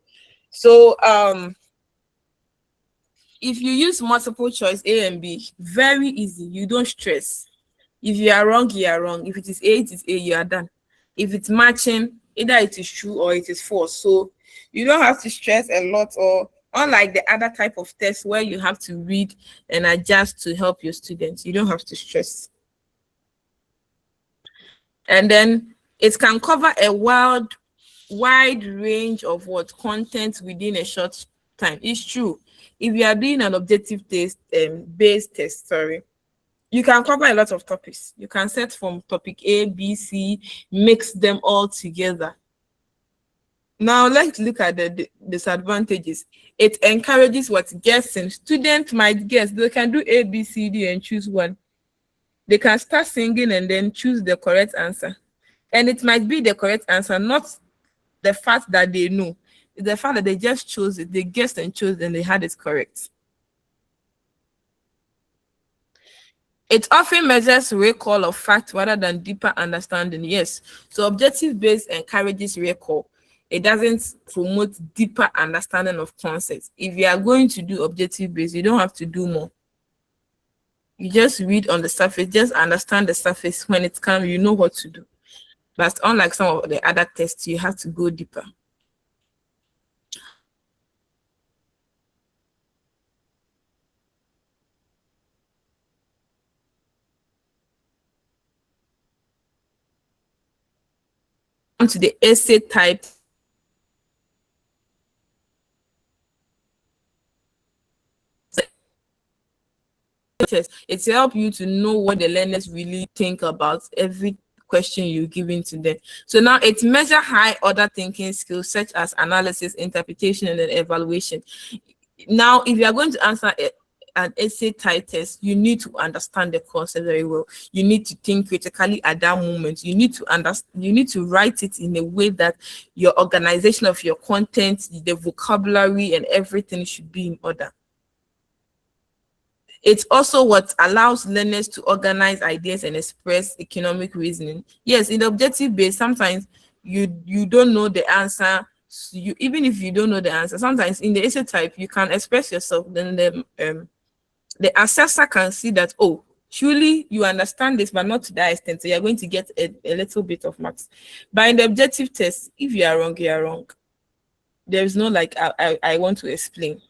So if you use multiple choice A and B, very easy, you don't stress. If you are wrong, you are wrong. If it is A, it is A, you are done. If it's matching, either it is true or it is false. So you don't have to stress a lot, or unlike the other type of tests where you have to read and adjust to help your students, you don't have to stress. And then it can cover a wide range of what content within a short time. It's true. If you are doing an objective test, based test, you can cover a lot of topics. You can set from topic A, B, C, mix them all together. Now let's look at the disadvantages. It encourages what, guessing. Students might guess. They can do A, B, C, D and choose one. They can start singing and then choose the correct answer. And it might be the correct answer, not the fact that they know. It's the fact that they just chose it. They guessed and chose and they had it correct. It often measures recall of fact rather than deeper understanding. Yes. So objective-based encourages recall. It doesn't promote deeper understanding of concepts. If you are going to do objective-based, you don't have to do more. You just read on the surface, just understand the surface. When it comes, you know what to do. But unlike some of the other tests, you have to go deeper. To the essay type, it helps you to know what the learners really think about every question you're giving to them. So now it measures high order thinking skills such as analysis, interpretation, and then evaluation. Now, if you are going to answer an essay type test, you need to understand the concept very well. You need to think critically at that moment. You need to understand, you need to write it in a way that your organization of your content, the vocabulary and everything should be in order. It's also what allows learners to organize ideas and express economic reasoning. Yes, in the objective base, sometimes you don't know the answer. You, even if you don't know the answer, sometimes in the essay type you can express yourself. Then the assessor can see that, oh, surely you understand this, but not to that extent. So you're going to get a little bit of marks. But in the objective test, if you are wrong, you are wrong. There is no like I want to explain.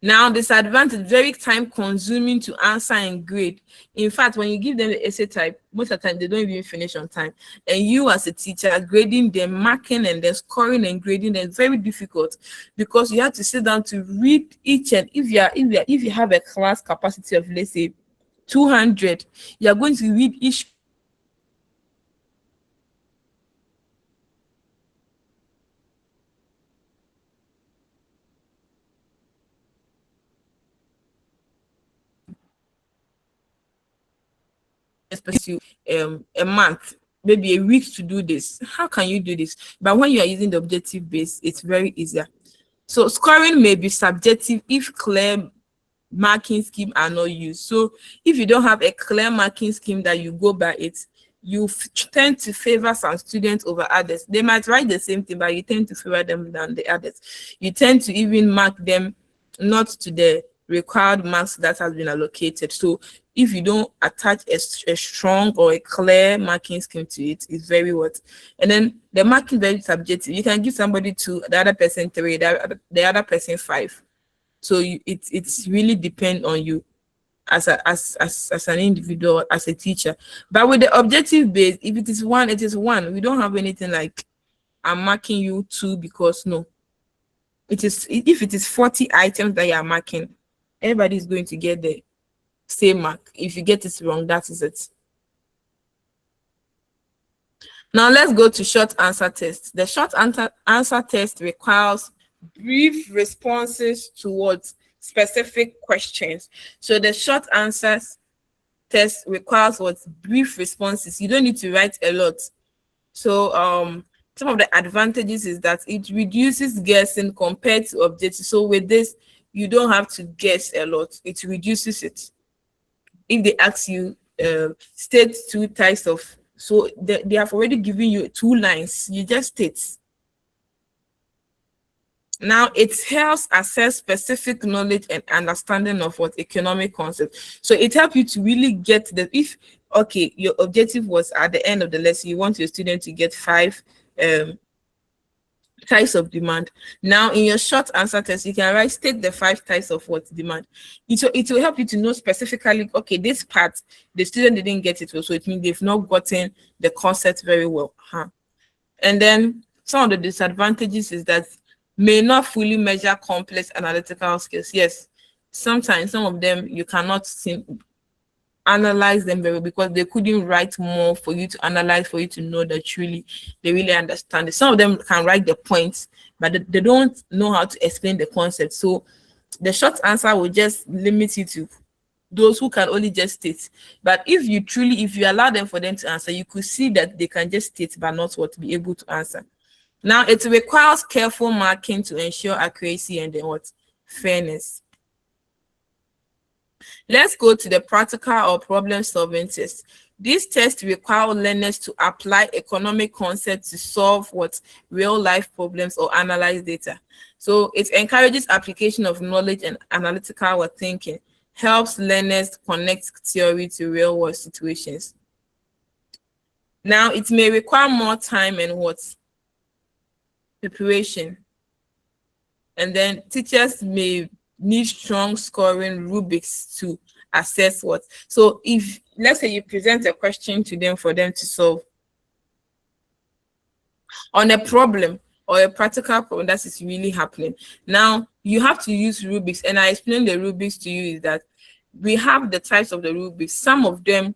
Now, disadvantage, very time consuming to answer and grade. In fact, when you give them the essay type, most of the time they don't even finish on time. And you as a teacher, grading them, marking and then scoring and grading them is very difficult, because you have to sit down to read each, and if you have a class capacity of, let's say, 200, you are going to read each especially a month, maybe a week to do this. How can you do this? But when you are using the objective base, it's very easier. So scoring may be subjective if clear marking scheme are not used. So if you don't have a clear marking scheme that you go by it, you tend to favor some students over others. They might write the same thing, but you tend to favor them than the others. You tend to even mark them not to the required marks that has been allocated. So if you don't attach a strong or a clear marking scheme to it, it's very what. And then the marking very subjective. You can give somebody 2, the other person 3, the other person 5. So it's really depend on you as an individual, as a teacher. But with the objective base, if it is 1, it is 1. We don't have anything like I'm marking you 2 because no. It is, if it is 40 items that you are marking, everybody is going to get the same mark. If you get it wrong, that is it. Now let's go to short answer test. The short answer test requires brief responses towards specific questions. So the short answers test requires what? Brief responses. You don't need to write a lot. So some of the advantages is that it reduces guessing compared to objective. So with this, you don't have to guess a lot. It reduces it. If they ask you state 2 types of, so they have already given you 2 lines, you just state. Now it helps assess specific knowledge and understanding of what economic concepts. So it helps you to really get the, if okay, your objective was at the end of the lesson, you want your student to get 5 types of demand. Now in your short answer test, you can state the 5 types of what demand. It will help you to know specifically, okay, this part the student didn't get it well, so it means they've not gotten the concept very well. And then some of the disadvantages is that may not fully measure complex analytical skills. Yes, sometimes some of them you cannot analyze them very well because they couldn't write more for you to analyze, for you to know that truly they really understand it. Some of them can write the points, but they don't know how to explain the concept. So the short answer will just limit you to those who can only just state. But if you allow them for them to answer, you could see that they can just state but not what be able to answer. Now it requires careful marking to ensure accuracy and then what? Fairness. Let's go to the practical or problem-solving test. These tests require learners to apply economic concepts to solve what? Real-life problems or analyze data. So it encourages application of knowledge and analytical thinking, helps learners connect theory to real-world situations. Now it may require more time and what? Preparation. And then teachers may need strong scoring rubrics to assess what. So if, let's say, you present a question to them for them to solve on a problem or a practical problem that is really happening, now you have to use rubrics. And I explained the rubrics to you is that we have the types of the rubrics. Some of them,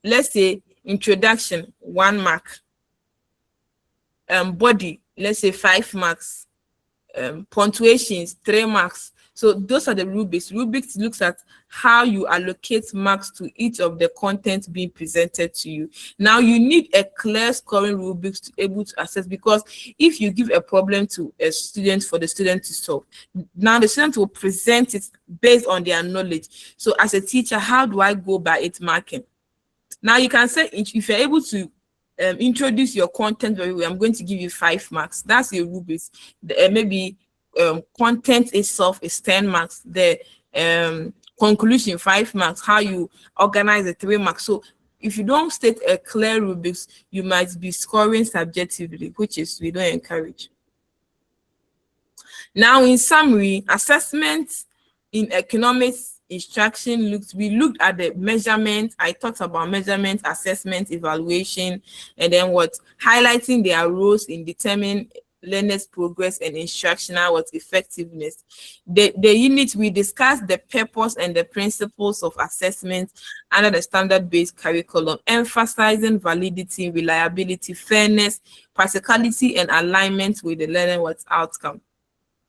let's say introduction, 1 mark, body, let's say 5 marks, punctuations, 3 marks. So those are the rubrics. Rubrics looks at how you allocate marks to each of the content being presented to you. Now you need a clear scoring rubrics to able to assess, because if you give a problem to a student for the student to solve, now the student will present it based on their knowledge. So as a teacher, how do I go by it marking? Now you can say, if you're able to introduce your content very well, I'm going to give you 5 marks. That's your rubrics. Maybe content itself is 10 marks. The conclusion 5 marks. How you organize the 3 marks. So if you don't state a clear rubrics, you might be scoring subjectively, which is we don't encourage. Now, in summary, assessment in economics instruction we looked at the measurement. I talked about measurement, assessment, evaluation, and then highlighting their roles in determining learners' progress and instructional effectiveness. The unit, we discussed the purpose and the principles of assessment under the standard-based curriculum, emphasizing validity, reliability, fairness, practicality, and alignment with the learning outcome.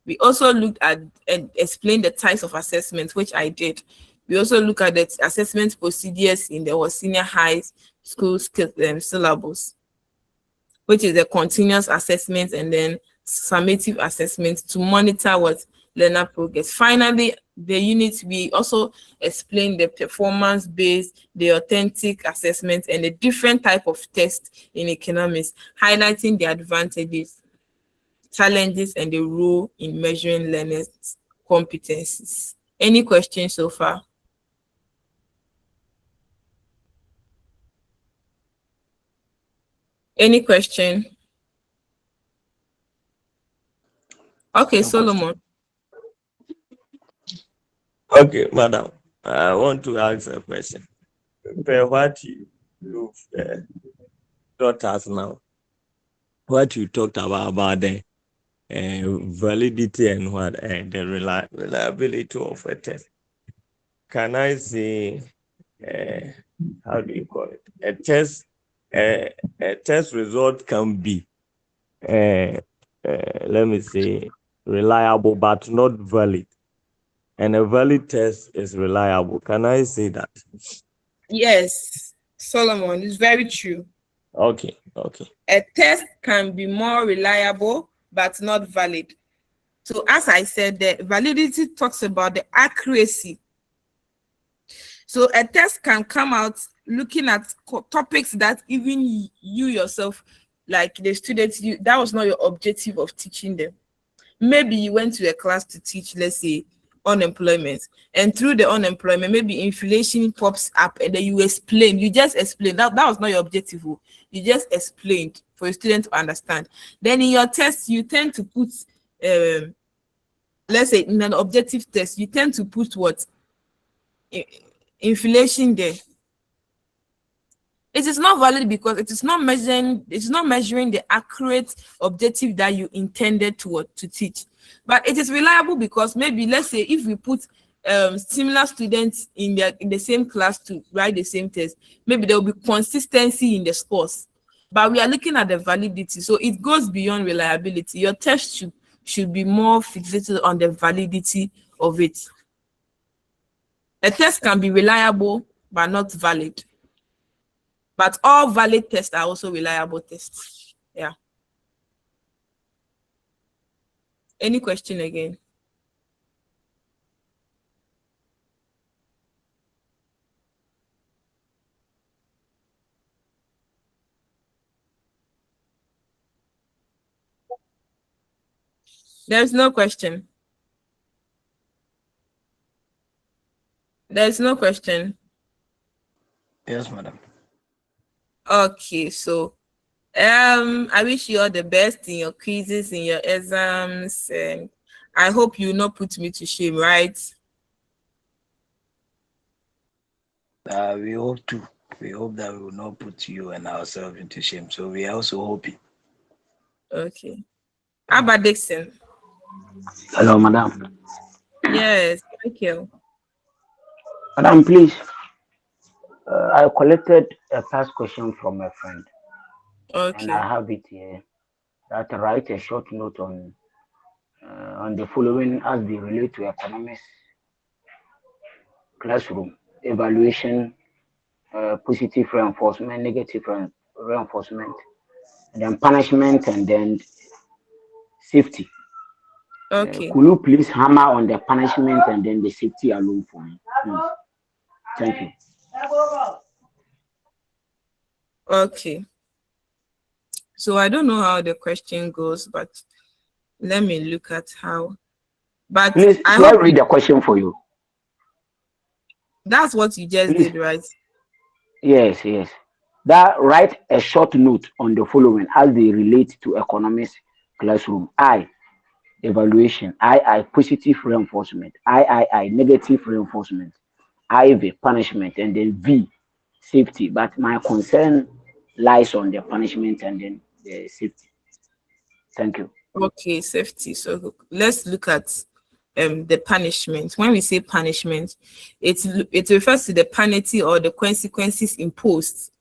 We also looked at and explained the types of assessments, which I did. We also look at the assessment procedures in the senior high school syllabus, which is the continuous assessment and then summative assessment to monitor learner progress. Finally, the unit, we also explained the performance-based, the authentic assessment, and the different type of tests in economics, highlighting the advantages, challenges, and the role in measuring learners' competencies. Any questions so far? Any question? Okay, Solomon. Okay, madam. I want to ask a question. What you've taught us now, what you talked about the validity and the reliability of a test. Can I say, how do you call it? A test result can be, let me say, reliable but not valid. And a valid test is reliable. Can I say that? Yes, Solomon, it's very true. Okay. A test can be more reliable but not valid. So as I said, the validity talks about the accuracy. So a test can come out looking at topics that even you yourself, like the students, that was not your objective of teaching them. Maybe you went to a class to teach, let's say, unemployment, and through the unemployment, maybe inflation pops up, and then you just explain that was not your objective. You just explained for a student to understand. Then in your test, you tend to put let's say in an objective test, you tend to put inflation there. It is not valid because it is not measuring the accurate objective that you intended to teach. But it is reliable because maybe, let's say, if we put similar students in the same class to write the same test, maybe there will be consistency in the scores. But we are looking at the validity, so it goes beyond reliability. Your test should be more fixated on the validity of it. A test can be reliable but not valid. But all valid tests are also reliable tests. Yeah. Any question again? There's no question. There's no question. Yes, madam. Okay, so I wish you all the best in your quizzes, in your exams, and I hope you will not put me to shame, right? We hope to. We hope that we will not put you and ourselves into shame. So we are also hoping. Okay. How about Dixon? Hello, madam. Yes, thank you. Madam, please. I collected a past question from a friend. Okay. And I have it here. That write a short note on on the following as they relate to economics classroom: evaluation, positive reinforcement, negative reinforcement, and then punishment, and then safety. Okay. Could you please hammer on the punishment and then the safety alone for me, please? Thank you. Okay. So I don't know how the question goes, but let me look at how. But Please, I should I hope read the question for you? that's what you just Please. did, right? Yes, yes. That write a short note on the following as they relate to economics classroom. I, evaluation. I, positive reinforcement. I, negative reinforcement. V, punishment, and then V, safety. But my concern lies on the punishment and then the safety. Thank you. Okay, safety. So let's look at the punishment. When we say punishment, it refers to the penalty or the consequences imposed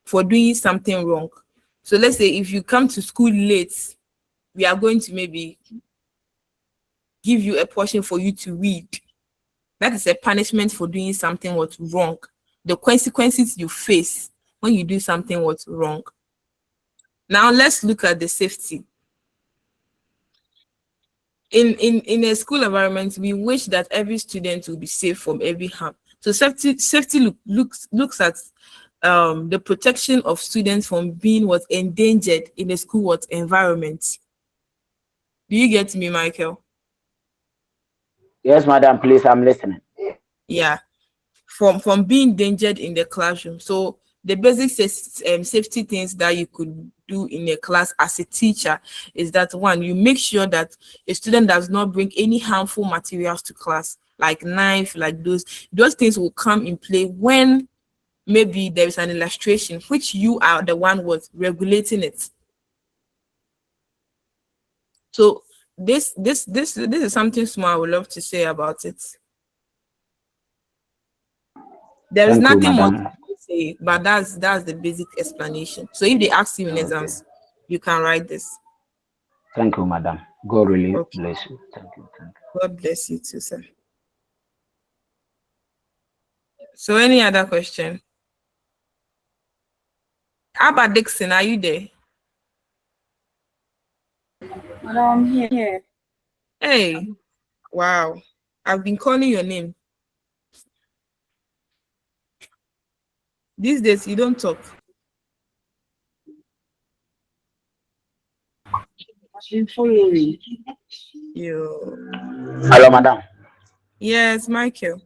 for doing something wrong. So let's say if you come to school late, we are going to maybe give you a portion for you to read. That is a punishment for doing something what's wrong. The consequences you face when you do something what's wrong. Now let's look at the safety. In a school environment, we wish that every student will be safe from every harm. So safety looks at the protection of students from being endangered in a school environment. Do you get me, Michael? Yes, madam, please, I'm listening. Yeah, from being endangered in the classroom. So the basic safety things that you could do in a class as a teacher is that one, you make sure that a student does not bring any harmful materials to class, like knife, like those things will come in play when maybe there is an illustration which you are the one was regulating it. So this is something small I would love to say about it. There is Thank you, nothing more madam. to say, but that's the basic explanation. So if they ask you in exams, you can write this. Thank you, madam. God really Okay. bless you. Thank you. Thank you. God bless you too, sir. So any other question? Abba Dixon, are you there? Madam, I'm here. Hey, wow. I've been calling your name. These days you don't talk. I've been following. Hello, madam. Yes, Michael.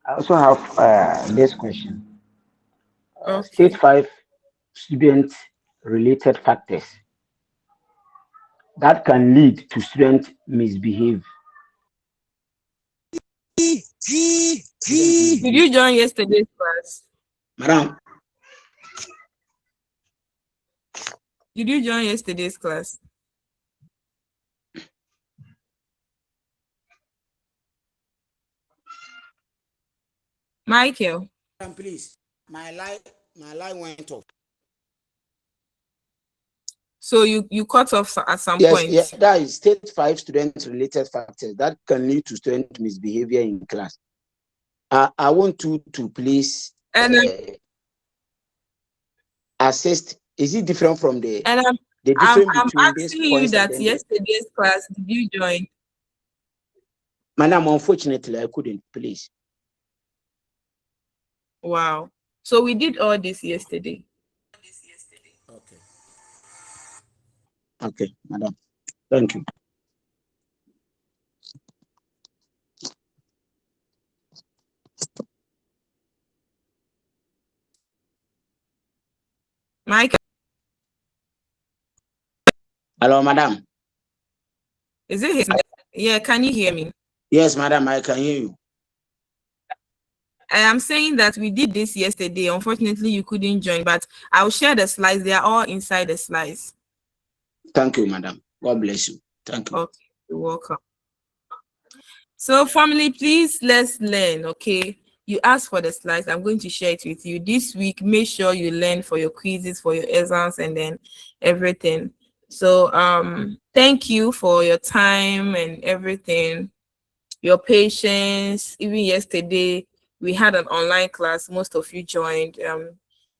I also have this question. Okay. State 5 student related factors that can lead to student misbehave. Did you join yesterday's class? Madam, Did you join yesterday's class? Michael. Please, my line went off. So you cut off at some Yes, point. yeah, that is state 5 student related factors that can lead to student misbehavior in class. I want you to please assist. Is it different from the I'm difference between these asking you points? that yesterday's class, did you join? Madam, unfortunately, I couldn't. Please. Wow. So we did all this yesterday. Okay. Okay, madam. Thank you. Michael. Hello, madam. Is it his? Yeah, can you hear me? Yes, madam, I can hear you. I am saying that we did this yesterday. Unfortunately, you couldn't join, but I'll share the slides. They are all inside the slides. Thank you, madam. God bless you. Thank you. Okay, you're welcome. So, family, please let's learn. Okay, you asked for the slides. I'm going to share it with you this week. Make sure you learn for your quizzes, for your exams, and then everything. So thank you for your time and everything, your patience. Even yesterday we had an online class, most of you joined.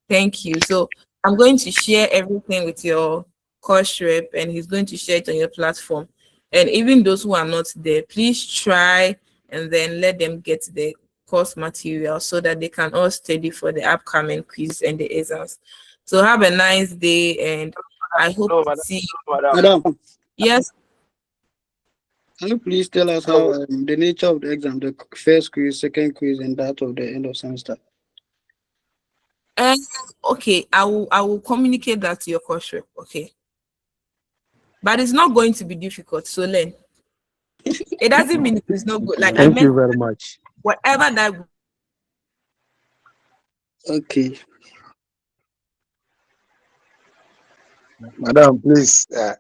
Thank you. So I'm going to share everything with your course rep, and he's going to share it on your platform. And even those who are not there, please try and then let them get the course material so that they can all study for the upcoming quiz and the exams. So have a nice day, and I hope No, to madam. see you. Madam, Yes. can you please tell us how the nature of the exam, the first quiz, second quiz, and that of the end of semester? Okay, I will communicate that to your course rep. Okay, but it's not going to be difficult. So learn. It doesn't mean it's not good. Like I Thank you meant, very much. whatever that. Okay. Madam, please, can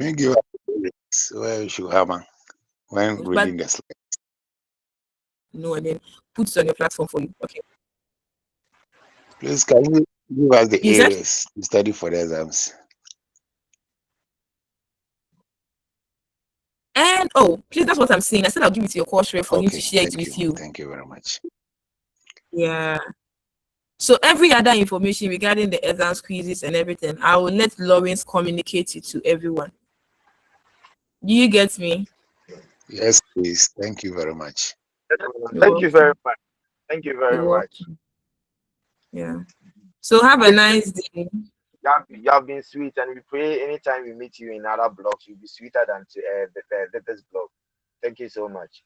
you give us where you should hammer when But reading the slide? no, and then put it on your platform for you. Okay. Please, can you give us the You said? areas to study for the exams? And oh, please, that's what I'm saying. I said I'll give it to your course rep for him to share it with you. Thank you very much. Yeah. So every other information regarding the exams, quizzes, and everything, I will let Lawrence communicate it to everyone. Do you get me? Yes, please. Thank you very much. Thank you very much. Thank you very You're much. welcome. Yeah. So have a nice day. You have been sweet, and we pray anytime we meet you in other blogs, you'll be sweeter than this blog. Thank you so much.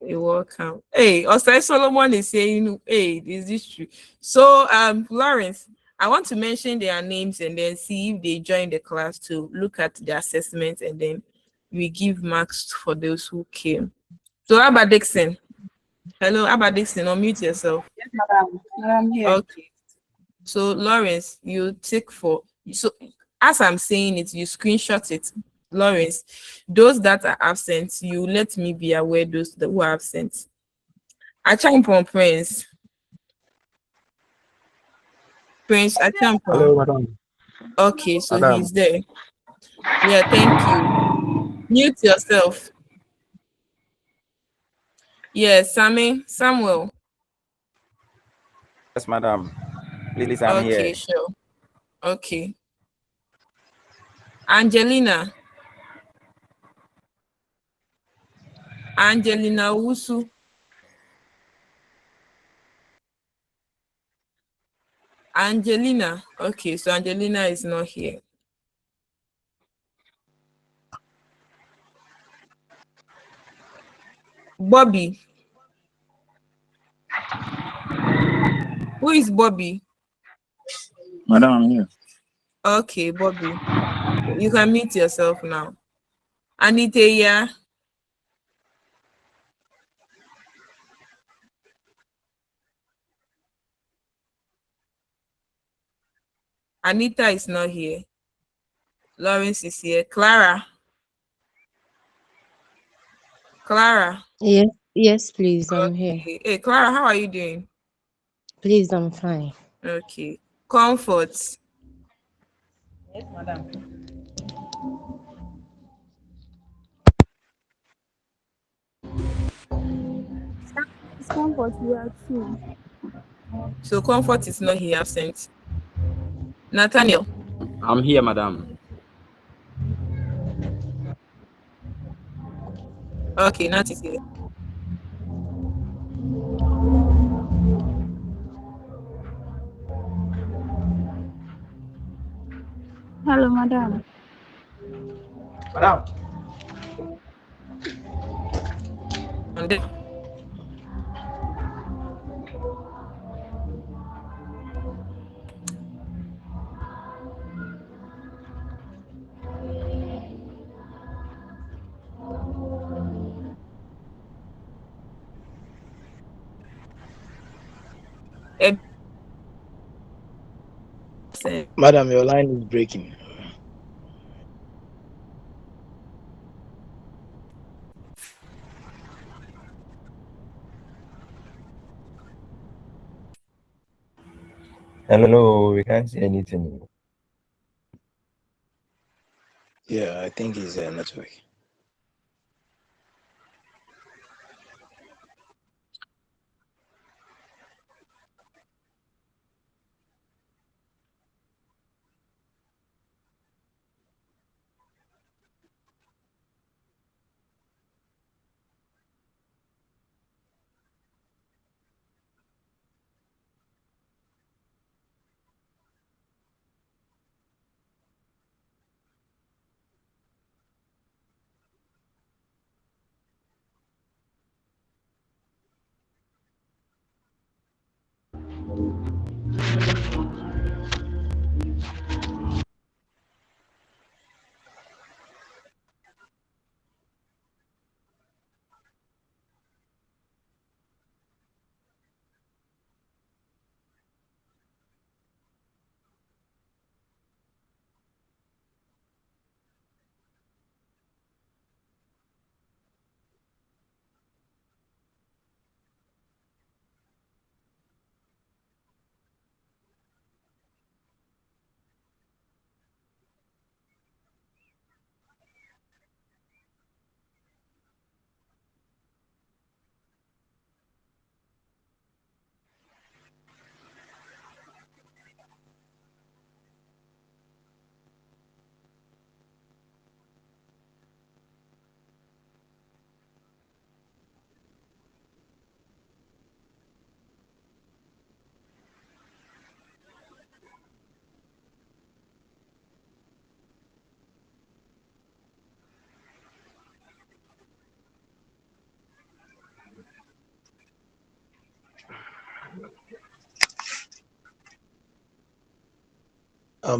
You're welcome. Hey, Osai Solomon is saying, hey, is this true? So, Lawrence, I want to mention their names and then see if they join the class to look at the assessment, and then we give marks for those who came. So, Abba Dixon. Hello, Abba Dixon, unmute yourself. Yes, madam. I'm here. Okay. So, Lawrence, you take for, so as I'm saying it, you screenshot it. Lawrence, those that are absent, you let me be aware those that who are absent. Achampon Prince. Prince Achampon. Hello, madam. Okay, so Madam. he's there. Yeah, thank you. Mute yourself. Yes, Samuel. Yes, madam. Please, I'm Okay, here. sure. Okay. Angelina Wusu. Angelina. Okay, so Angelina is not here. Bobby. Who is Bobby? Madam, I'm here. Okay, Bobby. You can meet yourself now. Anita. Anita is not here. Lawrence is here. Clara. Yes, please. I'm here. Hey, Clara, how are you doing? Please, I'm fine. Okay. Comfort. Yes, madam. It's comfort. We are two. So Comfort is not here, absent. Nathaniel. I'm here, madam. Okay, Nat is here. Hello, madam. Madam. And then, Madam, your line is breaking. Hello, we can't see anything. Yeah, I think it's a network.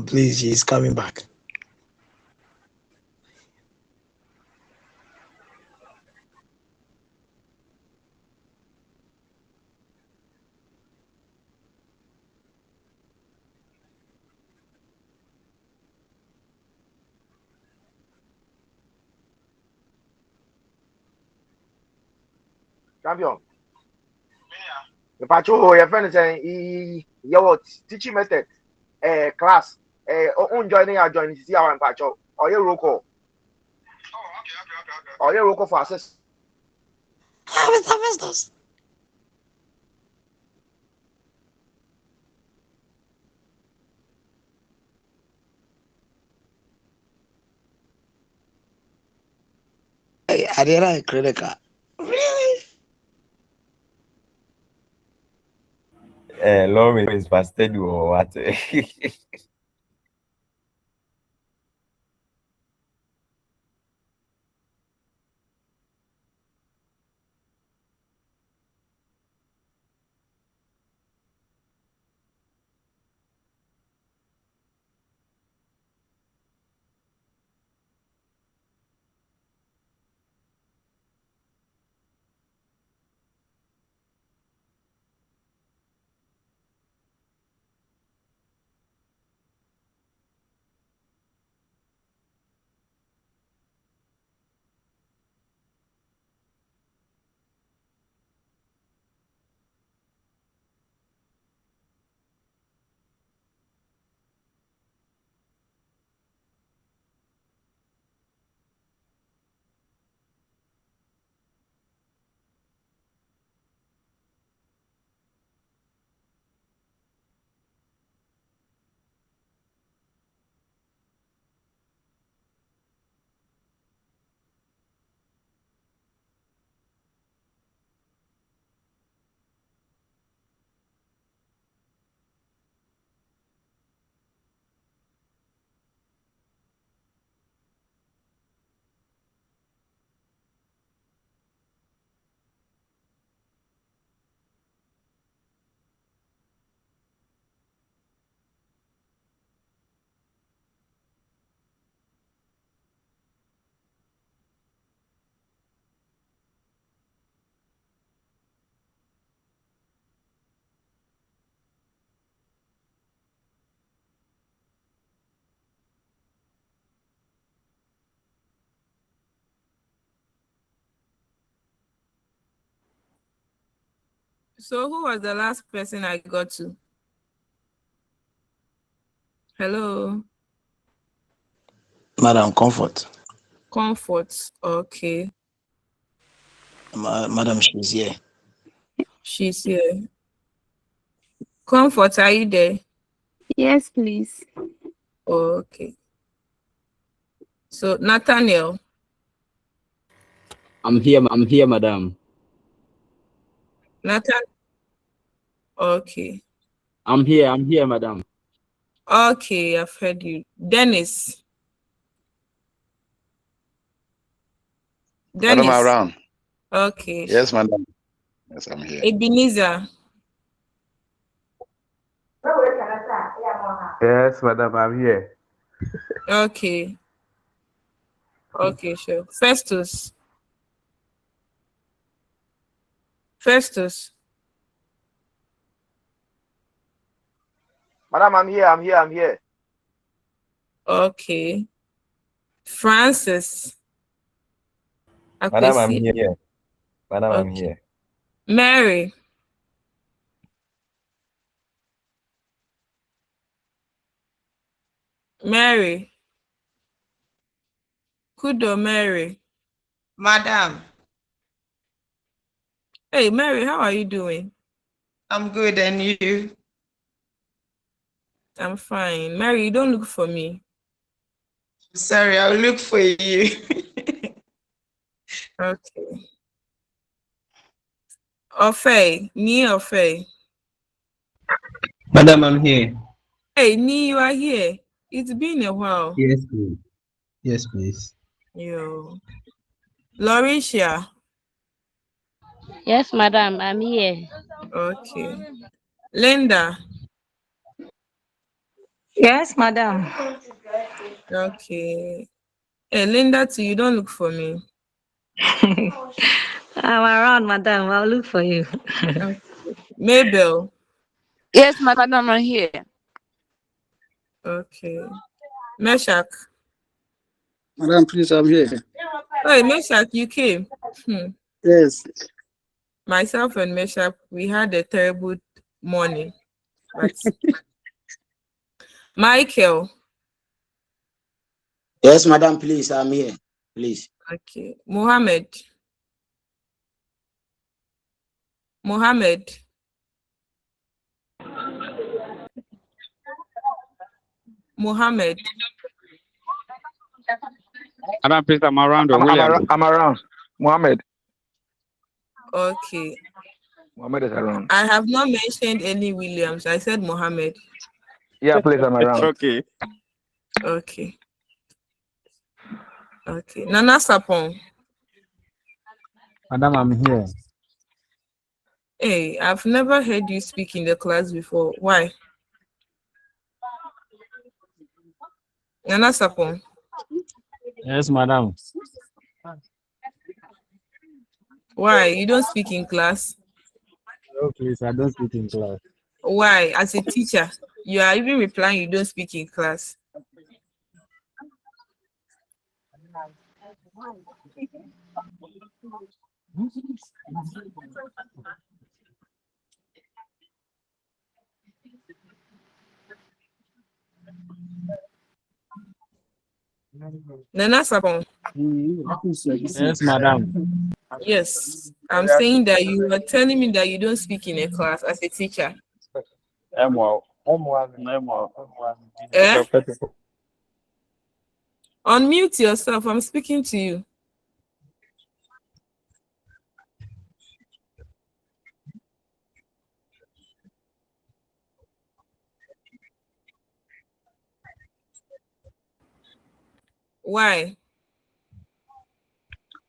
Please, he's coming back. Champion. The patrol, your friend is saying, your teaching method, class, on joining our joining, see our patrol, or your local. Or your local for access. I did a credit card. Really? Law is fasted or what? So who was the last person I got to? Hello. Madam Comfort. Comfort. Okay. Madam, she's here. She's here. Comfort, are you there? Yes, please. Okay. So Nathaniel. I'm here, madam. Nathan. Okay. I'm here, madam. Okay, I've heard you. Dennis. Madam Dennis. around. Okay. Yes, madam. Yes, I'm here. Ebenezer. Yes, madam, I'm here. Okay. Okay, sure. Festus. Festus. Madam, I'm here. Okay. Francis. Madam, I'm Akwesi. here. Madam, I'm Okay. here. Mary. Mary. Kudo Mary. Madam, Hey, Mary, how are you doing? I'm good, and you? I'm fine. Mary, you don't look for me. Sorry, I'll look for you. Okay. Ofe, Ni Ofe. Madam, I'm here. Hey, Ni, you are here. It's been a while. Yes, please. Yes, please. Yo. Lauricia. Yes, madam, I'm here. Okay. Linda. Yes, madam. Okay. Hey, Linda, too, you don't look for me. I'm around, madam. I'll look for you. Okay. Mabel. Yes, madam, I'm here. Okay. Meshach. Madam, please, I'm here. Hey, Meshach, you came. Yes. Myself and Meshach, we had a terrible morning. But Michael. Yes, madam, please, I'm here. Please. Okay. Mohammed. Mohammed. Madam, please, I'm around. I'm around. Mohammed. Okay. Mohammed is around. I have not mentioned any Williams. I said Mohammed. Yeah, please, I'm around. Okay. Okay. Okay. Nana Sapon. Madam, I'm here. Hey, I've never heard you speak in the class before. Why? Nana Sapon. Yes, madam. Why? You don't speak in class? No, please, I don't speak in class. Why? As a teacher, you are even replying you don't speak in class. Nana Sapon. Yes, madam. Yes, I'm saying that you are telling me that you don't speak in a class as a teacher. Eh? Unmute yourself. I'm speaking to you. Why?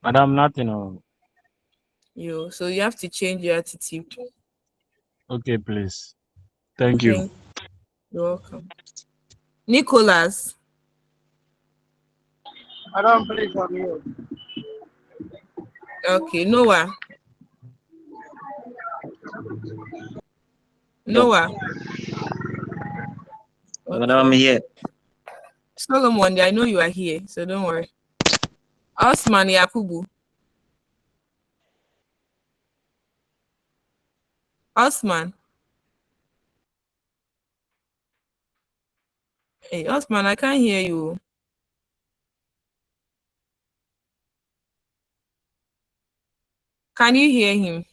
Madam, nothing. So you have to change your attitude. Okay, please. Thank you. You're welcome. Nicholas. Madam, please, I'm here. Okay, Noah. Noah. Madam, I'm here. Solomon, I know you are here, so don't worry. Osman Yakubu. Osman. Hey, Osman, I can't hear you. Can you hear him?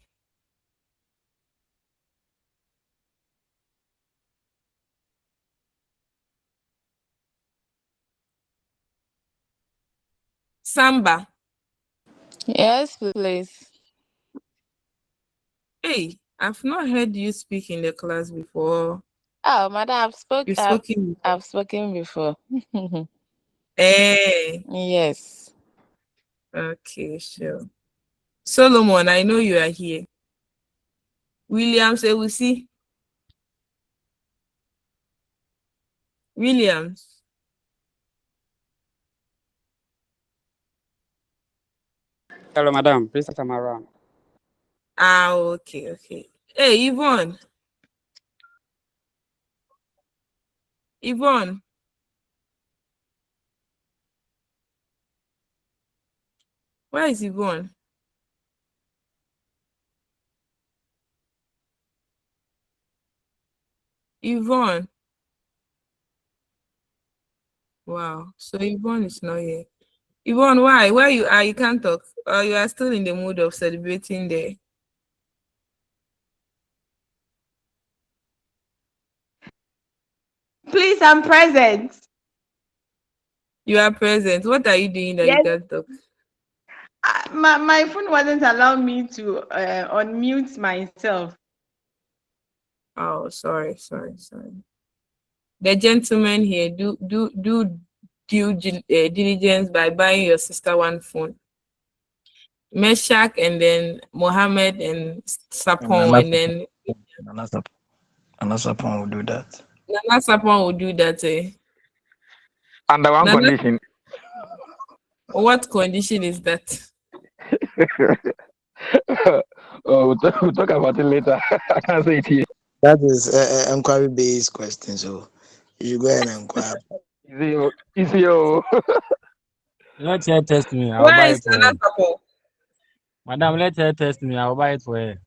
Samba. Yes, please. Hey, I've not heard you speak in the class before. Oh, madam, You've spoken. I've spoken before. Hey. Yes. Okay, sure. Solomon, I know you are here. Williams, we see. Williams. Hello, madam. Please, I'm around. Ah, okay. Hey, Yvonne. Yvonne. Where is Yvonne? Yvonne. Wow. So Yvonne is not here. Yvonne, why? Where you are? You can't talk. Or you are still in the mood of celebrating there? Please, I'm present. You are present. What are you doing that you Yes. can't talk? My phone wasn't allowing me to unmute myself. Oh, sorry. The gentleman here, do due diligence by buying your sister one phone. Meshach and then Mohammed and Sapon and then Nana Sapon will do that. Nana Sapon will do that. Under one Nana, condition. what condition is that? Oh, we'll talk about it later. I can't say it here. That is inquiry-based question, so you should go ahead and inquire. Easy. Let her test me. I'll Where buy is it for Nana her. Sapon? Madam, let her test me. I'll buy it for her.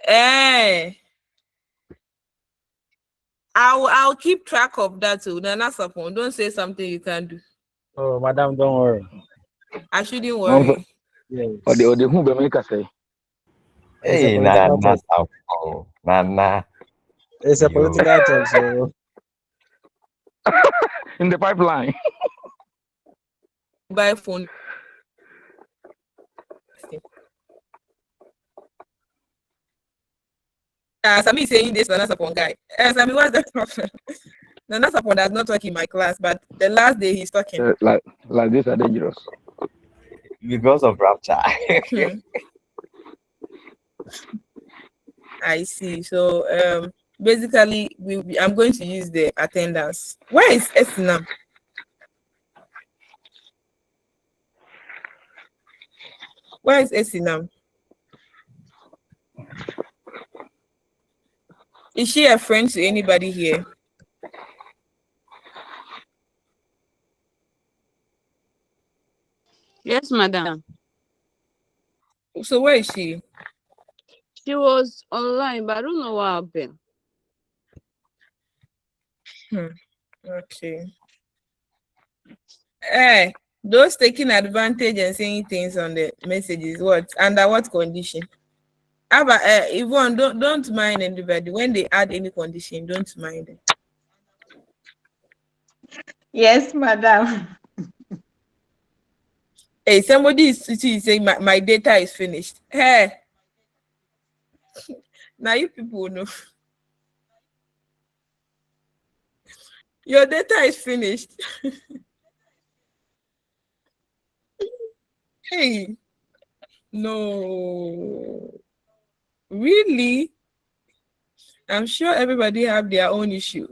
Eh. I'll keep track of that too. Nana Sapon, don't say something you can't do. Oh, madam, don't worry. I shouldn't worry. Yes. Or the who be make us say. Hey, Nana Sapon. Nana. It's a political talk, so. In the pipeline. Buy phone. Sami is saying this Nana Sapon guy. Sami, what's the problem? Nana Sapon does not work in my class, but the last day he's talking. Like this are dangerous. Because of rapture. I see. So basically I'm going to use the attendance. Where is Esinam? Where is Esinam? Is she a friend to anybody here? Yes, madam. So where is she? She was online, but I don't know what happened. Okay. Hey, those taking advantage and saying things on the messages, what? Under what condition? Yvonne, don't mind anybody. When they add any condition, don't mind it. Yes, madam. Hey, somebody is saying my data is finished. Hey, now you people know. Your data is finished. Hey, no. Really? I'm sure everybody have their own issue.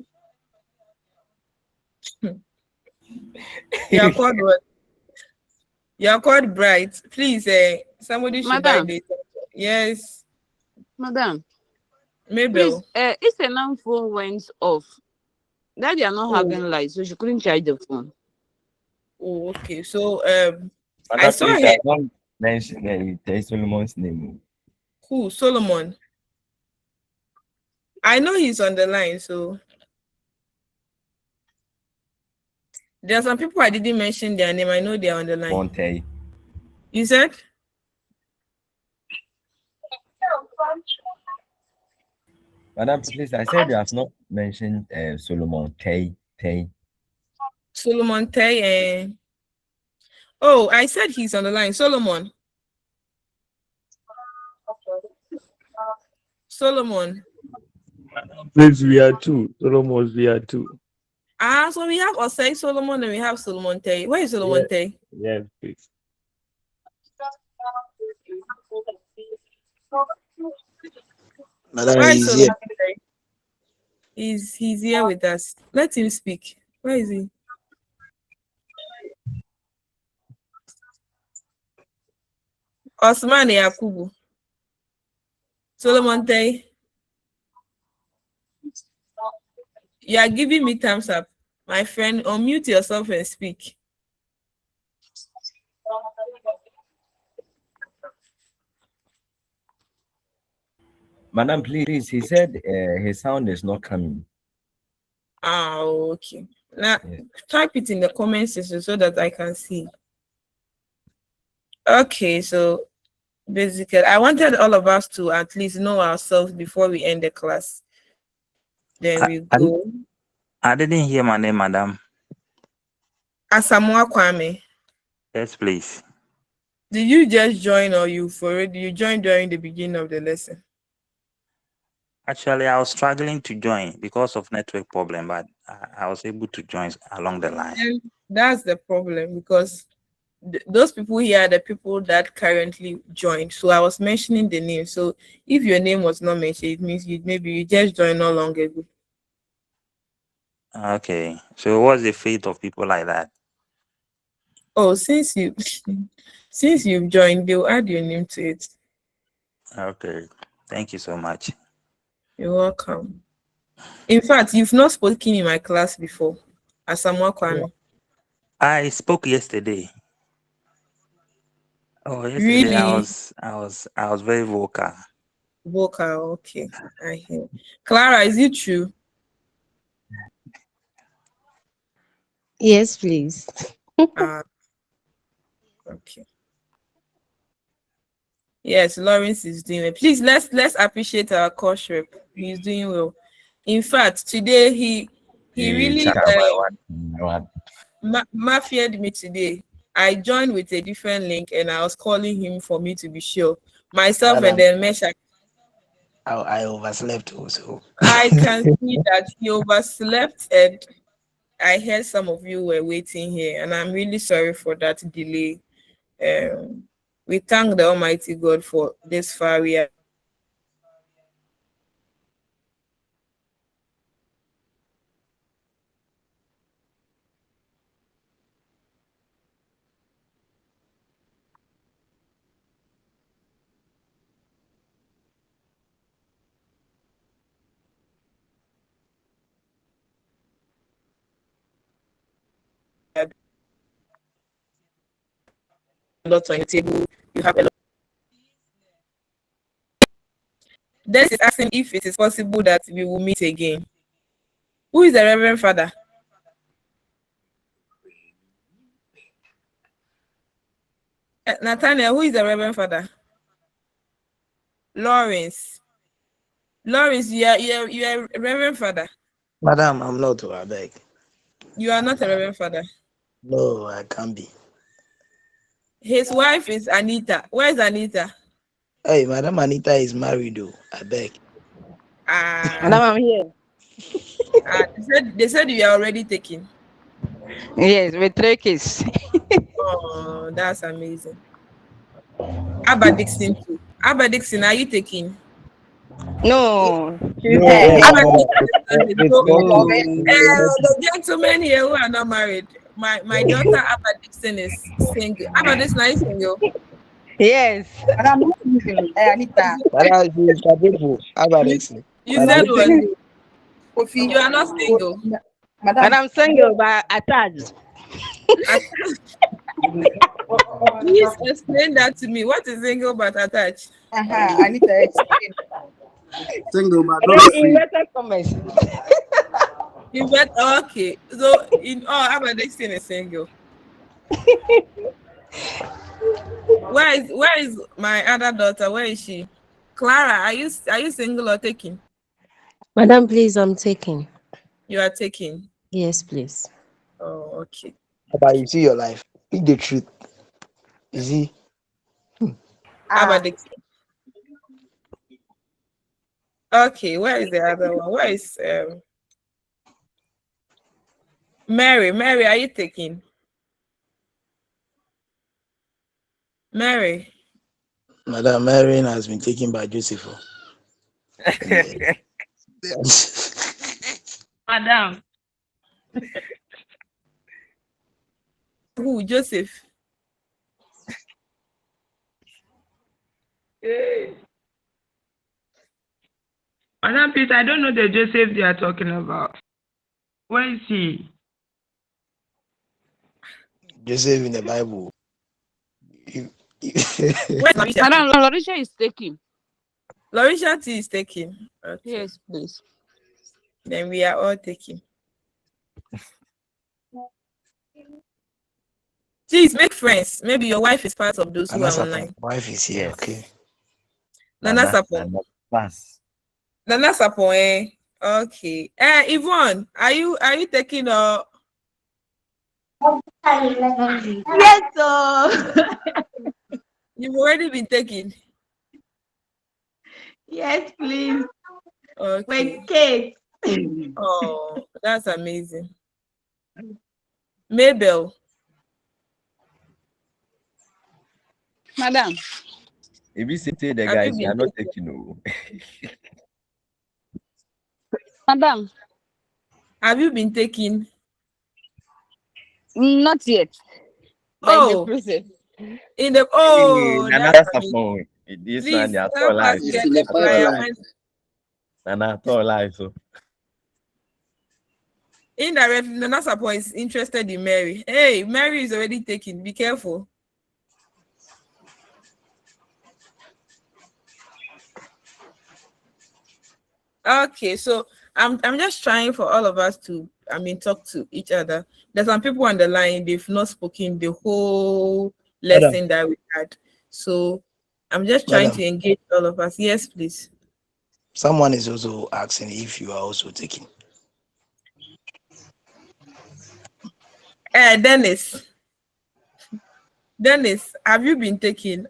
You're called what? You're called Bright. Please, somebody should buy Madam. data. Yes. Madam. Mabel. Please, if the non phone went off, that they are not having light, so she couldn't charge the phone. Oh, okay. So I saw her. Don't mention Solomon's name. Who? Solomon. I know he's on the line, so there are some people I didn't mention their name. I know they are on the line. Monte. You said? Madam, please, I said you have not mentioned Solomon Tay. Solomon Tay. Oh, I said he's on the line. Solomon. Please, we are two. Solomon, we are two. So we have Osei Solomon and we have Solomon Tay. Where is Solomon Tay? Yes, please. Madam, he's here. He's here with us. Let him speak. Where is he? Osman Yakubu. Solomon Tay. You are giving me thumbs up. My friend, unmute yourself and speak. Madam, please, he said his sound is not coming. Okay. Now, type it in the comment section so that I can see. Okay, so basically, I wanted all of us to at least know ourselves before we end the class. Then we go. I didn't hear my name, madam. Asamoah Kwame. Yes, please. Did you just join or you joined during the beginning of the lesson? Actually, I was struggling to join because of network problem, but I was able to join along the line. And that's the problem, because those people here are the people that currently joined. So I was mentioning the name. So if your name was not mentioned, it means maybe you just joined not long ago. Okay. So what's the fate of people like that? Oh, since you've joined, they'll add your name to it. Okay. Thank you so much. You're welcome. In fact, you've not spoken in my class before. Asamoah Kwame. I spoke yesterday. Oh, yesterday Really? I was very vocal. Vocal, okay. I hear. Clara, is it true? Yes, please. Okay. Yes, Lawrence is doing it. Please let's appreciate our course rep. He's doing well. In fact, today he really mafiaed me today. I joined with a different link and I was calling him for me to be sure. Myself and then Mesha. I overslept also. I can see that he overslept, and I heard some of you were waiting here, and I'm really sorry for that delay. We thank the Almighty God for this far. We are lot on the table. You have a lot. This is asking if it is possible that we will meet again. Who is the Reverend Father? Nathaniel, who is the Reverend Father? Lawrence. Lawrence, you are a Reverend Father. Madam, I'm not, I beg. You are not a Reverend Father. No, I can't be. His wife is Anita. Where is Anita? Hey, Madam Anita is married, though. I beg. Madam, I'm here. They said you are already taken. Yes, with 3 kids. Oh, that's amazing. Abba Dixon too. Abba Dixon, are you taking? No. The gentlemen here who are not married. My daughter Abba Dixon is single. Abba Dixon, are you single? Yes. Anita. Abba Dixon. You said what? You are not single. Madam single but attached. Please explain that to me. What is single but attached? I need to explain. Single but inverted commas. Okay. So in all, Abba Dixon is single. Where is my other daughter? Where is she? Clara, are you single or taking? Madam, please, I'm taking. You are taking. Yes, please. Oh, okay. But you see your life. Speak the truth. You see. How about the Okay, where is the other one? Where is Mary? Mary, are you taking? Mary. Madam Marion has been taken by Joseph. Madam. Who? Joseph. Hey. Madam, please, I don't know the Joseph they are talking about. Where is he? Joseph in the Bible. Where's Larisha? Madam, Larisha is taking. Larisha T is taking. Okay. Yes, please. Then we are all taking. Please make friends. Maybe your wife is part of those who are online. Wife is here, okay. Nana Sapon. Nana Sapon, eh? Okay. Yvonne, are you taking or Yes, so you've already been taking? yes, please. Okay. With Kate. Oh, that's amazing. Mabel. Madam. If you say the guys, you are not taking no. Madam. Have you been taking? Not yet. Oh, the process. In the that's amazing. This Please one, help all us life. get the flyer. Nana, all life. So. Indirectly, Nana Sapo is interested in Mary. Hey, Mary is already taken. Be careful. Okay, so I'm just trying for all of us to talk to each other. There's some people on the line, they've not spoken the whole lesson that we had. So I'm just trying to engage all of us. Yes, please. Someone is also asking if you are also taking. Dennis. Dennis, have you been taking?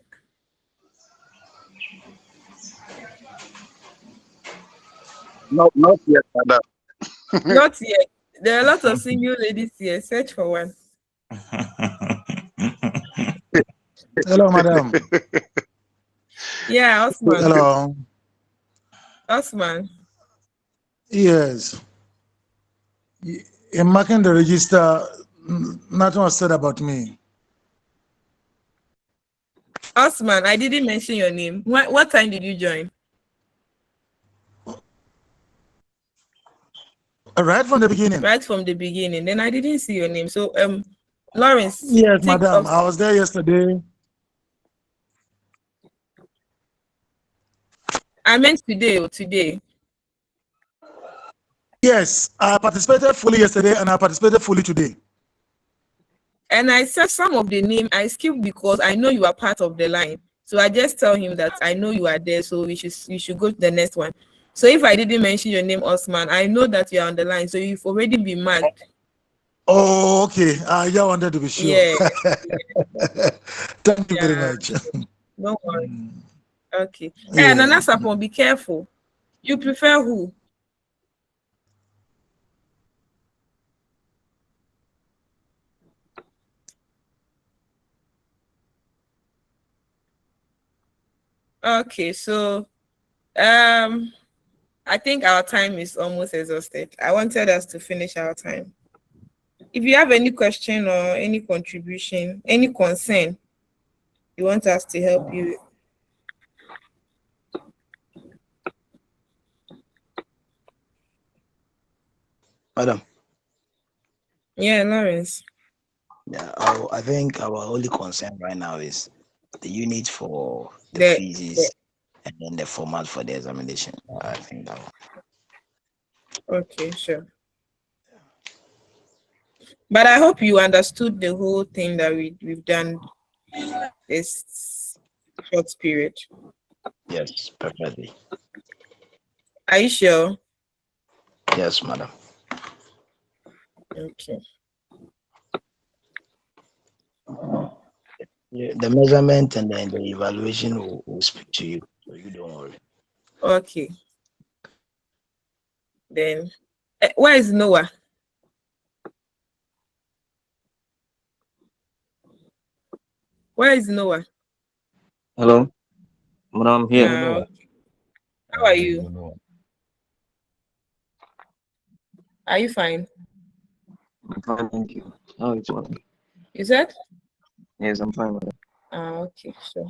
Not yet, madam. Not yet. There are a lot of single ladies here. Search for one. Hello, madam. Yeah, Osman. Hello. Osman. Yes. In marking the register, nothing was said about me. Osman, I didn't mention your name. What time did you join? Right from the beginning. Right from the beginning. Then I didn't see your name. So Lawrence. Yes, madam. I was there yesterday. I meant today. Yes, I participated fully yesterday and I participated fully today. And I said some of the name I skipped because I know you are part of the line. So I just tell him that I know you are there, so you should go to the next one. So if I didn't mention your name, Osman, I know that you are on the line, so you've already been marked. Oh, okay. I just wanted to be sure. Yeah. Thank you very much. Don't worry. Okay. Yeah. And Nana Sapon, be careful. You prefer who? Okay, so I think our time is almost exhausted. I wanted us to finish our time. If you have any question or any contribution, any concern you want us to help you with. Madam. Yeah, Lawrence. Yeah, I think our only concern right now is the unit for the fees and then the format for the examination. I think that one. Okay, sure. But I hope you understood the whole thing that we've done this short period. Yes, perfectly. Are you sure? Yes, madam. Okay. Yeah, the measurement and then the evaluation will speak to you, so you don't worry. Okay. Then, where is Noah? Where is Noah? Hello, madam, I'm here. Okay. How are you? Are you fine? I'm fine, thank you. How is it? You said? Yes, I'm fine, madam. Okay, sure.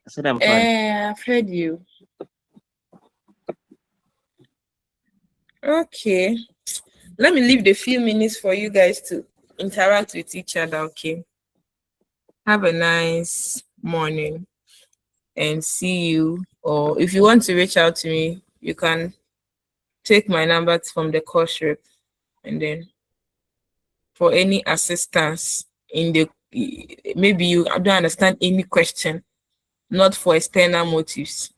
I said I'm fine. I've heard you. Okay. Let me leave the few minutes for you guys to interact with each other, okay? Have a nice morning and see you. Or if you want to reach out to me, you can take my number from the course rep, and then for any assistance in the, maybe you don't understand any question, not for external motives.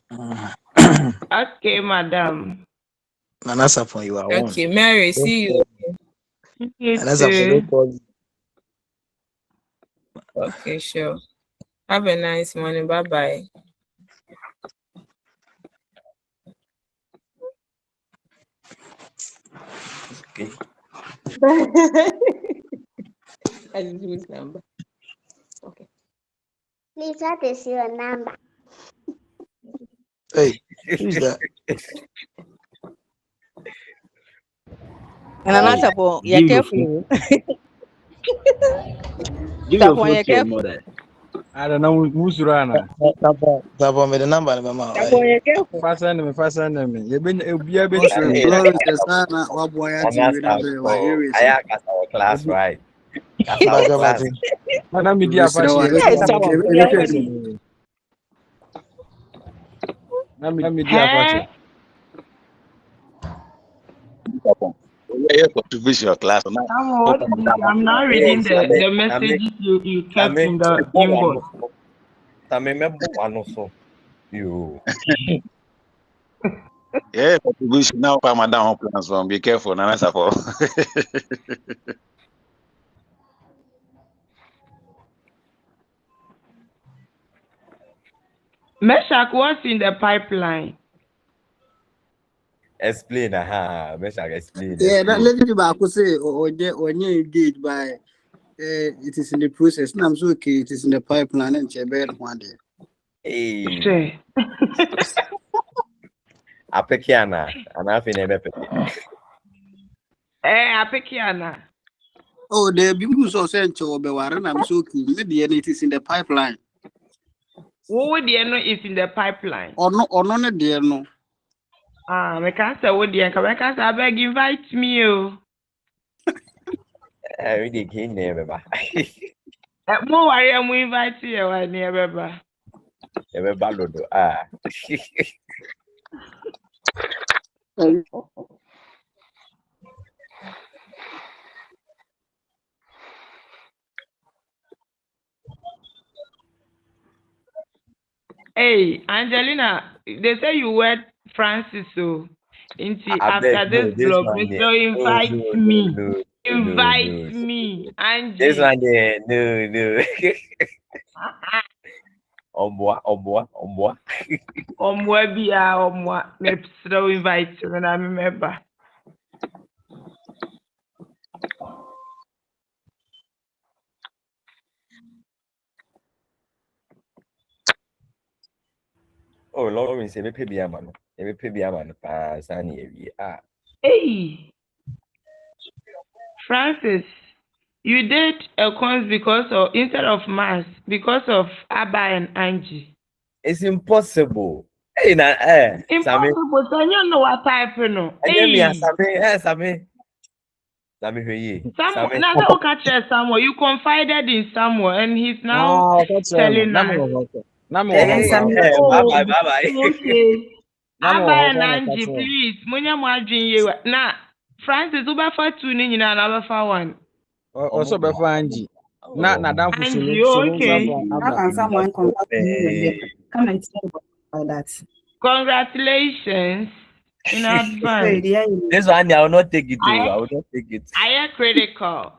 Okay, madam. Nana Sapon, you are on. Okay, Mary, see you. Nana Sapon, don't call you. Okay, sure. Have a nice morning. Bye-bye. Okay. I didn't use number. Okay. Please, what is your number? Hey, who's that? And I'm not you're careful. Give your phone to your mother. I don't know who's running. Sapon, me the number, mama. Fasten me. You been a bit Florence, the son of boy, I class, right? Madam, media fashion. I'm not reading the messages you kept in the inbox. Yeah, contribution now, Madam plans from. Be careful, Nana Sapon. Meshach, what's in the pipeline? Explain, Meshach, explain. Yeah, that let me back say, or you engaged by it is in the process. No, I'm so okay, it is in the pipeline and Chebet one day. Hey. Apekiana, and I've been a Apekiana. Oh, the people so sent to Bewaran, I'm so keen. Maybe it is in the pipeline. What do you know is in the pipeline? Or no, dear, no. I can't say what dear, I can't say, I beg, invite me. I really can't name it. More worry, I'm inviting you, I never. Hey, Angelina, they say you were Francis, so after this blog, so invite me. Invite me, Angie. This one, yeah, no. Omwa. Omwa. Let's throw invite when I remember. Oh, Lawrence, you pay me a man. You pay me a man. Hey, Francis, you did a course instead of mass because of Abba and Angie. It's impossible. Hey, impossible. So you know what type, no? Hey, Samuel, you confided in Samuel, and he's now telling us. Okay. Abba and Angie, please. Now, Francis, over for 2 and over for 1. Also, Angie. Not Nadam for Angie, okay. How can someone contact you and come and tell about that? Congratulations in advance. This one I will not take it. I will not take it. I am critical.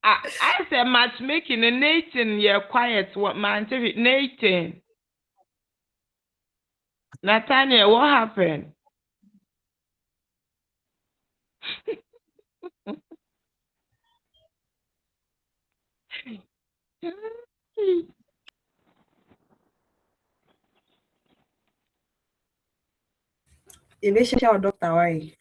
I said matchmaking in Nathan, you're quiet. What man? Nathan. Nathaniel, what happened? Elisha or Dr. Why?